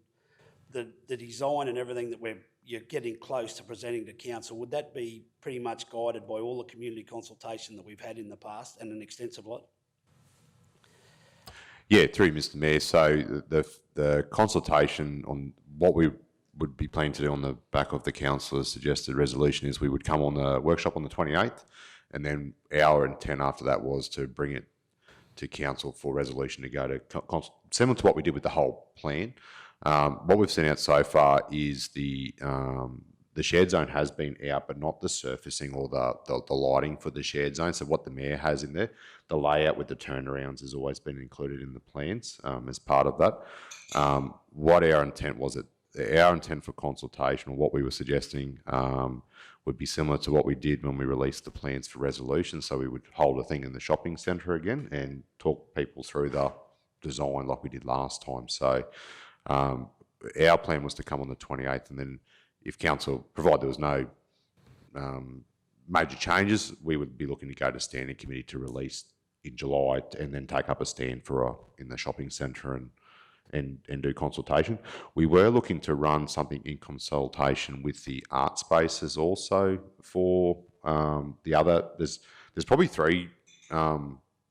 Speaker 7: the design and everything that you're getting close to presenting to council? Would that be pretty much guided by all the community consultation that we've had in the past, and an extensive lot?
Speaker 6: Yeah, through you, Mr. Mayor. So the consultation on what we would be planning to do on the back of the councillor's suggested resolution is we would come on the workshop on the 28th, and then our intent after that was to bring it to council for resolution to go to similar to what we did with the whole plan. What we've seen out so far is the shared zone has been out, but not the surfacing or the lighting for the shared zone. So what the mayor has in there, the layout with the turnarounds has always been included in the plans as part of that. What our intent was, our intent for consultation, or what we were suggesting, would be similar to what we did when we released the plans for resolution. So we would hold a thing in the shopping centre again and talk people through the design like we did last time. So our plan was to come on the 28th, and then if council, provided there was no major changes, we would be looking to go to standing committee to release in July, and then take up a stand for in the shopping centre and do consultation. We were looking to run something in consultation with the art spaces also for the other. There's probably three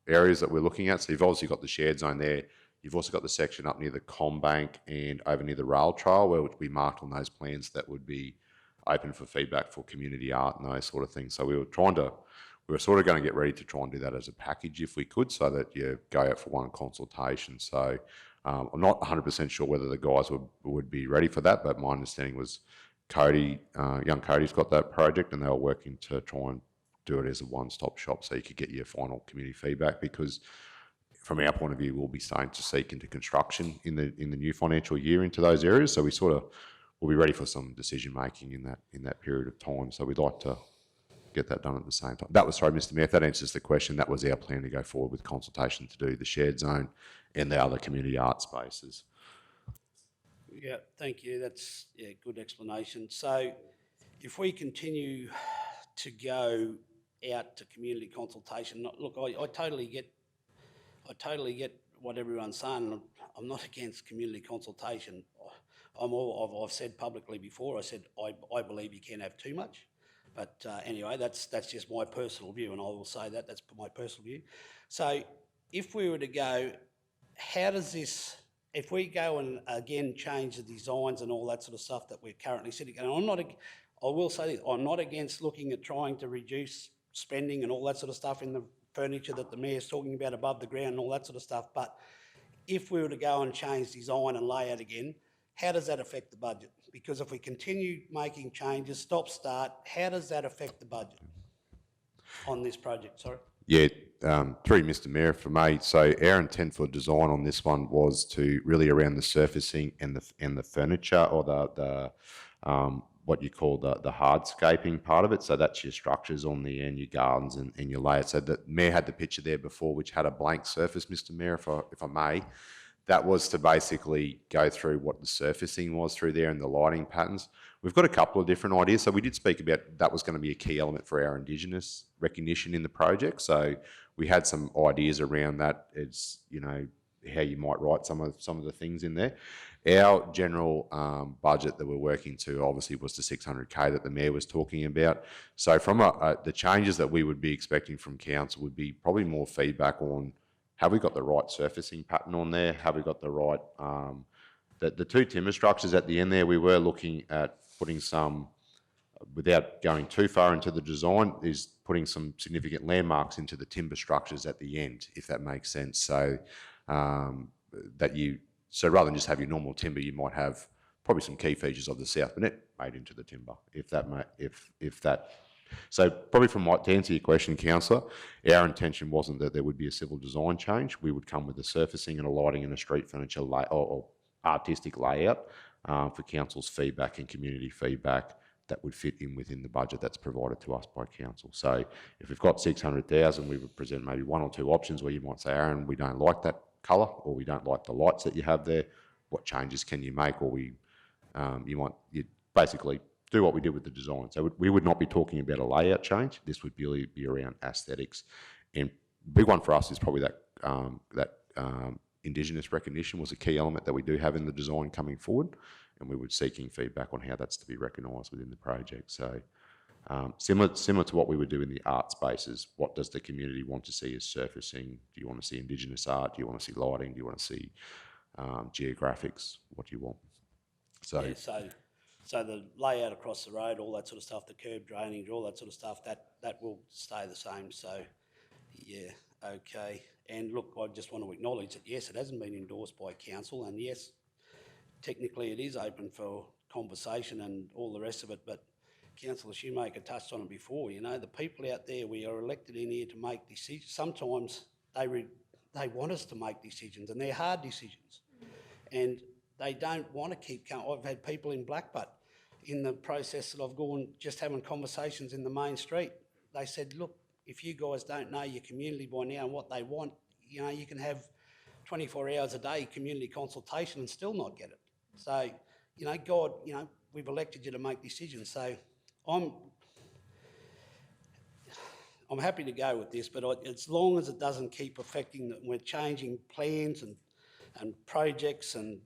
Speaker 6: areas that we're looking at. So you've obviously got the shared zone there. You've also got the section up near the Combank and over near the rail trail, where we marked on those plans that would be open for feedback for community art and those sort of things. So we were sort of going to get ready to try and do that as a package if we could, so that you go out for one consultation. So I'm not 100% sure whether the guys would be ready for that, but my understanding was young Cody's got that project, and they were working to try and do it as a one-stop shop so you could get your final community feedback, because from our point of view, we'll be starting to seek into construction in the new financial year into those areas. So we'll be ready for some decision making in that period of time. So we'd like to get that done at the same time. That was, sorry, Mr. Mayor, if that answers the question, that was our plan to go forward with consultation to do the shared zone and the other community art spaces.
Speaker 7: Yeah, thank you. That's a good explanation. So if we continue to go out to community consultation, look, I totally get what everyone's saying. I'm not against community consultation. I've said publicly before, I said I believe you can have too much. But anyway, that's just my personal view, and I will say that's my personal view. So if we were to go, how does this, if we go and again change the designs and all that sort of stuff that we're currently sitting, and I will say this, I'm not against looking at trying to reduce spending and all that sort of stuff in the furniture that the Mayor's talking about above the ground and all that sort of stuff, but if we were to go and change design and layout again, how does that affect the budget? Because if we continue making changes, stop-start, how does that affect the budget on this project? Sorry.
Speaker 6: Yeah, through Mr. Mayor, for me. So our intent for design on this one was to really around the surfacing and the furniture, or the what you call the hardscaping part of it. So that's your structures on the end, your gardens and your layers. So the Mayor had the picture there before, which had a blank surface, Mr. Mayor, if I may. That was to basically go through what the surfacing was through there and the lighting patterns. We've got a couple of different ideas. So we did speak about that was going to be a key element for our Indigenous recognition in the project. So we had some ideas around that. It's, how you might write some of the things in there. Our general budget that we're working to obviously was the 600K that the Mayor was talking about. So from the changes that we would be expecting from council would be probably more feedback on, have we got the right surfacing pattern on there? Have we got the right, the two timber structures at the end there, we were looking at putting some, without going too far into the design, is putting some significant landmarks into the timber structures at the end, if that makes sense. So so rather than just have your normal timber, you might have probably some key features of the South Bonnet made into the timber, So probably to answer your question, Councillor, our intention wasn't that there would be a civil design change. We would come with a surfacing and a lighting and a street furniture or artistic layout for council's feedback and community feedback that would fit in within the budget that's provided to us by council. So if we've got 600,000, we would present maybe one or two options where you might say, Aaron, we don't like that colour, or we don't like the lights that you have there. What changes can you make? Or you basically do what we did with the design. So we would not be talking about a layout change. This would really be around aesthetics. And big one for us is probably that Indigenous recognition was a key element that we do have in the design coming forward, and we were seeking feedback on how that's to be recognised within the project. So similar to what we would do in the art spaces, what does the community want to see as surfacing? Do you want to see Indigenous art? Do you want to see lighting? Do you want to see geographics? What do you want? So.
Speaker 7: Yeah, so the layout across the road, all that sort of stuff, the curb drainage, all that sort of stuff, that will stay the same. So, yeah, okay. And look, I just want to acknowledge that, yes, it hasn't been endorsed by council, and yes, technically it is open for conversation and all the rest of it, but Councillor Shoemaker touched on it before, the people out there, we are elected in here to make decisions. Sometimes they want us to make decisions, and they're hard decisions. And they don't want to keep going. I've had people in Blackbutt in the process that I've gone just having conversations in the main street. They said, look, if you guys don't know your community by now and what they want, you can have 24 hours a day community consultation and still not get it. So, God, we've elected you to make decisions. So I'm happy to go with this, but as long as it doesn't keep affecting that we're changing plans and projects and,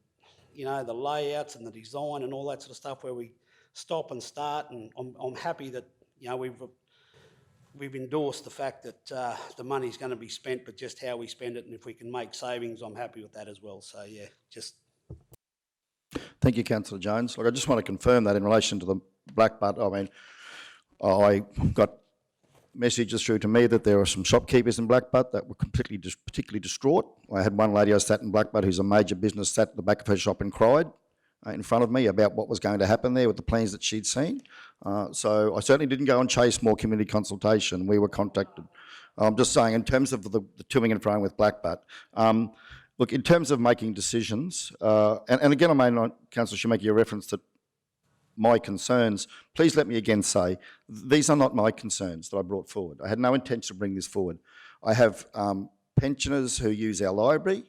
Speaker 7: you know, the layouts and the design and all that sort of stuff where we stop and start. And I'm happy that, you know, we've endorsed the fact that the money's going to be spent, but just how we spend it, and if we can make savings, I'm happy with that as well. So yeah, just.
Speaker 1: Thank you, Councillor Jones. Look, I just want to confirm that in relation to the black butt. I mean, I got messages through to me that there were some shopkeepers in Blackbutt that were particularly distraught. I had one lady I sat in Blackbutt who's a major business sat at the back of her shop and cried in front of me about what was going to happen there with the plans that she'd seen. So I certainly didn't go and chase more community consultation. We were contacted. I'm just saying in terms of the toing and froing with Blackbutt, look, in terms of making decisions, and again, I may not, Councillor, should make you a reference to my concerns. Please let me again say, these are not my concerns that I brought forward. I had no intention to bring this forward. I have pensioners who use our library,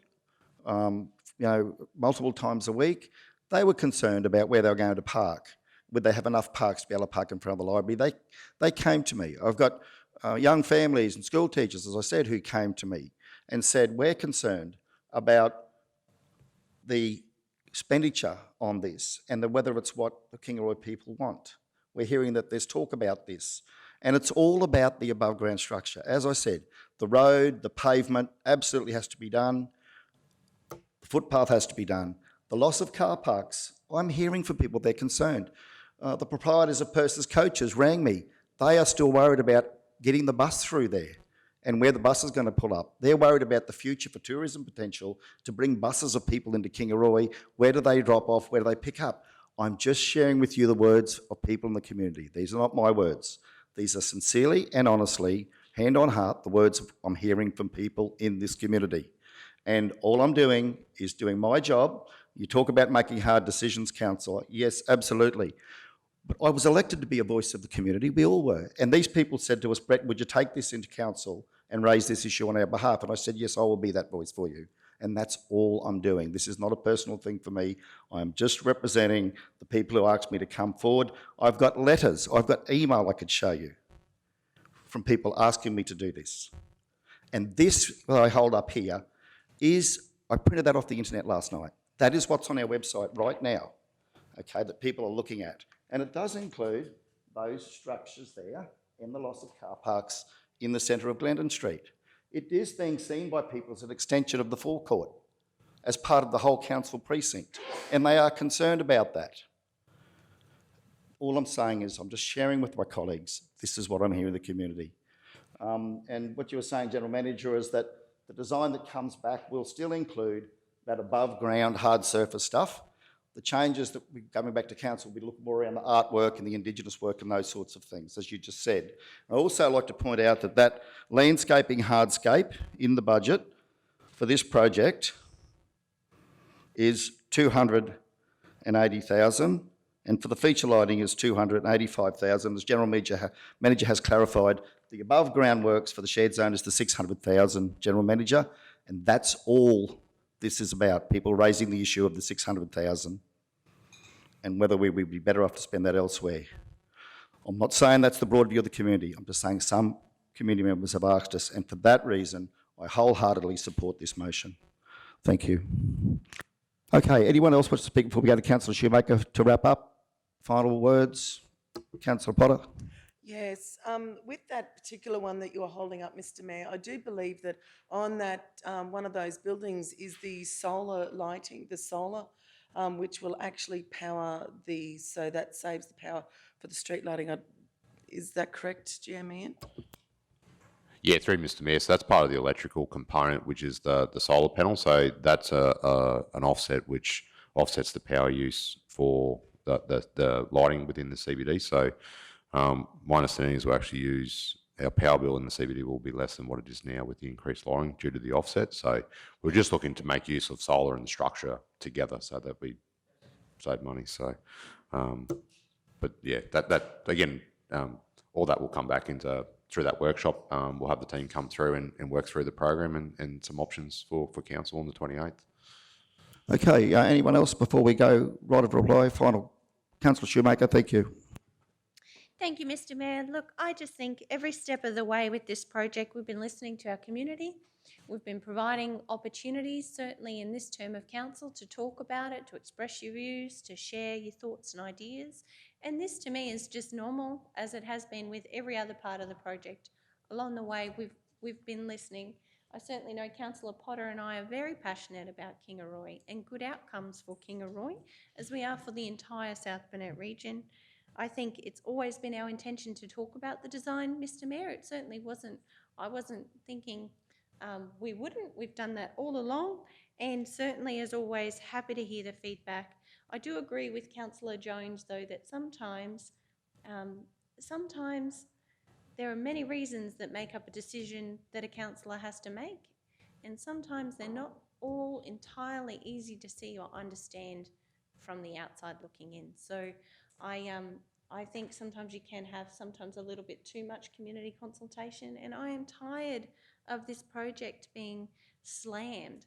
Speaker 1: you know, multiple times a week. They were concerned about where they were going to park. Would they have enough parks to be able to park in front of the library? They came to me. I've got young families and school teachers, as I said, who came to me and said, we're concerned about the expenditure on this and whether it's what the Kingaroy people want. We're hearing that there's talk about this, and it's all about the above ground structure. As I said, the road, the pavement absolutely has to be done. The footpath has to be done. The loss of car parks, I'm hearing from people, they're concerned. The proprietors of Purses Coaches rang me. They are still worried about getting the bus through there and where the bus is going to pull up. They're worried about the future for tourism potential to bring buses of people into Kingaroy. Where do they drop off? Where do they pick up? I'm just sharing with you the words of people in the community. These are not my words. These are sincerely and honestly, hand on heart, the words I'm hearing from people in this community. And all I'm doing is doing my job. You talk about making hard decisions, Councillor. Yes, absolutely. But I was elected to be a voice of the community. We all were. And these people said to us, Brett, would you take this into council and raise this issue on our behalf? And I said, yes, I will be that voice for you. And that's all I'm doing. This is not a personal thing for me. I'm just representing the people who asked me to come forward. I've got letters, I've got email I could show you from people asking me to do this. And this that I hold up here is, I printed that off the internet last night. That is what's on our website right now, okay, that people are looking at. And it does include those structures there and the loss of car parks in the centre of Glendon Street. It is being seen by people as an extension of the forecourt, as part of the whole council precinct, and they are concerned about that. All I'm saying is I'm just sharing with my colleagues, this is what I'm hearing in the community. And what you were saying, General Manager, is that the design that comes back will still include that above ground hard surface stuff. The changes that we're coming back to council will be looking more around the artwork and the Indigenous work and those sorts of things, as you just said. I also like to point out that that landscaping hardscape in the budget for this project is 280,000, and for the feature lighting is 285,000. As General Manager has clarified, the above ground works for the shared zone is the 600,000, General Manager, and that's all this is about, people raising the issue of the 600,000 and whether we would be better off to spend that elsewhere. I'm not saying that's the broad view of the community. I'm just saying some community members have asked us, and for that reason, I wholeheartedly support this motion. Thank you. Okay, anyone else wants to speak before we go to Councillor Shoemaker to wrap up? Final words? Councillor Potter?
Speaker 9: Yes, with that particular one that you're holding up, Mr. Mayor, I do believe that on that one of those buildings is the solar lighting, the solar, which will actually power the, so that saves the power for the street lighting. Is that correct, GM Ian?
Speaker 6: Yeah, through Mr. Mayor. So that's part of the electrical component, which is the solar panel. So that's an offset which offsets the power use for the lighting within the CBD. So my understanding is we'll actually use, our power bill in the CBD will be less than what it is now with the increased lighting due to the offset. So we're just looking to make use of solar and the structure together so that we save money. So, but yeah, that again, all that will come back into through that workshop. We'll have the team come through and work through the program and some options for council on the 28th.
Speaker 1: Okay, anyone else before we go right of reply? Final. Councillor Shoemaker, thank you.
Speaker 13: Thank you, Mr. Mayor. Look, I just think every step of the way with this project, we've been listening to our community. We've been providing opportunities, certainly in this term of council, to talk about it, to express your views, to share your thoughts and ideas. And this, to me, is just normal, as it has been with every other part of the project. Along the way, we've been listening. I certainly know Councillor Potter and I are very passionate about Kingaroy and good outcomes for Kingaroy, as we are for the entire South Burnett region. I think it's always been our intention to talk about the design, Mr. Mayor. It certainly wasn't, I wasn't thinking we wouldn't. We've done that all along, and certainly, as always, happy to hear the feedback. I do agree with Councillor Jones, though, that sometimes there are many reasons that make up a decision that a councillor has to make, and sometimes they're not all entirely easy to see or understand from the outside looking in. So I think sometimes you can have sometimes a little bit too much community consultation, and I am tired of this project being slammed.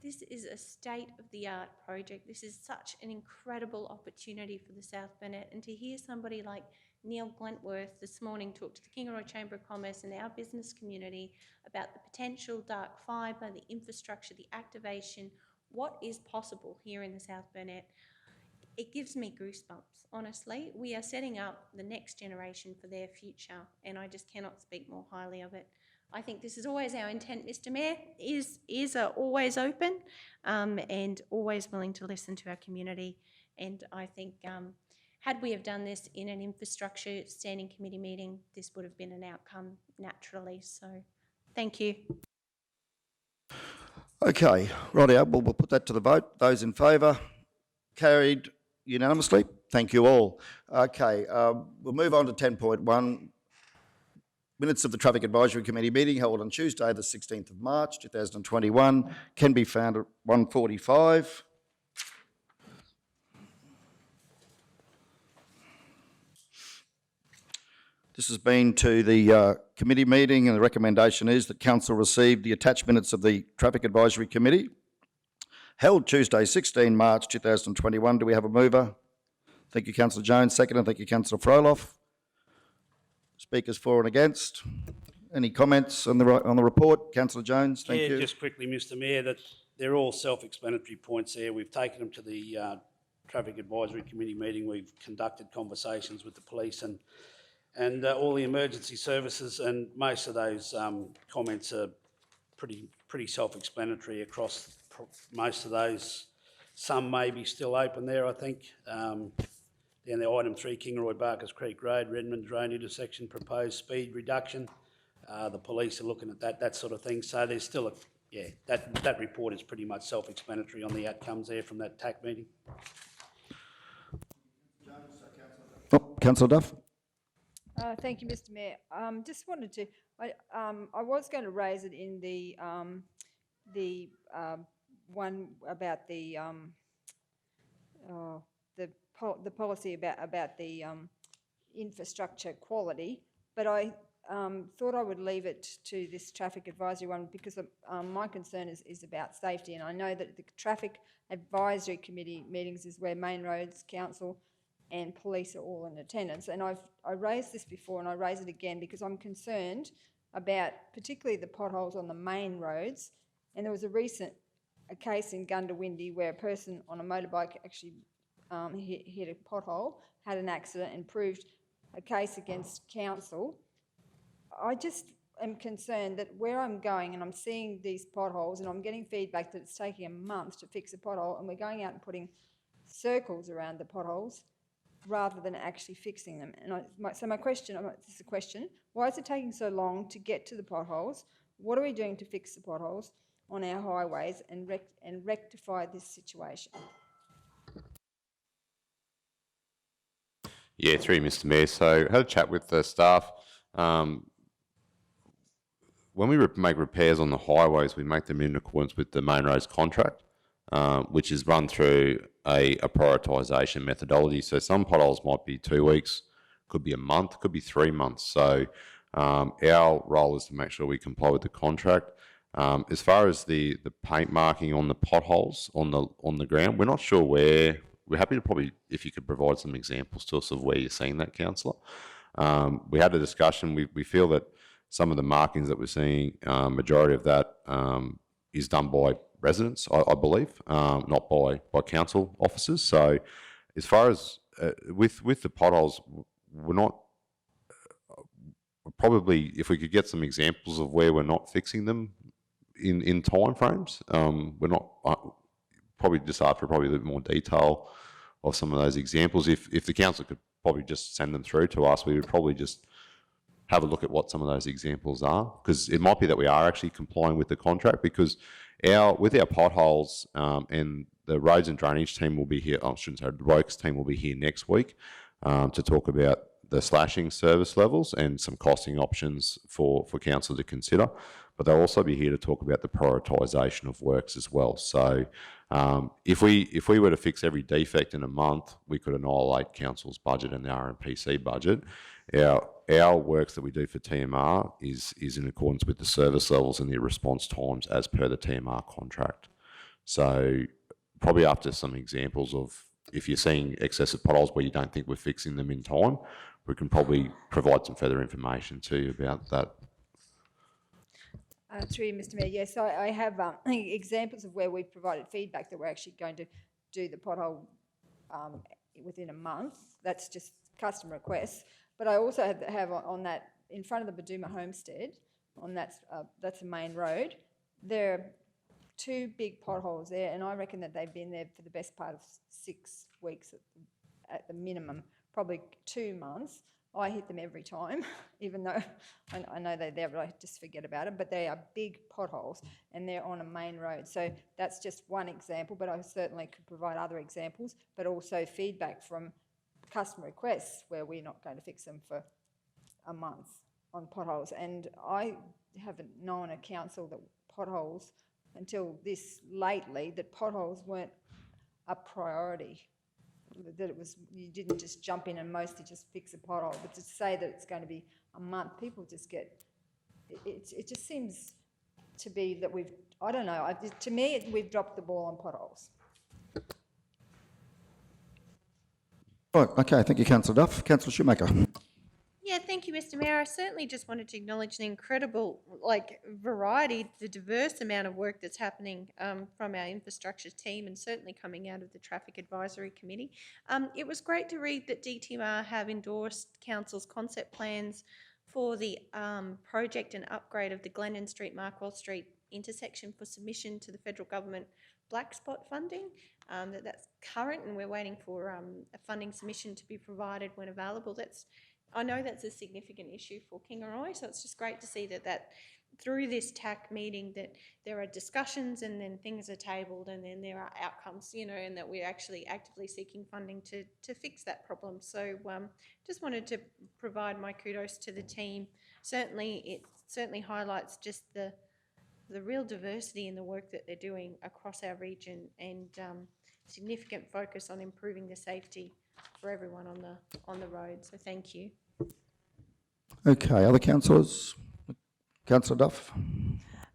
Speaker 13: This is a state-of-the-art project. This is such an incredible opportunity for the South Burnett, and to hear somebody like Neil Glentworth this morning talk to the Kingaroy Chamber of Commerce and our business community about the potential dark fibre, the infrastructure, the activation, what is possible here in the South Burnett. It gives me goosebumps, honestly. We are setting up the next generation for their future, and I just cannot speak more highly of it. I think this is always our intent, Mr. Mayor, ears are always open and always willing to listen to our community. And I think had we have done this in an infrastructure standing committee meeting, this would have been an outcome naturally. So thank you.
Speaker 1: Okay, rightio, we'll put that to the vote. Those in favour? Carried unanimously. Thank you all. Okay, we'll move on to 10.1. Minutes of the Traffic Advisory Committee meeting held on Tuesday, the 16th of March, 2021, can be found at 145. This has been to the committee meeting, and the recommendation is that Council receive the attached minutes of the Traffic Advisory Committee held Tuesday, 16 March 2021. Do we have a mover? Thank you, Councillor Jones. Second, and thank you, Councillor Froloff. Speakers for and against. Any comments on the report? Councillor Jones, thank you.
Speaker 7: Just quickly, Mr. Mayor, that they're all self-explanatory points there. We've taken them to the Traffic Advisory Committee meeting. We've conducted conversations with the police and all the emergency services, and most of those comments are pretty self-explanatory across most of those. Some may be still open there, I think. Then the item 3, Kingaroy Barkers Creek Road, Redmond Road intersection, proposed speed reduction. The police are looking at that sort of thing. So there's still that report is pretty much self-explanatory on the outcomes there from that TAC meeting.
Speaker 1: Oh, Councillor Duff.
Speaker 3: Thank you, Mr. Mayor. Just wanted to, I was going to raise it in the one about the policy about the infrastructure quality, but I thought I would leave it to this traffic advisory one because my concern is about safety, and I know that the traffic advisory committee meetings is where Main Roads Council and police are all in attendance. And I raised this before, and I raise it again because I'm concerned about particularly the potholes on the main roads. And there was a case in Gundawindi where a person on a motorbike actually hit a pothole, had an accident, and proved a case against council. I just am concerned that where I'm going and I'm seeing these potholes and I'm getting feedback that it's taking a month to fix a pothole, and we're going out and putting circles around the potholes rather than actually fixing them. And so my question, this is a question, why is it taking so long to get to the potholes? What are we doing to fix the potholes on our highways and rectify this situation?
Speaker 6: Yeah, through you, Mr. Mayor. So I had a chat with the staff. When we make repairs on the highways, we make them in accordance with the Main Roads contract, which is run through a prioritisation methodology. So some potholes might be 2 weeks, could be a month, could be 3 months. So our role is to make sure we comply with the contract. As far as the paint marking on the potholes on the ground, we're not sure where. We're happy to probably, if you could provide some examples to us of where you're seeing that, Councillor. We had a discussion. We feel that some of the markings that we're seeing, majority of that is done by residents, I believe, not by council officers. So as far as with the potholes, we're not probably, if we could get some examples of where we're not fixing them in time frames, we're not probably just ask for probably a bit more detail of some of those examples. If the council could probably just send them through to us, we would probably just have a look at what some of those examples are, because it might be that we are actually complying with the contract, because with our potholes and the roads and drainage team will be here, I shouldn't say, the works team will be here next week to talk about the slashing service levels and some costing options for council to consider. But they'll also be here to talk about the prioritisation of works as well. So if we were to fix every defect in a month, we could annihilate council's budget and the RMPC budget. Our works that we do for TMR is in accordance with the service levels and the response times as per the TMR contract. So probably after some examples of, if you're seeing excessive potholes where you don't think we're fixing them in time, we can probably provide some further information to you about that.
Speaker 3: Through you, Mr. Mayor, yes, I have examples of where we've provided feedback that we're actually going to do the pothole within a month. That's just custom requests. But I also have on that, in front of the Badooma Homestead, on that's a main road, there are 2 big potholes there, and I reckon that they've been there for the best part of 6 weeks at the minimum, probably 2 months. I hit them every time, even though I know they're there, but I just forget about them. But they are big potholes, and they're on a main road. So that's just one example, but I certainly could provide other examples, but also feedback from customer requests where we're not going to fix them for a month on potholes. And I haven't known a council that potholes, until this lately, that potholes weren't a priority. That it was, you didn't just jump in and mostly just fix a pothole, but to say that it's going to be a month, people just get, it just seems to be that we've, I don't know, to me we've dropped the ball on potholes.
Speaker 1: Right, okay, thank you, Councillor Duff. Councillor Shoemaker.
Speaker 13: Yeah, thank you, Mr. Mayor. I certainly just wanted to acknowledge the incredible, variety, the diverse amount of work that's happening from our infrastructure team, and certainly coming out of the Traffic Advisory Committee. It was great to read that DTMR have endorsed Council's concept plans for the project and upgrade of the Glendon Street, Markwell Street intersection for submission to the federal government black spot funding. That's current, and we're waiting for a funding submission to be provided when available. I know that's a significant issue for Kingaroy, so it's just great to see that through this TAC meeting that there are discussions, and then things are tabled, and then there are outcomes, and that we're actually actively seeking funding to fix that problem. So just wanted to provide my kudos to the team. It certainly highlights just the real diversity in the work that they're doing across our region, and significant focus on improving the safety for everyone on the road. So thank you.
Speaker 1: Okay, other councillors? Councillor Duff.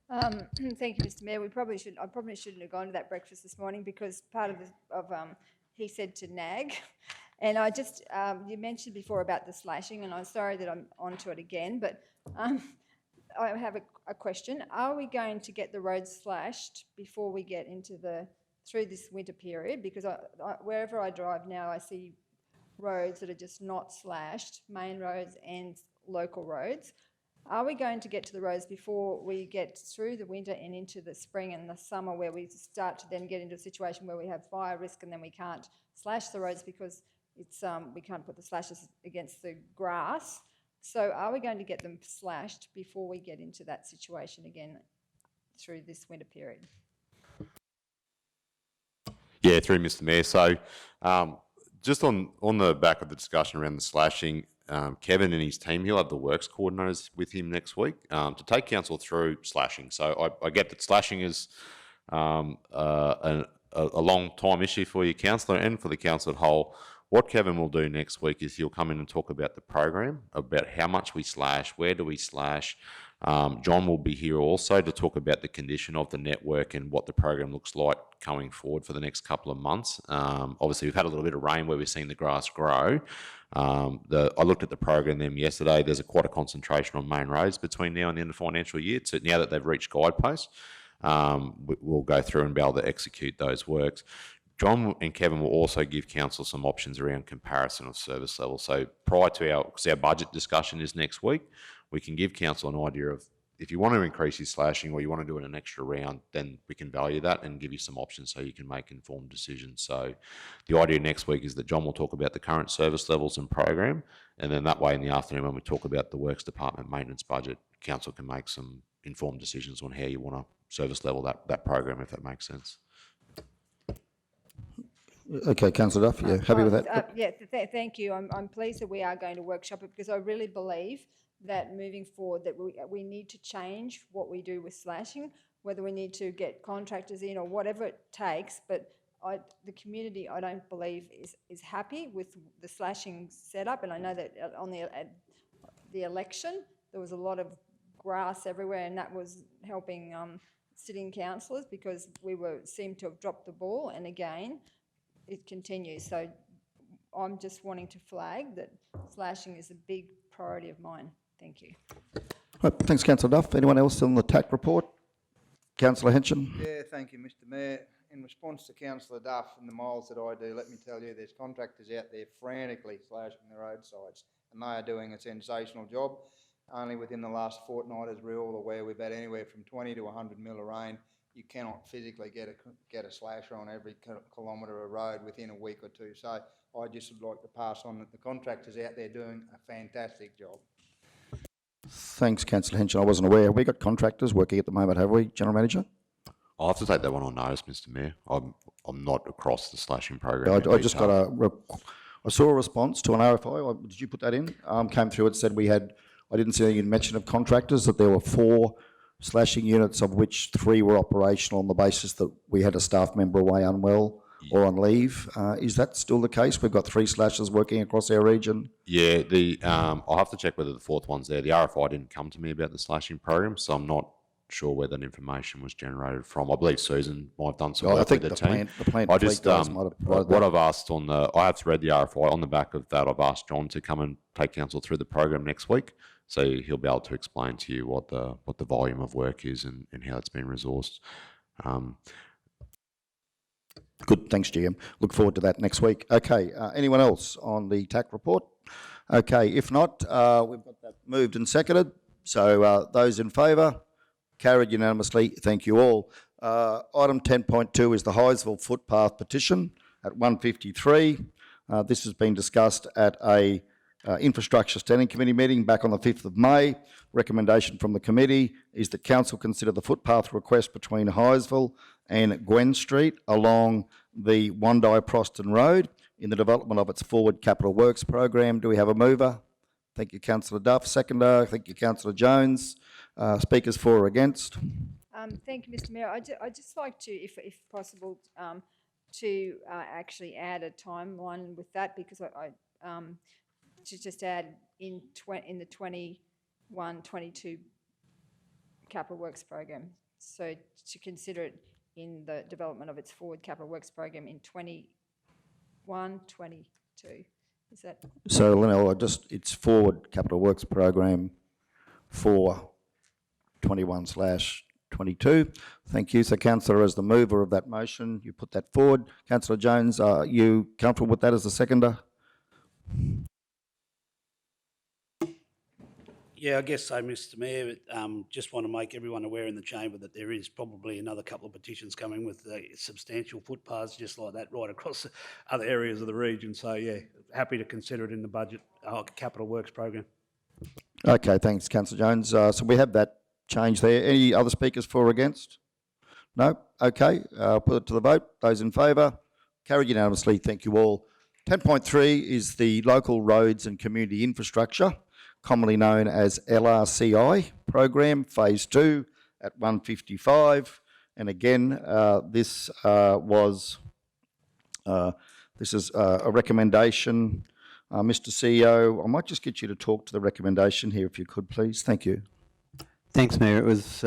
Speaker 3: Thank you, Mr. Mayor. I probably shouldn't have gone to that breakfast this morning, because part of he said to nag, and I just you mentioned before about the slashing, and I'm sorry that I'm onto it again, but I have a question. Are we going to get the roads slashed before we get into through this winter period? Because wherever I drive now, I see roads that are just not slashed, main roads and local roads. Are we going to get to the roads before we get through the winter and into the spring and the summer, where we start to then get into a situation where we have fire risk, and then we can't slash the roads because it's we can't put the slashes against the grass? So are we going to get them slashed before we get into that situation again through this winter period?
Speaker 6: Yeah, through Mr. Mayor. So just on the back of the discussion around the slashing, Kevin and his team, he'll have the works coordinators with him next week to take council through slashing. So I get that slashing is a long time issue for your councillor and for the council at whole. What Kevin will do next week is he'll come in and talk about the program, about how much we slash, where do we slash, John will be here also to talk about the condition of the network and what the program looks like going forward for the next couple of months. Obviously, we've had a little bit of rain where we've seen the grass grow. I looked at the program them yesterday. There's quite a concentration on main roads between now and the end of the financial year. So now that they've reached guideposts, we'll go through and be able to execute those works. John and Kevin will also give council some options around comparison of service levels. So prior to because our budget discussion is next week, we can give council an idea of if you want to increase your slashing or you want to do it an extra round, then we can value that and give you some options so you can make informed decisions. So the idea next week is that John will talk about the current service levels and program, and then that way in the afternoon when we talk about the works department maintenance budget, council can make some informed decisions on how you want to service level that program, if that makes sense.
Speaker 1: Okay, Councillor Duff, yeah, happy with that?
Speaker 3: Yeah, thank you. I'm pleased that we are going to workshop it because I really believe that moving forward that we need to change what we do with slashing, whether we need to get contractors in or whatever it takes, but the community, I don't believe, is happy with the slashing setup, and I know that on the election, there was a lot of grass everywhere, and that was helping sitting councillors because we seemed to have dropped the ball, and again, it continues. So I'm just wanting to flag that slashing is a big priority of mine. Thank you.
Speaker 1: Right, thanks, Councillor Duff. Anyone else on the TAC report? Councillor Henson?
Speaker 10: Yeah, thank you, Mr Mayor. In response to Councillor Duff and the miles that I do, let me tell you, there's contractors out there frantically slashing the roadsides, and they are doing a sensational job. Only within the last fortnight, as we're all aware, we've had anywhere from 20 to 100 mil of rain. You cannot physically get a slasher on every kilometre of road within a week or two. So I just would like to pass on that the contractors out there doing a fantastic job.
Speaker 1: Thanks, Councillor Henson. I wasn't aware. Have we got contractors working at the moment, have we, General Manager?
Speaker 6: I'll have to take that one on notice, Mr Mayor. I'm not across the slashing program.
Speaker 1: I just got I saw a response to an RFI. Did you put that in? Came through. It said I didn't see any mention of contractors, that there were 4 slashing units, of which 3 were operational on the basis that we had a staff member away unwell or on leave. Is that still the case? We've got 3 slashers working across our region.
Speaker 6: Yeah, I'll have to check whether the 4th one's there. The RFI didn't come to me about the slashing program, so I'm not sure where that information was generated from. I believe Susan might have done some work with the team.
Speaker 1: The plant
Speaker 6: I just
Speaker 1: guys might have provided
Speaker 6: what
Speaker 1: that.
Speaker 6: I've asked I have read the RFI. On the back of that, I've asked John to come and take council through the program next week, so he'll be able to explain to you what the volume of work is and how it's been resourced.
Speaker 1: Good, thanks, GM. Look forward to that next week. Okay, anyone else on the TAC report? Okay, if not, we've got that moved and seconded. So those in favour? Carried unanimously. Thank you all. Item 10.2 is the Highsville footpath petition at 153. This has been discussed at a Infrastructure Standing Committee meeting back on the 5th of May. Recommendation from the committee is that council consider the footpath request between Highsville and Gwen Street along the Wondai-Proston Road in the development of its forward capital works program. Do we have a mover? Thank you, Councillor Duff. Seconder, thank you, Councillor Jones. Speakers for or against?
Speaker 3: Thank you, Mr Mayor. I'd just like to, if possible, to actually add a timeline with that, because I to just add in the 21-22 capital works program. So to consider it in the development of its forward capital works program in 21-22. Is that?
Speaker 1: So, Lynelle, it's forward capital works program for 21/22. Thank you. So, Councillor, as the mover of that motion, you put that forward. Councillor Jones, are you comfortable with that as the seconder?
Speaker 7: Yeah, I guess so, Mr Mayor. Just want to make everyone aware in the chamber that there is probably another couple of petitions coming with substantial footpaths just like that right across other areas of the region. So, yeah, happy to consider it in the budget capital works program.
Speaker 1: Okay, thanks, Councillor Jones. So we have that change there. Any other speakers for or against? No? Okay, I'll put it to the vote. Those in favour? Carried unanimously. Thank you all. 10.3 is the Local Roads and Community Infrastructure, commonly known as LRCI program, phase 2 at 155. And again, this is a recommendation. Mr CEO, I might just get you to talk to the recommendation here if you could, please. Thank you.
Speaker 5: Thanks, Mayor. It was,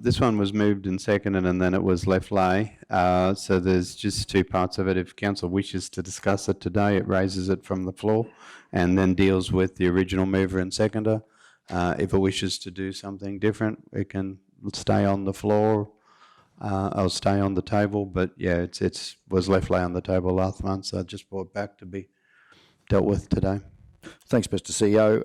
Speaker 5: this one was moved and seconded and then it was left lay. So there's just two parts of it. If council wishes to discuss it today, it raises it from the floor and then deals with the original mover and seconder. If it wishes to do something different, it can stay on the floor or stay on the table. But yeah, it's was left lay on the table last month, so I just brought it back to be dealt with today.
Speaker 1: Thanks, Mr. CEO.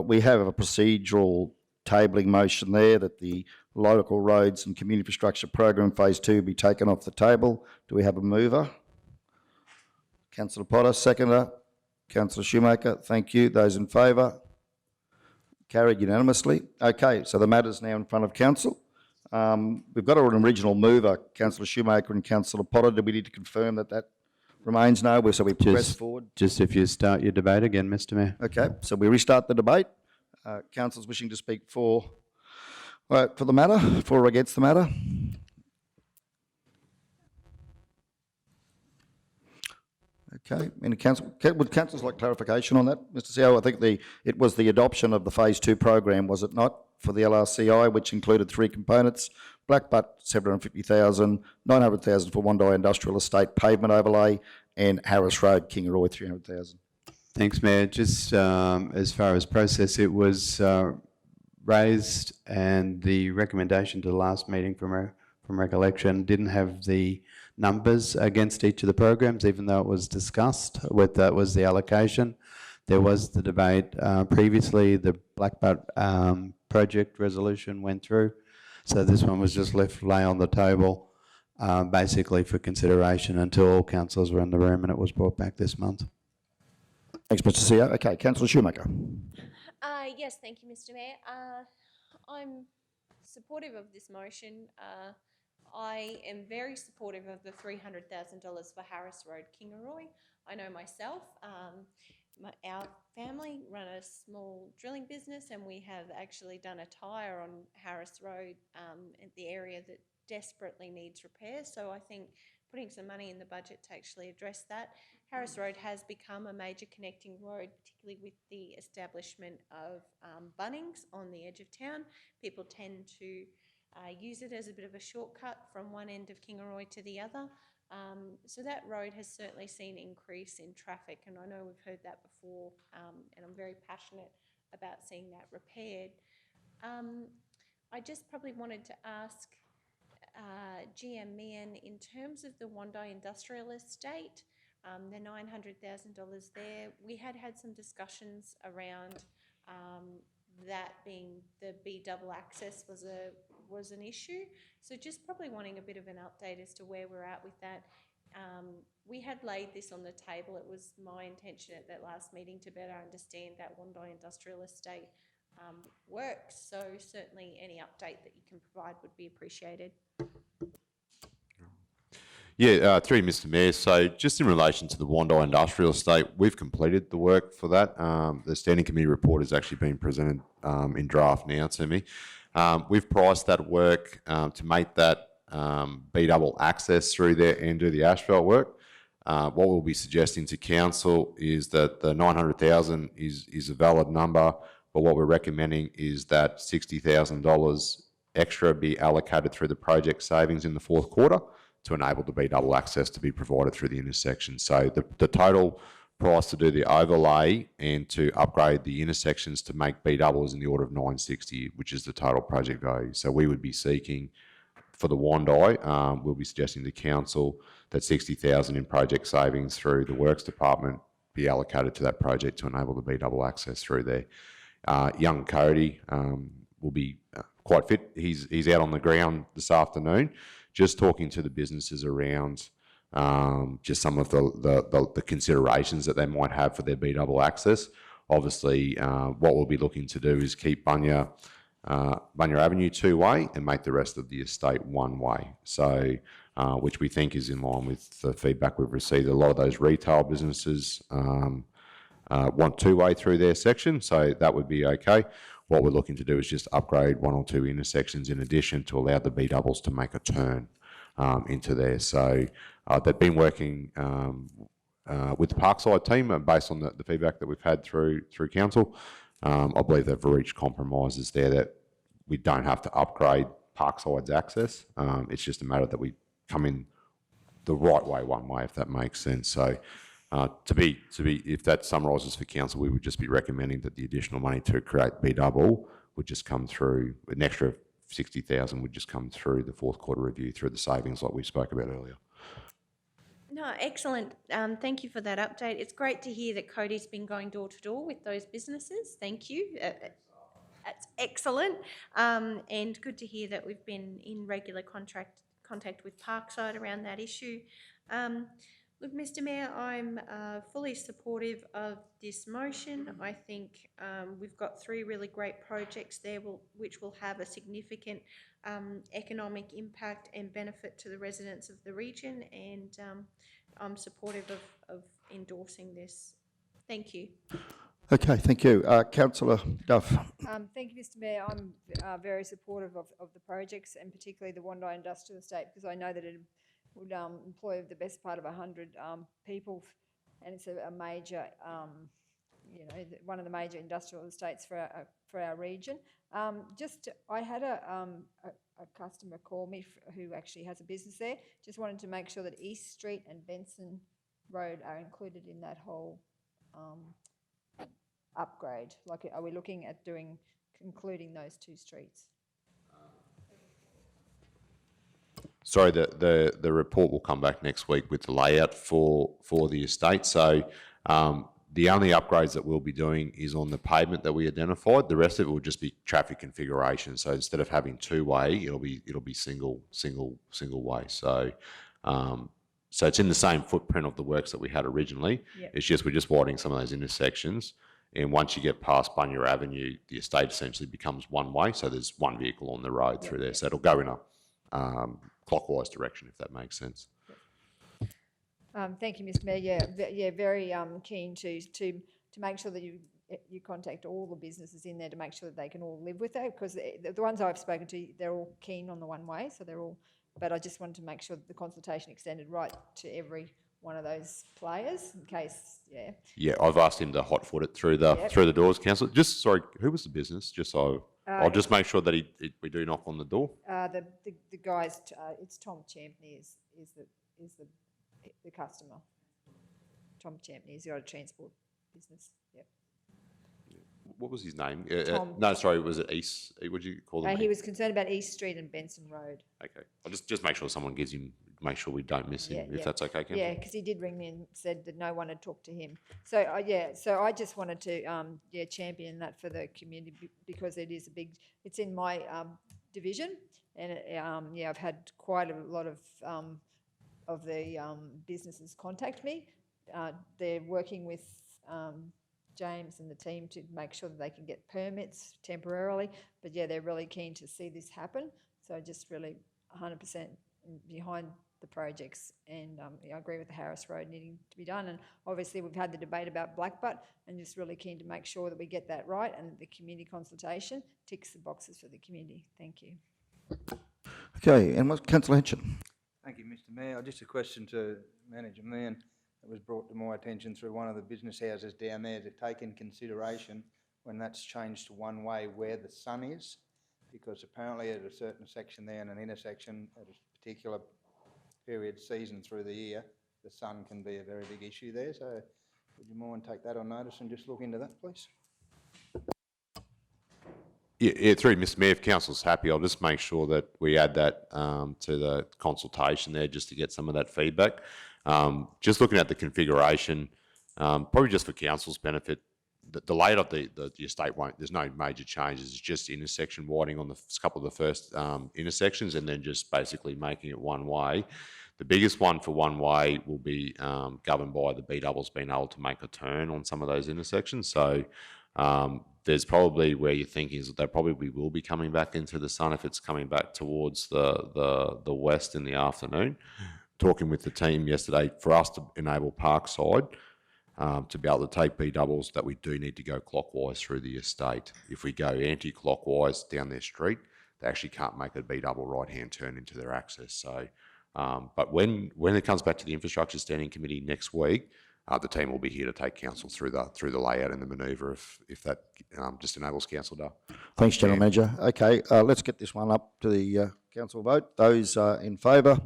Speaker 1: We have a procedural tabling motion there that the local roads and community infrastructure program phase 2 be taken off the table. Do we have a mover? Councillor Potter, seconder. Councillor Shoemaker, thank you. Those in favour? Carried unanimously. Okay, so the matter's now in front of council. We've got an original mover, Councillor Shoemaker and Councillor Potter. Do we need to confirm that that remains? No, so we progress forward.
Speaker 5: Just if you start your debate again, Mr. Mayor.
Speaker 1: Okay, so we restart the debate. Councillors wishing to speak for the matter, for or against the matter? Okay, would councillors like clarification on that, Mr. CEO? I think it was the adoption of the phase 2 program, was it not, for the LRCI, which included 3 components: Blackbutt 750,000, 900,000 for Wondai Industrial Estate pavement overlay, and Harris Road, Kingaroy 300,000.
Speaker 5: Thanks, Mayor. Just as far as process, it was raised and the recommendation to the last meeting from recollection didn't have the numbers against each of the programs, even though it was discussed with that was the allocation. There was the debate previously, the Blackbutt project resolution went through. So this one was just left lay on the table basically for consideration until all councillors were in the room, and it was brought back this month.
Speaker 1: Thanks, Mr. CEO. Okay, Councillor Shoemaker.
Speaker 4: Yes, thank you, Mr. Mayor. I'm supportive of this motion. I am very supportive of the $300,000 for Harris Road, Kingaroy. I know myself, our family run a small drilling business, and we have actually done a tyre on Harris Road in the area that desperately needs repair. So I think putting some money in the budget to actually address that. Harris Road has become a major connecting road, particularly with the establishment of Bunnings on the edge of town. People tend to use it as a bit of a shortcut from one end of Kingaroy to the other. So that road has certainly seen increase in traffic, and I know we've heard that before, and I'm very passionate about seeing that repaired. I just probably wanted to ask GM Meehan, in terms of the Wondai Industrial Estate, the $900,000 there, we had some discussions around that being the B double access was an issue. So just probably wanting a bit of an update as to where we're at with that. We had laid this on the table. It was my intention at that last meeting to better understand that Wondai Industrial Estate works. So certainly any update that you can provide would be appreciated.
Speaker 6: Yeah, through you, Mr. Mayor. So just in relation to the Wondai Industrial Estate, we've completed the work for that. The Standing Committee report has actually been presented in draft now to me. We've priced that work to make that B double access through there and do the asphalt work. What we'll be suggesting to council is that the 900,000 is a valid number, but what we're recommending is that $60,000 extra be allocated through the project savings in the fourth quarter to enable the B double access to be provided through the intersection. So the total price to do the overlay and to upgrade the intersections to make B double is in the order of $960, which is the total project value. So we would be seeking for the Wondai, we'll be suggesting to council that $60,000 in project savings through the works department be allocated to that project to enable the B double access through there. Young Cody will be quite fit. He's out on the ground this afternoon, just talking to the businesses around just some of the considerations that they might have for their B double access. Obviously, what we'll be looking to do is keep Bunya Avenue two-way and make the rest of the estate one-way. So, which we think is in line with the feedback we've received. A lot of those retail businesses want two-way through their section, so that would be okay. What we're looking to do is just upgrade one or two intersections in addition to allow the B doubles to make a turn into there. So they've been working with the Parkside team based on the feedback that we've had through council. I believe they've reached compromises there that we don't have to upgrade Parkside's access. It's just a matter that we come in the right way one way, if that makes sense. So if that summarises for council, we would just be recommending that the additional money to create B-double would just come through, an extra 60,000 would just come through the fourth quarter review through the savings like we spoke about earlier.
Speaker 13: No, excellent. Thank you for that update. It's great to hear that Cody's been going door to door with those businesses. Thank you. That's excellent. And good to hear that we've been in regular contact with Parkside around that issue. Look, Mr. Mayor, I'm fully supportive of this motion. I think we've got 3 really great projects there which will have a significant economic impact and benefit to the residents of the region, and I'm supportive of endorsing this. Thank you.
Speaker 1: Okay, thank you. Councillor Duff.
Speaker 3: Thank you, Mr. Mayor. I'm very supportive of the projects, and particularly the Wandai Industrial Estate, because I know that it would employ the best part of 100 people, and it's a major, one of the major industrial estates for our region. I had a customer call me who actually has a business there. Just wanted to make sure that East Street and Benson Road are included in that whole upgrade. Like, are we looking at including those 2 streets?
Speaker 6: Sorry, the report will come back next week with the layout for the estate. So the only upgrades that we'll be doing is on the pavement that we identified. The rest of it will just be traffic configuration. So instead of having 2-way, it'll be single way. So so it's in the same footprint of the works that we had originally. Yep. It's just we're just widening some of those intersections. And once you get past Bunya Avenue, the estate essentially becomes 1-way. So there's one vehicle on the road through there. So it'll go in a clockwise direction, if that makes sense.
Speaker 3: Thank you, Mr. Mayor. Yeah, very keen to make sure that you contact all the businesses in there to make sure that they can all live with that, because the ones I've spoken to, they're all keen on the 1-way, so they're all. But I just wanted to make sure that the consultation extended right to every one of those players in case. Yeah. Yeah,
Speaker 6: I've asked him to hot foot it through the doors, council. Just sorry, who was the business? Just so I'll just make sure that we do knock on the door.
Speaker 3: The guys, it's Tom Champney is the customer. Tom Champney, he's got a transport business. Yep.
Speaker 6: What was his name?
Speaker 3: Tom.
Speaker 6: No, sorry, was it East? What did you call them?
Speaker 3: He was concerned about East Street and Benson Road.
Speaker 6: Okay, I'll just make sure someone gives him. Make sure we don't miss him, if that's okay, Councillor.
Speaker 3: Yeah, because he did ring me and said that no one had talked to him. So so I just wanted to champion that for the community, because it is it's in my division, and I've had quite a lot of the businesses contact me. They're working with James and the team to make sure that they can get permits temporarily, but they're really keen to see this happen. So just really 100% behind the projects, and I agree with the Harris Road needing to be done. And obviously we've had the debate about Blackbutt, and just really keen to make sure that we get that right, and the community consultation ticks the boxes for the community. Thank you.
Speaker 1: Okay, and what's Councillor Hitchin?
Speaker 10: Thank you, Mr. Mayor. Just a question to Manager Mann that was brought to my attention through one of the business houses down there, to take in consideration when that's changed to 1-way where the sun is, because apparently at a certain section there in an intersection at a particular period season through the year, the sun can be a very big issue there. So would you mind take that on notice and just look into that, please?
Speaker 6: Yeah, through Mr. Mayor, if council's happy, I'll just make sure that we add that to the consultation there, just to get some of that feedback. Just looking at the configuration, probably just for council's benefit, the layout of the estate there's no major changes. It's just intersection widening on the couple of the first intersections, and then just basically making it 1-way. The biggest one for 1-way will be governed by the B-doubles being able to make a turn on some of those intersections. So there's probably where you're thinking is that they probably will be coming back into the sun if it's coming back towards the west in the afternoon. Talking with the team yesterday, for us to enable Parkside to be able to take B-doubles, that we do need to go clockwise through the estate. If we go anti-clockwise down their street, they actually can't make a B-double right-hand turn into their access. So, but when it comes back to the Infrastructure Standing Committee next week, the team will be here to take council through the layout and the manoeuvre if that just enables council to.
Speaker 1: Thanks, General Manager. Okay, let's get this one up to the council vote. Those in favour?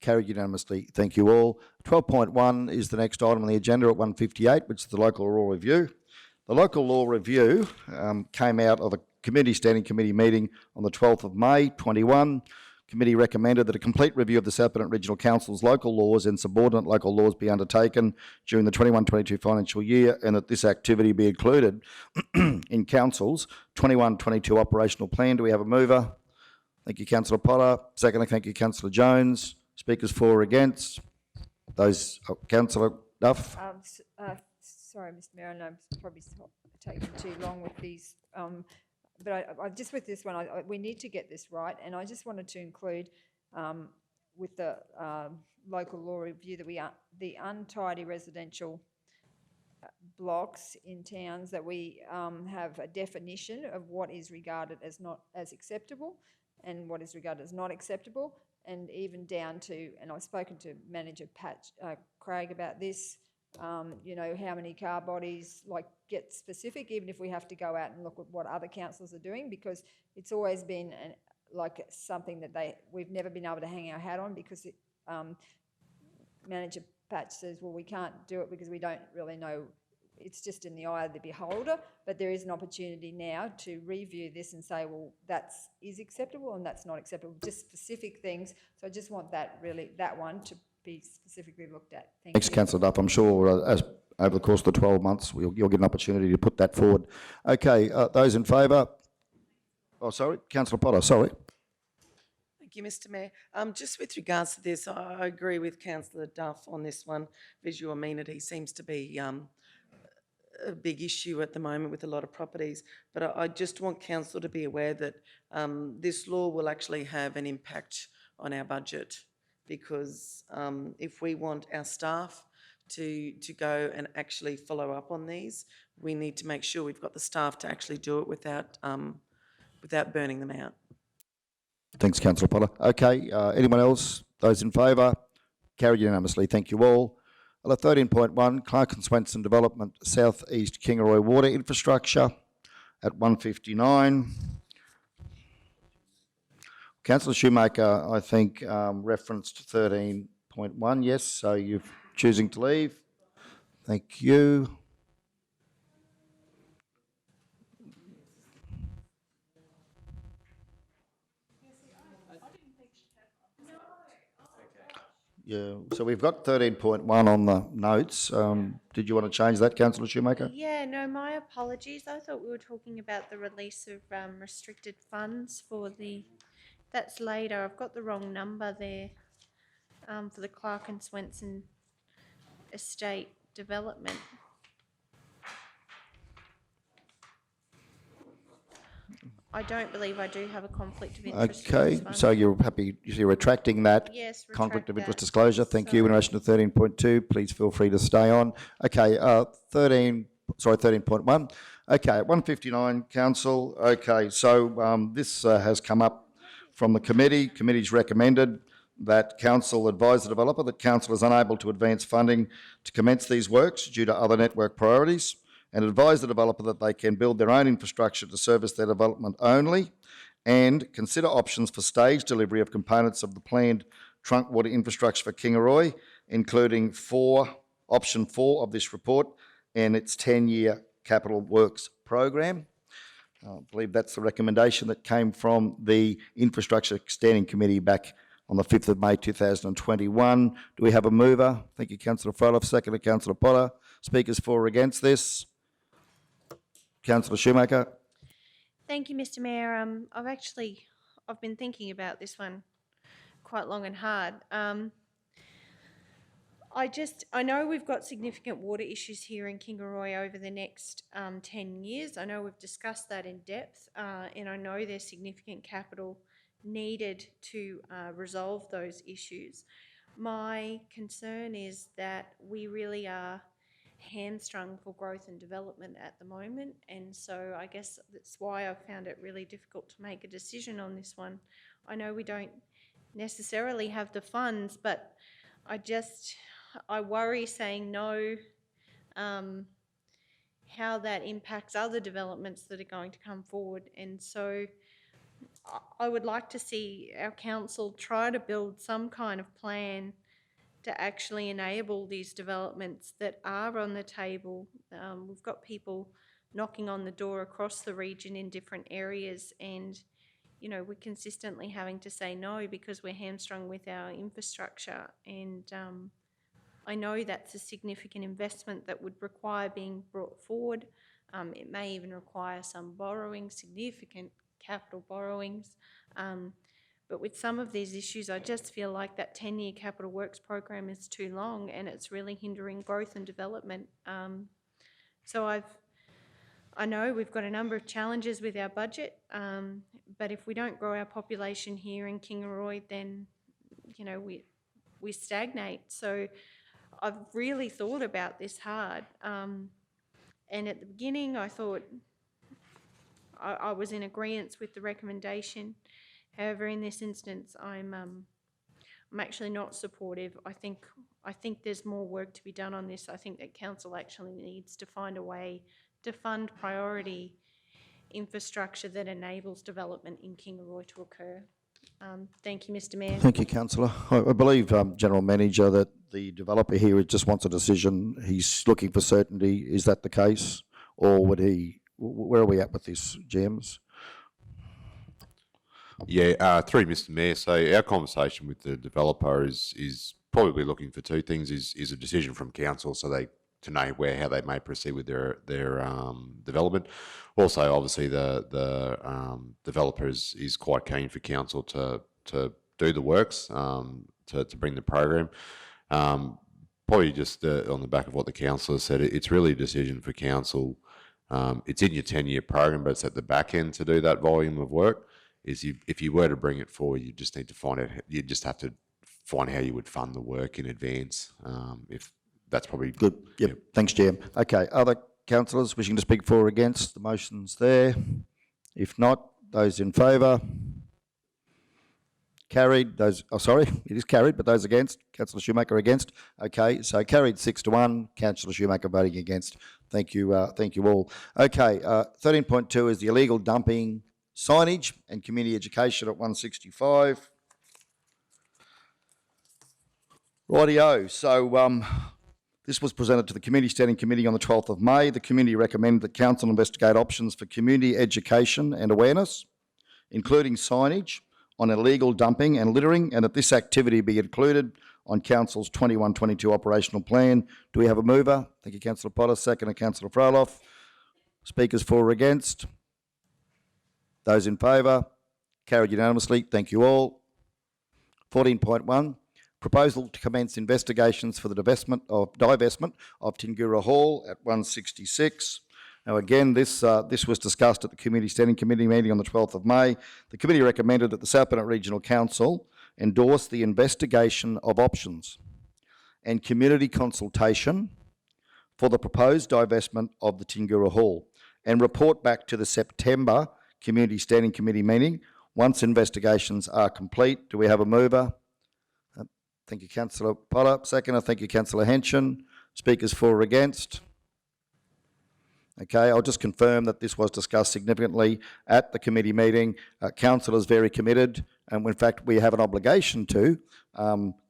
Speaker 1: Carried unanimously. Thank you all. 12.1 is the next item on the agenda at 1:58, which is the local law review. The local law review came out of a standing committee meeting on the 12th of May 21. Committee recommended that a complete review of the South Bennett Regional Council's local laws and subordinate local laws be undertaken during the 21-22 financial year, and that this activity be included in Council's 21-22 operational plan. Do we have a mover? Thank you, Councillor Potter. Second, thank you, Councillor Jones. Speakers for or against? Those, Councillor Duff?
Speaker 3: Sorry, Mr Mayor, I know I'm probably taking too long with these, but I just with this one, we need to get this right, and I just wanted to include with the local law review that the untidy residential blocks in towns, that we have a definition of what is regarded as not as acceptable and what is regarded as not acceptable, and even down to, and I've spoken to Manager Craig about this, you know, how many car bodies, like get specific, even if we have to go out and look at what other councils are doing, because it's always been like something that we've never been able to hang our hat on, because Manager Patch says, well, we can't do it because we don't really know. It's just in the eye of the beholder, but there is an opportunity now to review this and say, well, that is acceptable and that's not acceptable, just specific things. So I just want that one to be specifically looked at.
Speaker 1: Thanks, Councillor Duff. I'm sure as over the course of the 12 months, you'll get an opportunity to put that forward. Okay, those in favour? Oh, sorry, Councillor Potter, sorry.
Speaker 9: Thank you, Mr Mayor. Just with regards to this, I agree with Councillor Duff on this one. Visual amenity seems to be a big issue at the moment with a lot of properties, but I just want council to be aware that this law will actually have an impact on our budget, because if we want our staff to go and actually follow up on these, we need to make sure we've got the staff to actually do it without burning them out.
Speaker 1: Thanks, Councillor Potter. Okay, anyone else? Those in favour? Carried unanimously. Thank you all. 13.1, Clark and Swenson Development, South East Kingaroy Water Infrastructure at 1:59. Councillor Shoemaker, I think, referenced 13.1, yes, so you're choosing to leave. Thank you. Yeah, so we've got 13.1 on the notes. Did you want to change that, Councillor Shoemaker?
Speaker 13: Yeah, no, my apologies. I thought we were talking about the release of restricted funds for that's later. I've got the wrong number there for the Clark and Swenson Estate Development. I don't believe I do have a conflict of interest.
Speaker 1: Okay, so you're happy, you're retracting that?
Speaker 13: Yes,
Speaker 1: conflict of interest
Speaker 13: that.
Speaker 1: disclosure. Thank you. In relation to 13.2, please feel free to stay on. Okay, 13.1. Okay, 1:59, Council. Okay, so this has come up from the committee. Committee's recommended that Council advise the developer that Council is unable to advance funding to commence these works due to other network priorities, and advise the developer that they can build their own infrastructure to service their development only, and consider options for staged delivery of components of the planned trunk water infrastructure for Kingaroy, including option 4 of this report and its 10-year capital works program. I believe that's the recommendation that came from the Infrastructure Standing Committee back on the 5th of May 2021. Do we have a mover? Thank you, Councillor Froelich. Second, Councillor Potter. Speakers for or against this? Councillor Shoemaker.
Speaker 13: Thank you, Mr Mayor. I've been thinking about this one quite long and hard. I know we've got significant water issues here in Kingaroy over the next 10 years. I know we've discussed that in depth, and I know there's significant capital needed to resolve those issues. My concern is that we really are hamstrung for growth and development at the moment, and so I guess that's why I've found it really difficult to make a decision on this one. I know we don't necessarily have the funds, but I worry saying no, how that impacts other developments that are going to come forward. And so I would like to see our council try to build some kind of plan to actually enable these developments that are on the table. We've got people knocking on the door across the region in different areas, and you know, we're consistently having to say no because we're hamstrung with our infrastructure. And I know that's a significant investment that would require being brought forward. It may even require some borrowing, significant capital borrowings. But with some of these issues, I just feel like that 10-year capital works program is too long and it's really hindering growth and development. So I know we've got a number of challenges with our budget, but if we don't grow our population here in Kingaroy, then, you know, we stagnate. So I've really thought about this hard. And at the beginning, I thought I was in agreement with the recommendation. However, in this instance, I'm actually not supportive. I think there's more work to be done on this. I think that council actually needs to find a way to fund priority infrastructure that enables development in Kingaroy to occur. Thank you, Mr. Mayor.
Speaker 1: Thank you, councillor. I believe, General Manager, that the developer here just wants a decision. He's looking for certainty. Is that the case? Or would he, where are we at with this, James?
Speaker 6: Yeah, through Mr. Mayor. So our conversation with the developer is probably looking for two things: is a decision from council, so they to know how they may proceed with their development. Also, obviously, the developer is quite keen for council to do the works, to bring the program. Probably just on the back of what the councillor said, it's really a decision for council. It's in your 10-year program, but it's at the back end to do that volume of work. If you were to bring it forward, you just need to find out. You just have to find how you would fund the work in advance. If that's probably
Speaker 1: good. Yep. Thanks, Jam. Okay. Other councillors wishing to speak for or against the motions there? If not, those in favour? Carried. Those. Oh, sorry, it is carried. But those against? Councillor Shoemaker against. Okay. So carried 6-1. Councillor Shoemaker voting against. Thank you. Thank you all. Okay. 13.2 is the illegal dumping signage and community education at 165. Rightio. So this was presented to the Community Standing Committee on the 12th of May. The committee recommended that council investigate options for community education and awareness, including signage on illegal dumping and littering, and that this activity be included on council's 21-22 operational plan. Do we have a mover? Thank you, Councillor Potter. Second, Councillor Froloff. Speakers for or against? Those in favour? Carried unanimously. Thank you all. 14.1, proposal to commence investigations for the divestment of Tingura Hall at 166. Now again, this was discussed at the Community Standing Committee meeting on the 12th of May. The committee recommended that the Southbound Regional Council endorse the investigation of options and community consultation for the proposed divestment of the Tingura Hall and report back to the September Community Standing Committee meeting once investigations are complete. Do we have a mover? Thank you, Councillor Potter. Second, thank you, Councillor Henson. Speakers for or against? Okay, I'll just confirm that this was discussed significantly at the committee meeting. Council is very committed, and in fact, we have an obligation to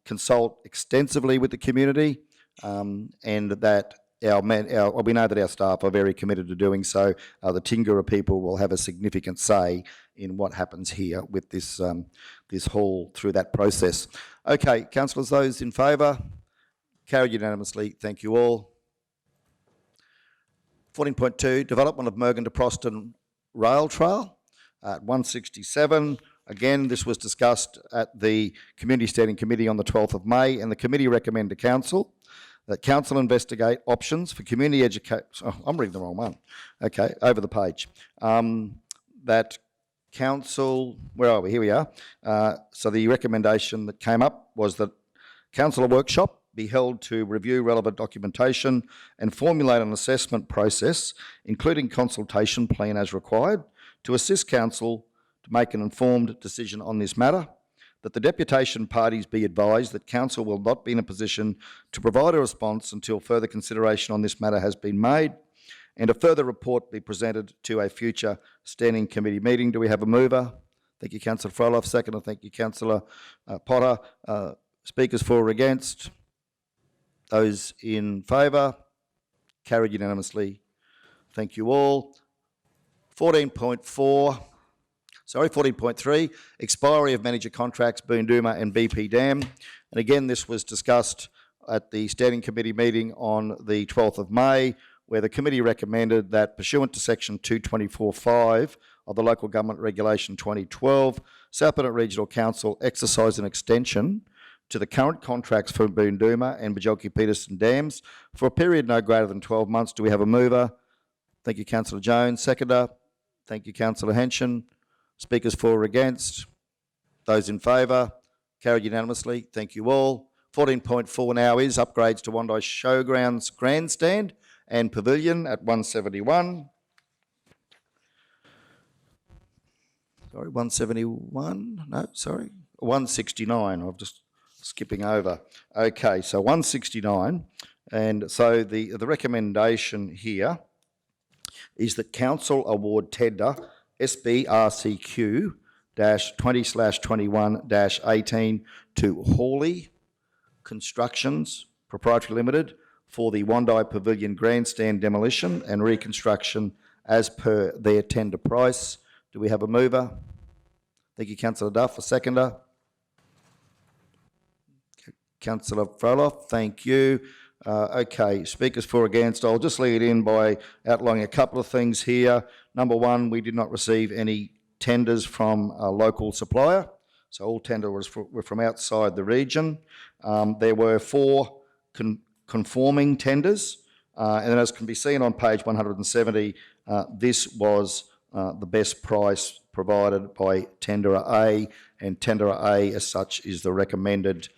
Speaker 1: consult extensively with the community, and that we know that our staff are very committed to doing so. The Tingura people will have a significant say in what happens here with this this hall through that process. Okay, councillors, those in favour? Carried unanimously. Thank you all. 14.2, development of Mergen to Proston Rail Trail at 167. Again, this was discussed at the Community Standing Committee on the 12th of May, and the committee recommended to council that council investigate options for community education. Oh, I'm reading the wrong one. Okay, over the page. That council, where are we? Here we are. So the recommendation that came up was that council workshop be held to review relevant documentation and formulate an assessment process, including consultation plan as required, to assist council to make an informed decision on this matter. that the deputation parties be advised that council will not be in a position to provide a response until further consideration on this matter has been made, and a further report be presented to a future standing committee meeting. Do we have a mover? Thank you, Councillor Froloff. Seconder, thank you, Councillor Potter. Speakers for or against? Those in favour? Carried unanimously. Thank you all. 14.3, expiry of manager contracts, Boondooma and BP Dam. And again, this was discussed at the standing committee meeting on the 12th of May, where the committee recommended that pursuant to section 224.5 of the Local Government Regulation 2012, South Burnett Regional Council exercise an extension to the current contracts for Boondooma and Bajolki-Peterson dams for a period no greater than 12 months. Do we have a mover? Thank you, Councillor Jones. Seconder. Thank you, Councillor Henshin. Speakers for or against? Those in favour? Carried unanimously. Thank you all. 14.4 now is upgrades to Wandai Showgrounds Grandstand and Pavilion at 171. Sorry, 171? No, sorry. 169. I'm just skipping over. Okay, so 169. And so the recommendation here is that council award tender SBRCQ-20/21-18 to Hawley Constructions Proprietary Limited for the Wandai Pavilion Grandstand demolition and reconstruction as per their tender price. Do we have a mover? Thank you, Councillor Duff. A seconder? Councillor Froloff, thank you. Okay, speakers for or against. I'll just lead in by outlining a couple of things here. Number one, we did not receive any tenders from a local supplier, so all tenders were from outside the region. There were 4 conforming tenders, and then as can be seen on page 170, this was the best price provided by Tenderer A, and Tenderer A as such is the recommended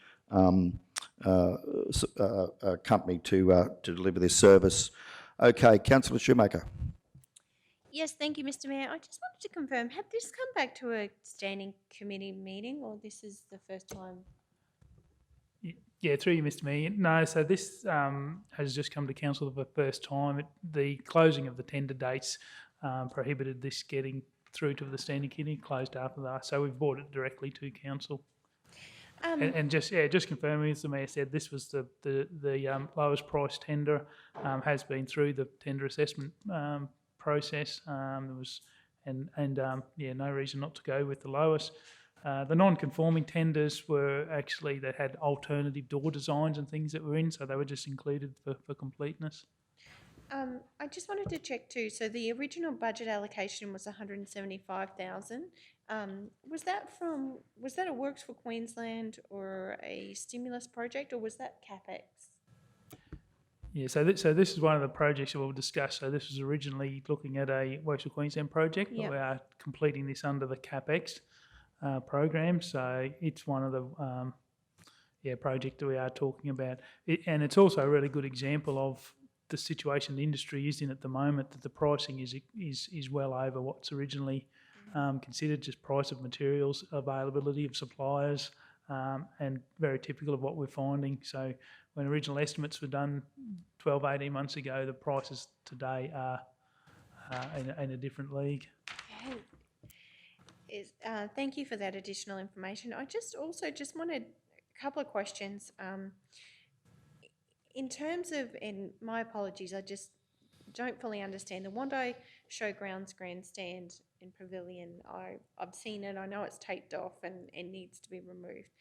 Speaker 1: company to deliver this service. Okay, Councillor Shoemaker.
Speaker 4: Yes, thank you, Mr. Mayor. I just wanted to confirm, had this come back to a standing committee meeting, or this is the first time?
Speaker 11: Yeah, through you, Mr. Mayor. No, so this has just come to council for the first time. The closing of the tender dates prohibited this getting through to the standing committee, closed after that. So we've brought it directly to council. And just confirming, as the Mayor said, this was the lowest price tender, has been through the tender assessment process. There was no reason not to go with the lowest. The non-conforming tenders were actually, they had alternative door designs and things that were in, so they were just included for completeness.
Speaker 13: I just wanted to check too. So the original budget allocation was 175,000. Was that a Works for Queensland or a stimulus project, or was that CapEx?
Speaker 11: Yeah, so this is one of the projects that we'll discuss. So this was originally looking at a Works for Queensland project, but we are completing this under the CapEx program. So it's one of the project that we are talking about, and it's also a really good example of the situation the industry is in at the moment, that the pricing is well over what's originally considered, just price of materials, availability of suppliers, and very typical of what we're finding. So when original estimates were done 12, 18 months ago, the prices today are in a different league.
Speaker 13: Thank you for that additional information. I also wanted a couple of questions. In terms of, and my apologies, I just don't fully understand the Wandai Showgrounds Grandstand and Pavilion. I've seen it, I know it's taped off and needs to be removed.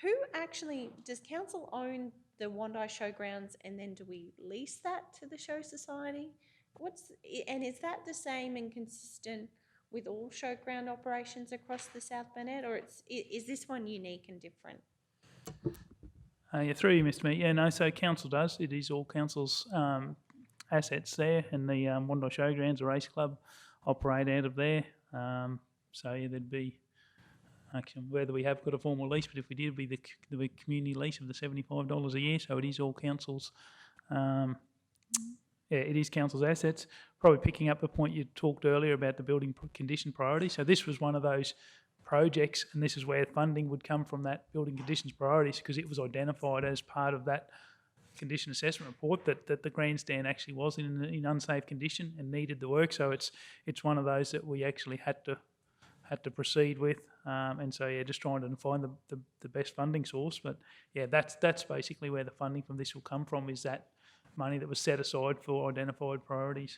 Speaker 13: Who actually, does council own the Wandai Showgrounds, and then do we lease that to the Show Society? And is that the same and consistent with all showground operations across the South Burnett, or is this one unique and different?
Speaker 11: Through you, Mr. Mayor. Yeah, no, so council does. It is all council's assets there, and the Wandai Showgrounds, a race club, operate out of there. There'd be, actually, whether we have got a formal lease, but if we did, it'd be the community lease of the $75 a year. So it is all council's. It is council's assets. Probably picking up the point you talked earlier about the building condition priority. So this was one of those projects, and this is where funding would come from, that building conditions priorities, because it was identified as part of that condition assessment report that the grandstand actually was in unsafe condition and needed the work. So it's one of those that we actually had to proceed with, and so just trying to find the best funding source. But that's basically where the funding from this will come from, is that money that was set aside for identified priorities.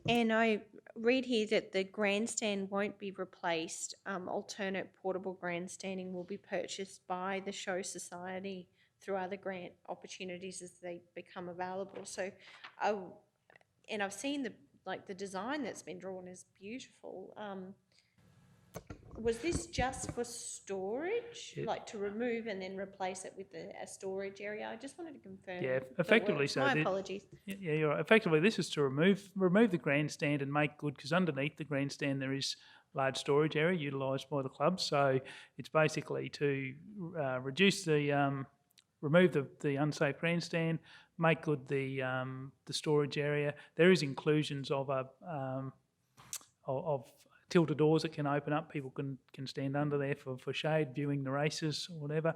Speaker 13: And I read here that the grandstand won't be replaced. Alternate portable grandstanding will be purchased by the Show Society through other grant opportunities as they become available. So, and I've seen the design that's been drawn is beautiful. Was this just for storage, like to remove and then replace it with a storage area? I just wanted to confirm.
Speaker 11: Yeah,
Speaker 13: the
Speaker 11: effectively
Speaker 13: works.
Speaker 11: so.
Speaker 13: My apologies.
Speaker 11: Yeah, you're right. Effectively, this is to remove the grandstand and make good, because underneath the grandstand there is large storage area utilised by the club. So it's basically to reduce remove the unsafe grandstand, make good the storage area. There is inclusions of of tilted doors that can open up. People can stand under there for shade, viewing the races or whatever.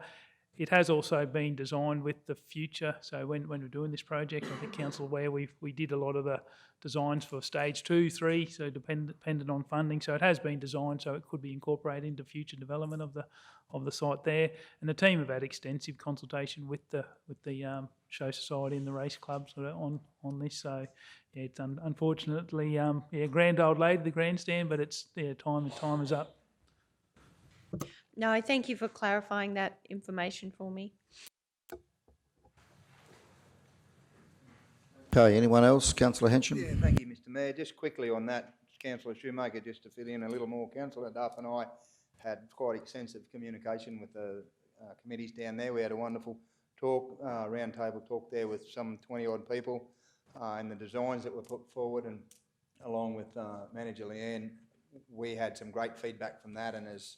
Speaker 11: It has also been designed with the future. So when we're doing this project, I think council aware we did a lot of the designs for stage 2, 3, so dependent on funding. So it has been designed so it could be incorporated into future development of the site there. And the team have had extensive consultation with the Show Society and the race clubs on this. So it's unfortunately grand old lady, the grandstand, but it's time is up.
Speaker 13: No, I thank you for clarifying that information for me.
Speaker 1: Okay, anyone else? Councillor Hensham?
Speaker 10: Yeah, thank you, Mr Mayor. Just quickly on that, Councillor Shoemaker, just to fill in a little more, Councillor Duff and I had quite extensive communication with the committees down there. We had a wonderful talk, round table talk there with some 20-odd people, and the designs that were put forward, and along with Manager Leanne, we had some great feedback from that. And as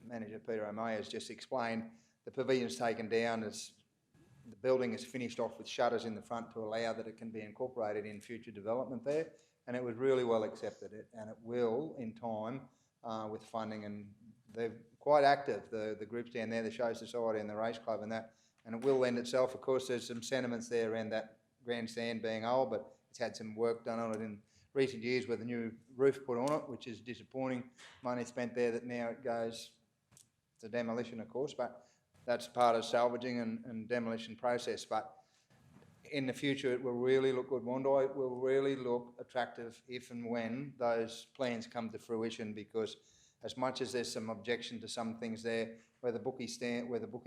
Speaker 10: Manager Peter O'May has just explained, the pavilion's taken down as the building is finished off with shutters in the front to allow that it can be incorporated in future development there, and it was really well accepted, and it will in time with funding, and they're quite active, the groups down there, the Show Society and the Race Club and that, and it will lend itself. Of course, there's some sentiments there around that grandstand being old, but it's had some work done on it in recent years with a new roof put on it, which is disappointing. Money spent there that now it goes to demolition, of course, but that's part of salvaging and demolition process. But in the future, it will really look good. Wandai, it will really look attractive if and when those plans come to fruition, because as much as there's some objection to some things there, where the bookie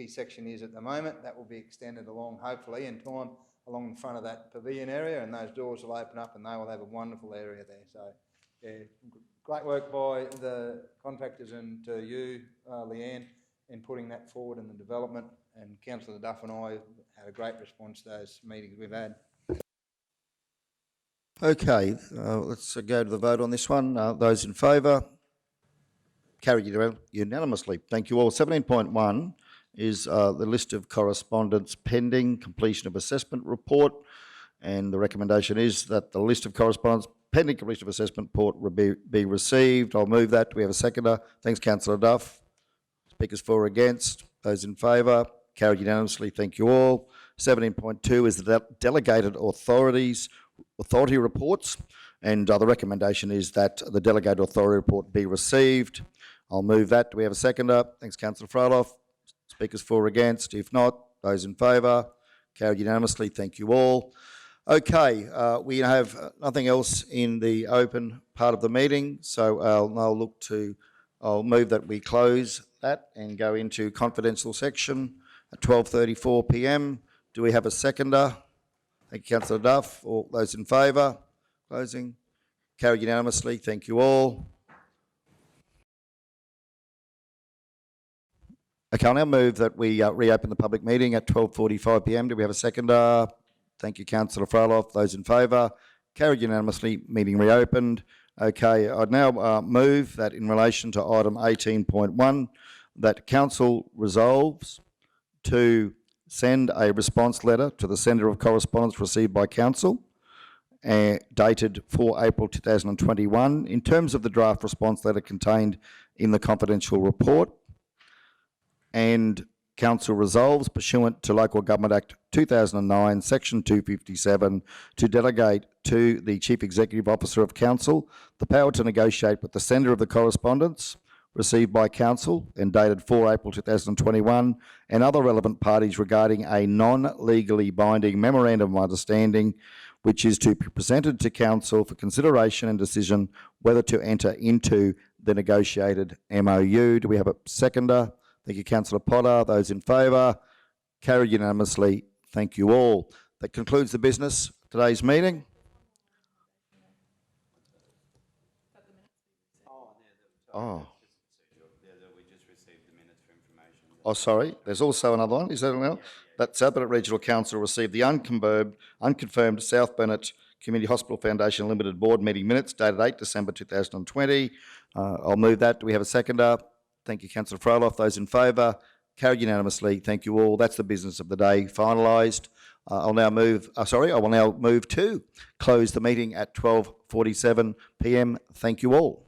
Speaker 10: section is at the moment, that will be extended along, hopefully, in time, along the front of that pavilion area, and those doors will open up and they will have a wonderful area there. So, yeah, great work by the contractors and to you, Leanne, in putting that forward in the development, and Councillor Duff and I had a great response to those meetings we've had.
Speaker 1: Okay, let's go to the vote on this one. Those in favour? Carried unanimously. Thank you all. 17.1 is the list of correspondence pending completion of assessment report, and the recommendation is that the list of correspondence pending completion of assessment report be received. I'll move that. Do we have a seconder? Thanks, Councillor Duff. Speakers for or against? Those in favour? Carried unanimously. Thank you all. 17.2 is the delegated authority reports, and the recommendation is that the delegated authority report be received. I'll move that. Do we have a seconder? Thanks, Councillor Froeloff. Speakers for or against? If not, those in favour? Carried unanimously. Thank you all. Okay, we have nothing else in the open part of the meeting, so I'll move that we close that and go into confidential section at 12:34 p.m. Do we have a seconder? Thank you, Councillor Duff. All those in favour? Closing. Carried unanimously. Thank you all. Okay, I'll now move that we reopen the public meeting at 12:45 p.m. Do we have a seconder? Thank you, Councillor Froeloff. Those in favour? Carried unanimously. Meeting reopened. Okay, I'd now move that in relation to item 18.1, that Council resolves to send a response letter to the sender of correspondence received by Council, dated 4 April 2021 in terms of the draft response letter contained in the confidential report. And Council resolves pursuant to Local Government Act 2009, Section 257, to delegate to the Chief Executive Officer of Council the power to negotiate with the sender of the correspondence received by Council and dated 4 April 2021 and other relevant parties regarding a non-legally binding memorandum of understanding which is to be presented to Council for consideration and decision whether to enter into the negotiated MOU. Do we have a seconder? Thank you, Councillor Potter. Those in favour? Carried unanimously. Thank you all. That concludes the business of today's meeting. Oh, sorry. There's also another one. Is that another? That South Bennett Regional Council received the unconfirmed South Bennett Community Hospital Foundation Limited Board meeting minutes dated 8 December 2020. I'll move that. Do we have a seconder? Thank you, Councillor Froloff. Those in favour? Carried unanimously. Thank you all. That's the business of the day finalised. I will now move to close the meeting at 12:47 p.m. Thank you all.